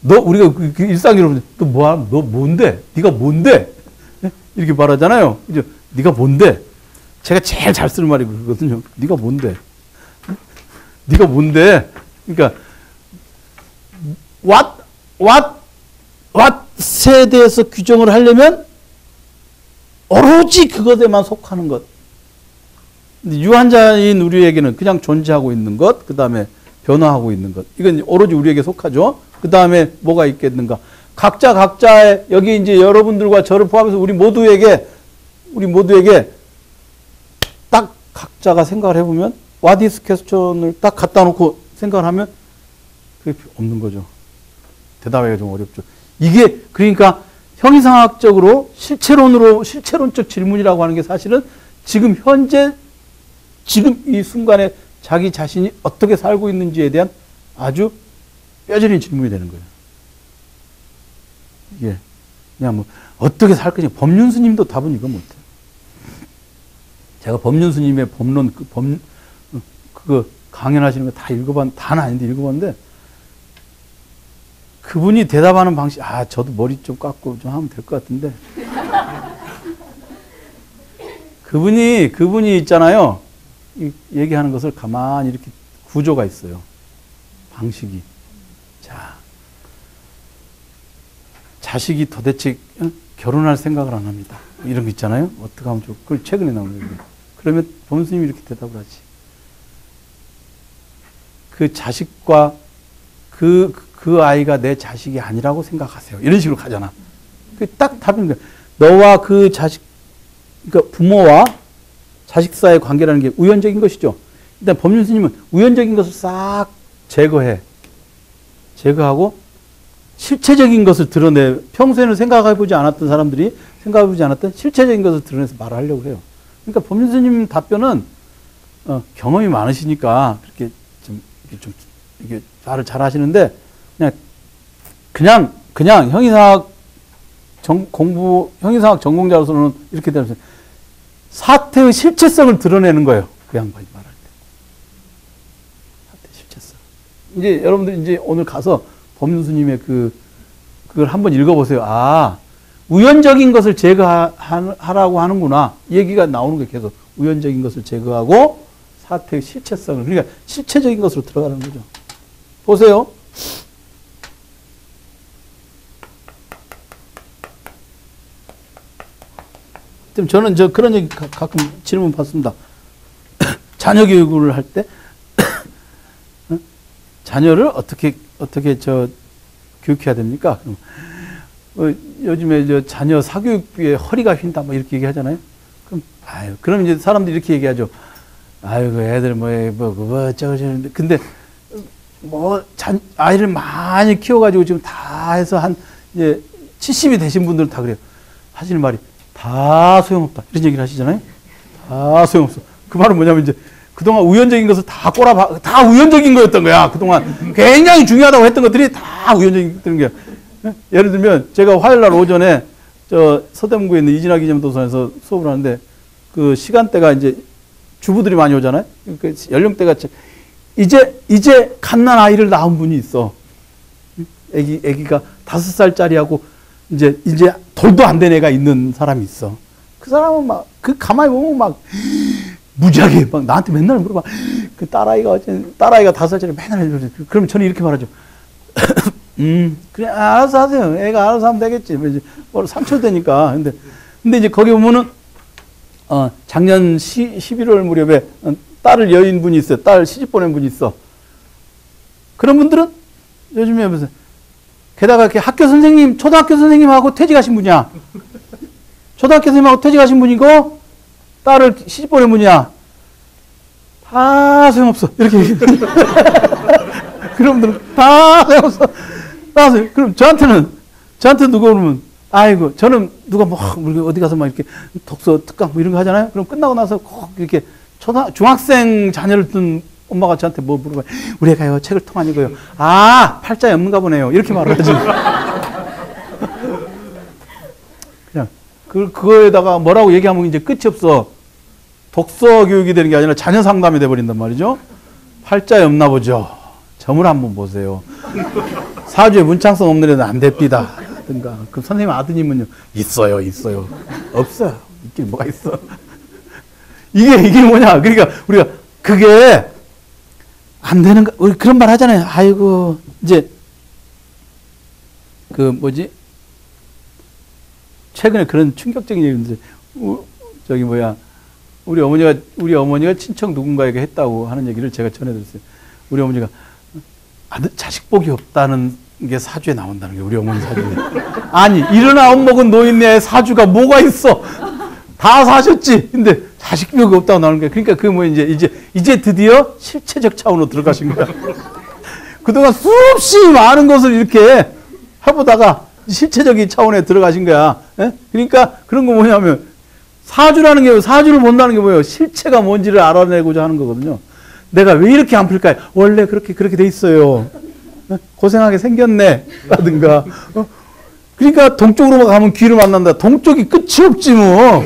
우리가 그 일상적으로 너 뭐야? 너 뭔데? 네가 뭔데? 이렇게 말하잖아요. 그죠? 네가 뭔데? 제가 제일 잘 쓰는 말이 그거거든요. 네가 뭔데? 네가 뭔데? 그러니까 what에 대해서 규정을 하려면 오로지 그것에만 속하는 것. 유한자인 우리에게는 그냥 존재하고 있는 것, 그 다음에 변화하고 있는 것. 이건 오로지 우리에게 속하죠. 그 다음에 뭐가 있겠는가. 각자의, 여기 이제 여러분들과 저를 포함해서 우리 모두에게 딱 각자가 생각을 해보면, what is question을 딱 갖다 놓고 생각을 하면, 그게 없는 거죠. 대답하기가 좀 어렵죠. 이게, 그러니까, 형이상학적으로 실체론적 질문이라고 하는 게 사실은 지금 이 순간에 자기 자신이 어떻게 살고 있는지에 대한 아주 뼈저린 질문이 되는 거예요. 이게 그냥 뭐 어떻게 살 거냐. 법륜 스님도 답은 이거 못해요. 제가 법륜 스님의 법론 그거 강연하시는 거 다 읽어봤는데, 다는 아닌데 읽어봤는데, 그분이 대답하는 방식, 저도 머리 좀 깎고 좀 하면 될 것 같은데. 그분이 있잖아요. 얘기하는 것을 가만히 이렇게 구조가 있어요. 방식이. 자, 자식이 도대체 결혼할 생각을 안 합니다. 이런 거 있잖아요. 어떻게 하면 좋을까? 그걸 최근에 나오는 거예요. 그러면 법문스님이 이렇게 대답을 하지. 그 자식과 그 아이가 내 자식이 아니라고 생각하세요. 이런 식으로 가잖아. 그 딱 답인 거야. 너와 그 자식, 그러니까 부모와 자식 사이의 관계라는 게 우연적인 것이죠. 일단 법륜 스님은 우연적인 것을 싹 제거하고 실체적인 것을 드러내, 평소에는 생각해보지 않았던 사람들이 생각해보지 않았던 실체적인 것을 드러내서 말을 하려고 해요. 그러니까 법륜 스님 답변은 경험이 많으시니까 그렇게 이게 말을 잘 하시는데, 그냥 형이상학 형이상학 전공자로서는 이렇게 되면서 사태의 실체성을 드러내는 거예요. 그 양반이 말할 때. 사태 실체성. 이제 여러분들 이제 오늘 가서 법륜스님의 그걸 한번 읽어보세요. 우연적인 것을 제거하라고 하는구나. 얘기가 나오는 게 계속 우연적인 것을 제거하고 사태의 실체성을, 그러니까 실체적인 것으로 들어가는 거죠. 보세요. 저는 그런 얘기 가끔 질문 받습니다. 자녀 교육을 할 때, 자녀를 어떻게 교육해야 됩니까? 요즘에 자녀 사교육비에 허리가 휜다, 뭐 이렇게 얘기하잖아요. 그럼 이제 사람들이 이렇게 얘기하죠. 그 애들 어쩌고 근데, 아이를 많이 키워가지고 지금 다 해서 이제 70이 되신 분들은 다 그래요. 하시는 말이, 다 소용없다. 이런 얘기를 하시잖아요. 다 소용없어. 그 말은 뭐냐면 이제 그동안 우연적인 것을 다 우연적인 거였던 거야. 그동안 굉장히 중요하다고 했던 것들이 다 우연적인 거야. 예를 들면 제가 화요일 날 오전에 서대문구에 있는 이진아 기념도서관에서 수업을 하는데 그 시간대가 이제 주부들이 많이 오잖아요. 그 연령대가 이제 갓난 아이를 낳은 분이 있어. 애기가 5살짜리하고 이제 돌도 안 된 애가 있는 사람이 있어. 그 사람은 가만히 보면 무지하게 나한테 맨날 물어봐. 그 딸아이가 5살짜리 맨날 해줘. 그럼 저는 이렇게 말하죠. 그래, 알아서 하세요. 애가 알아서 하면 되겠지. 이제 3초 되니까. 근데 이제 거기 보면은, 작년 11월 무렵에 딸을 여인 분이 있어요. 딸 시집 보낸 분이 있어. 그런 분들은 요즘에 무슨, 게다가 이렇게 초등학교 선생님하고 퇴직하신 분이야. 초등학교 선생님하고 퇴직하신 분이고, 딸을 시집 보낸 분이야. 다 소용없어. 이렇게. 그런 분들은 다 소용없어. 그럼 저한테는 누가 그러면, 저는 누가 어디 가서 막 이렇게 독서 특강 뭐 이런 거 하잖아요. 그럼 끝나고 나서 꼭 이렇게 중학생 자녀를 둔 엄마가 저한테 뭐 물어봐요. 우리 애가요, 책을 통하니고요. 팔자에 없는가 보네요. 이렇게 말을 하지. 그냥, 그거에다가 뭐라고 얘기하면 이제 끝이 없어. 독서 교육이 되는 게 아니라 자녀 상담이 돼버린단 말이죠. 팔자에 없나 보죠. 점을 한번 보세요. 사주에 문창성 없는 애는 안 됩니다. 하든가. 그럼 선생님 아드님은요? 있어요. 없어요. 있긴 뭐가 있어. 이게 뭐냐. 그러니까 우리가 그게 안 되는 거, 우리 그런 말 하잖아요. 이제, 최근에 그런 충격적인 얘기인데, 저기 뭐야, 우리 어머니가 친척 누군가에게 했다고 하는 얘기를 제가 전해드렸어요. 우리 어머니가 자식 복이 없다는 게 사주에 나온다는 게 우리 어머니 사주인데. 아니, 79 먹은 노인네의 사주가 뭐가 있어? 다 사셨지. 근데 자식 복이 없다고 나오는 게, 그러니까 그 뭐 이제 드디어 실체적 차원으로 들어가신 거야. 그동안 수없이 많은 것을 이렇게 해보다가 실체적인 차원에 들어가신 거야. 예? 그러니까 그런 거 뭐냐면, 사주라는 게, 사주를 본다는 게 뭐예요? 실체가 뭔지를 알아내고자 하는 거거든요. 내가 왜 이렇게 안 풀까요? 원래 그렇게 돼 있어요. 고생하게 생겼네. 라든가. 그러니까 동쪽으로 가면 귀를 만난다. 동쪽이 끝이 없지 뭐.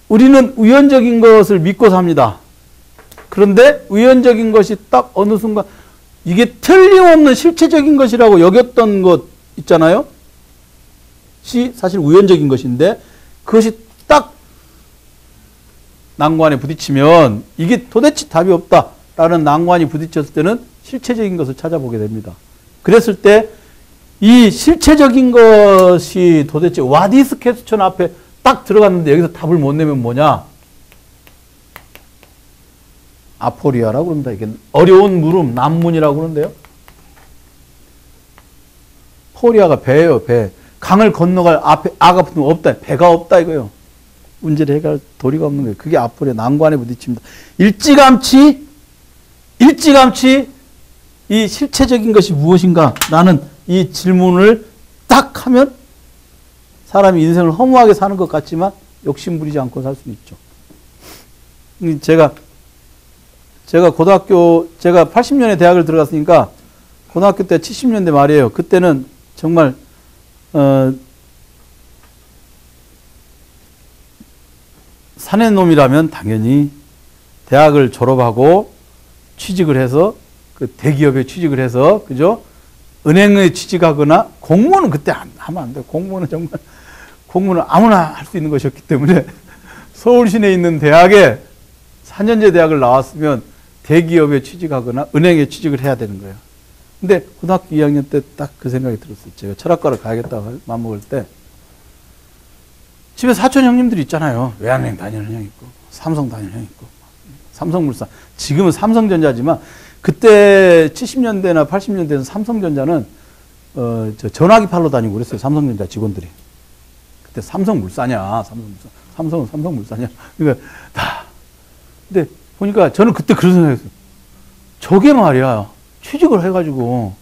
우리는 우연적인 것을 믿고 삽니다. 그런데 우연적인 것이 딱 어느 순간 이게 틀림없는 실체적인 것이라고 여겼던 것 있잖아요. 사실 우연적인 것인데 그것이 딱 난관에 부딪히면 이게 도대체 답이 없다라는 난관이 부딪혔을 때는 실체적인 것을 찾아보게 됩니다. 그랬을 때 이 실체적인 것이 도대체 와디스 퀘스천 앞에 딱 들어갔는데 여기서 답을 못 내면 뭐냐? 아포리아라고 그럽니다. 이게 어려운 물음, 난문이라고 그러는데요. 포리아가 배예요, 배. 강을 건너갈 앞에 아가 붙으면 없다. 배가 없다 이거예요. 문제를 해결할 도리가 없는 거예요. 그게 아포리아, 난관에 부딪힙니다. 일찌감치 이 실체적인 것이 무엇인가? 라는 이 질문을 딱 하면 사람이 인생을 허무하게 사는 것 같지만 욕심 부리지 않고 살 수 있죠. 제가 80년에 대학을 들어갔으니까 고등학교 때 70년대 말이에요. 그때는 정말 사내 놈이라면 당연히 대학을 졸업하고 취직을 해서 그 대기업에 취직을 해서, 그죠? 은행에 취직하거나, 공무원은 그때 하면 안 돼요. 공무원은 아무나 할 수 있는 것이었기 때문에 서울 시내에 있는 대학에 4년제 대학을 나왔으면 대기업에 취직하거나 은행에 취직을 해야 되는 거예요. 근데 고등학교 2학년 때 딱 그 생각이 들었어요. 제가 철학과를 가야겠다고 맘먹을 때 집에 사촌 형님들이 있잖아요. 외환은행 다니는 형 있고 삼성 다니는 형 있고 삼성물산. 지금은 삼성전자지만 그때 70년대나 80년대에는 삼성전자는 전화기 팔러 다니고 그랬어요. 삼성전자 직원들이. 그때 삼성물산이야. 삼성은 삼성물산이야. 그러니까 근데 보니까 저는 그때 그런 생각했어요. 저게 말이야. 취직을 해가지고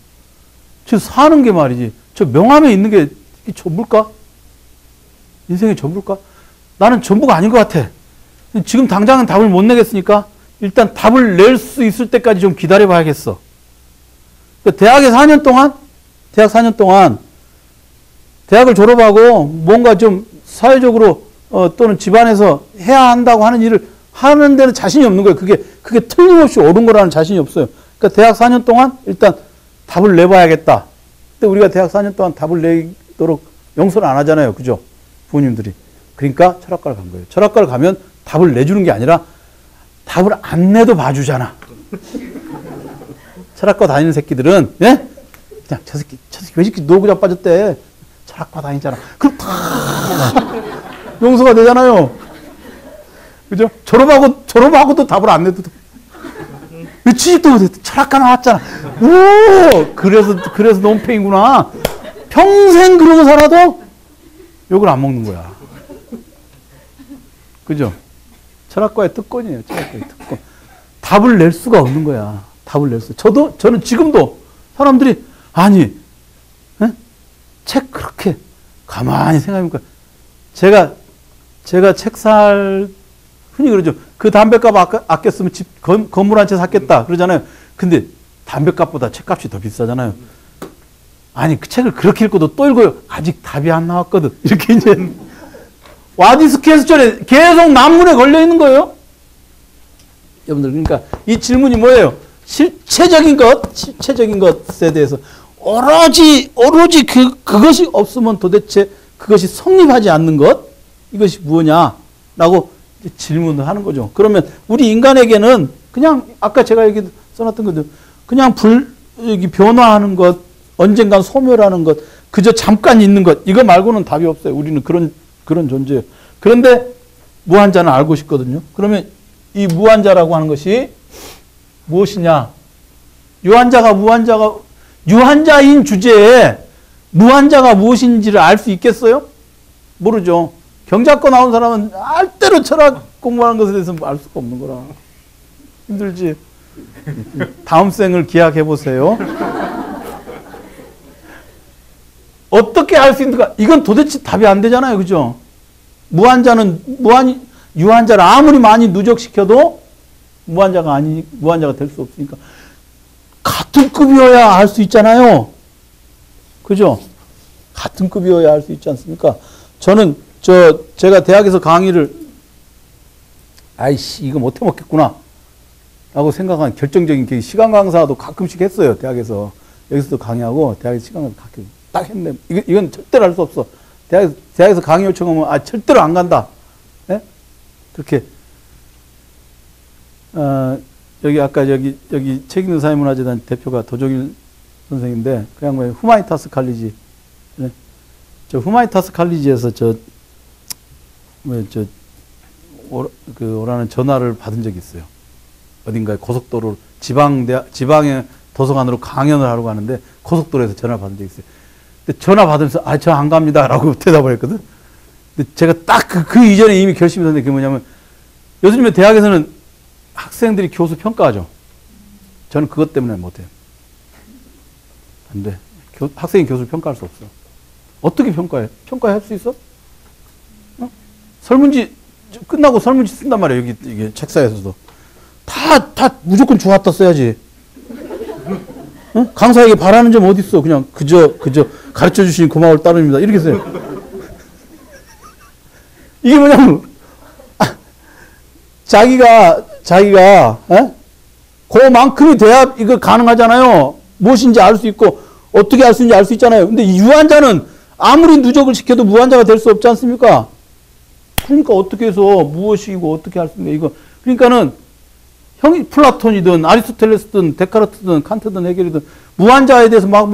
저 사는 게 말이지. 저 명함에 있는 게 전부일까? 인생의 전부일까? 나는 전부가 아닌 것 같아. 지금 당장은 답을 못 내겠으니까 일단 답을 낼 수 있을 때까지 좀 기다려 봐야겠어. 대학 4년 동안 대학을 졸업하고 뭔가 좀 사회적으로 또는 집안에서 해야 한다고 하는 일을 하는 데는 자신이 없는 거예요. 그게 틀림없이 옳은 거라는 자신이 없어요. 그러니까 대학 4년 동안 일단 답을 내봐야겠다. 근데 우리가 대학 4년 동안 답을 내도록 용서를 안 하잖아요. 그죠? 부모님들이. 그러니까 철학과를 간 거예요. 철학과를 가면 답을 내주는 게 아니라 답을 안 내도 봐주잖아. 철학과 다니는 새끼들은, 예? 그냥 저 새끼 왜 이렇게 놀고 자빠졌대? 철학과 다니잖아. 그럼 다 용서가 되잖아요. 그죠? 졸업하고도 답을 안 내도 왜 취직도 못해? 철학과 나왔잖아. 오! 그래서 논팽이구나. 평생 그러고 살아도 욕을 안 먹는 거야. 그죠? 철학과의 특권이에요. 철학과의 특권. 답을 낼 수가 없는 거야. 답을 낼 수. 저는 지금도 사람들이, 아니, 에? 책 그렇게 가만히 생각해보니까 제가 책 흔히 그러죠. 그 담배값 아꼈으면 건물 한 채 샀겠다. 그러잖아요. 근데 담배값보다 책값이 더 비싸잖아요. 아니, 그 책을 그렇게 읽고도 또 읽어요. 아직 답이 안 나왔거든. 이렇게 이제. 와디스 퀘스천에 계속 난문에 걸려 있는 거예요. 여러분들, 그러니까 이 질문이 뭐예요? 실체적인 것에 대해서 오로지 그것이 없으면 도대체 그것이 성립하지 않는 것, 이것이 무엇냐라고 질문을 하는 거죠. 그러면 우리 인간에게는 그냥 아까 제가 여기 써놨던 거죠. 그냥 변화하는 것, 언젠간 소멸하는 것, 그저 잠깐 있는 것, 이거 말고는 답이 없어요. 우리는 그런 존재예요. 그런데 무한자는 알고 싶거든요. 그러면 이 무한자라고 하는 것이 무엇이냐? 유한자인 주제에 무한자가 무엇인지를 알 수 있겠어요? 모르죠. 경작고 나온 사람은 알대로 철학 공부하는 것에 대해서 알 수가 없는 거라. 힘들지? 다음 생을 기약해 보세요. 어떻게 알 수 있는가? 이건 도대체 답이 안 되잖아요. 그죠? 유한자를 아무리 많이 누적시켜도 무한자가 될 수 없으니까. 같은 급이어야 알 수 있잖아요. 그죠? 같은 급이어야 알 수 있지 않습니까? 저는, 제가 대학에서 강의를, 이거 못해 먹겠구나. 라고 생각한 결정적인 계기, 시간 강사도 가끔씩 했어요. 대학에서. 여기서도 강의하고, 대학에서 시간 강사 가끔 딱 했네. 이건 절대로 할 수 없어. 대학에서 강의 요청하면, 절대로 안 간다. 예? 그렇게, 여기 아까 여기 책 읽는 사회문화재단 대표가 도종일 선생인데, 그 양반이 후마니타스 칼리지. 네? 저 후마니타스 칼리지에서 오라는 전화를 받은 적이 있어요. 어딘가에 고속도로, 지방의 도서관으로 강연을 하러 가는데, 고속도로에서 전화를 받은 적이 있어요. 근데 전화 받으면서, 저 안 갑니다. 라고 대답을 했거든. 근데 제가 딱 그 이전에 이미 결심이 섰는데, 그게 뭐냐면, 요즘에 대학에서는 학생들이 교수 평가하죠. 저는 그것 때문에 못해요. 안 돼. 학생이 교수를 평가할 수 없어. 어떻게 평가해? 평가할 수 있어? 설문지, 끝나고 설문지 쓴단 말이에요. 이게 책사에서도. 다 무조건 좋았다 써야지. 강사에게 바라는 점 어디 있어? 그냥 그저 가르쳐 주신 고마울 따름입니다. 이렇게 써요. 이게 뭐냐면, 자기가, 그만큼이 돼야 이거 가능하잖아요. 무엇인지 알 수 있고, 어떻게 알 수 있는지 알 수 있잖아요. 근데 유한자는 아무리 누적을 시켜도 무한자가 될 수 없지 않습니까? 그러니까 어떻게 해서 무엇이고 어떻게 할 수 있는 이거. 그러니까는 플라톤이든 아리스토텔레스든 데카르트든 칸트든 헤겔이든 무한자에 대해서 막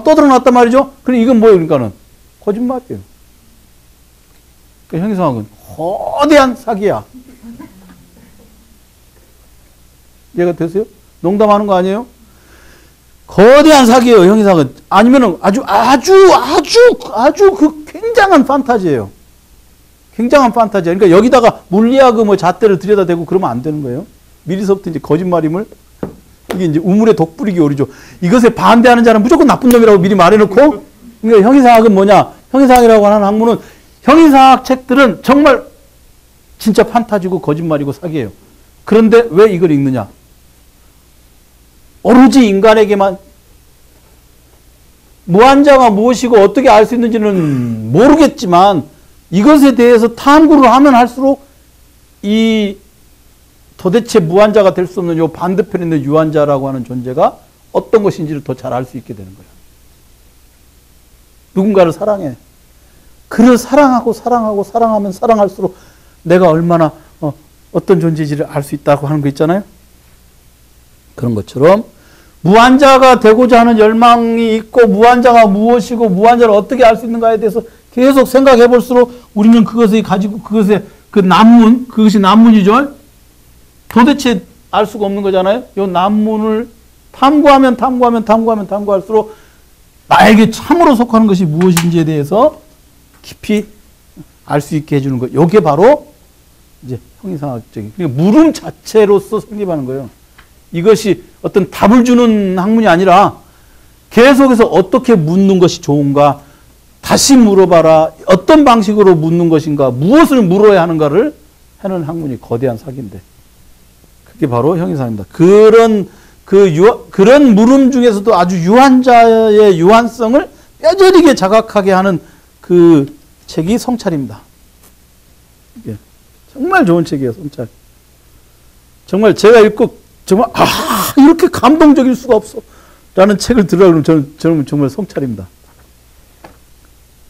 떠들어놨단 말이죠. 그럼 이건 뭐예요? 그러니까는 거짓말이에요. 그러니까 형이상학은 거대한 사기야. 이해가 되세요? 농담하는 거 아니에요? 거대한 사기예요, 형이상은. 아니면은 아주 그 굉장한 판타지예요. 굉장한 판타지야. 그러니까 여기다가 물리학의 잣대를 들여다대고 그러면 안 되는 거예요. 미리서부터 이제 거짓말임을, 이게 이제 우물에 독 뿌리기 오리죠. 이것에 반대하는 자는 무조건 나쁜 놈이라고 미리 말해놓고, 그러니까 형이상학은 뭐냐? 형이상학이라고 하는 학문은, 형이상학 책들은 정말 진짜 판타지고 거짓말이고 사기예요. 그런데 왜 이걸 읽느냐? 오로지 인간에게만 무한자가 무엇이고 어떻게 알 수 있는지는 모르겠지만 이것에 대해서 탐구를 하면 할수록 이 도대체 무한자가 될 수 없는 요 반대편에 있는 유한자라고 하는 존재가 어떤 것인지를 더 잘 알 수 있게 되는 거예요. 누군가를 사랑해. 그를 사랑하면 사랑할수록 내가 얼마나 어떤 존재인지를 알 수 있다고 하는 거 있잖아요. 그런 것처럼 무한자가 되고자 하는 열망이 있고 무한자가 무엇이고 무한자를 어떻게 알 수 있는가에 대해서 계속 생각해 볼수록 우리는 그것이 그것이 난문이죠. 도대체 알 수가 없는 거잖아요. 이 난문을 탐구할수록 나에게 참으로 속하는 것이 무엇인지에 대해서 깊이 알 수 있게 해주는 거. 이게 바로 이제 형이상학적인, 그러니까 물음 자체로서 성립하는 거예요. 이것이 어떤 답을 주는 학문이 아니라 계속해서 어떻게 묻는 것이 좋은가, 다시 물어봐라, 어떤 방식으로 묻는 것인가, 무엇을 물어야 하는가를 하는 학문이 거대한 사기인데, 그게 바로 형이상입니다. 그런 물음 중에서도 아주 유한자의 유한성을 뼈저리게 자각하게 하는 그 책이 성찰입니다. 예. 정말 좋은 책이에요, 성찰. 정말 제가 읽고 정말 이렇게 감동적일 수가 없어 라는 책을 들으라고 그러면 저는 정말 성찰입니다.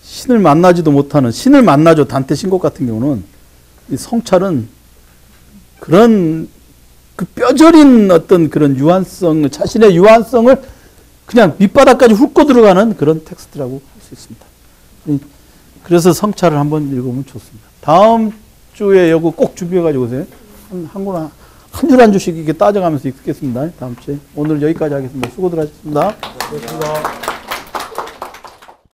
신을 만나죠. 단테 신곡 같은 경우는 이 성찰은 그런 그 뼈저린 어떤 그런 유한성, 자신의 유한성을 그냥 밑바닥까지 훑고 들어가는 그런 텍스트라고 할 수 있습니다. 그래서 성찰을 한번 읽으면 좋습니다. 다음 주에 이거 꼭 준비해가지고 오세요. 한 줄 한 줄씩 이렇게 따져가면서 읽겠습니다. 다음 주에. 오늘 여기까지 하겠습니다. 수고들 하셨습니다. 고맙습니다.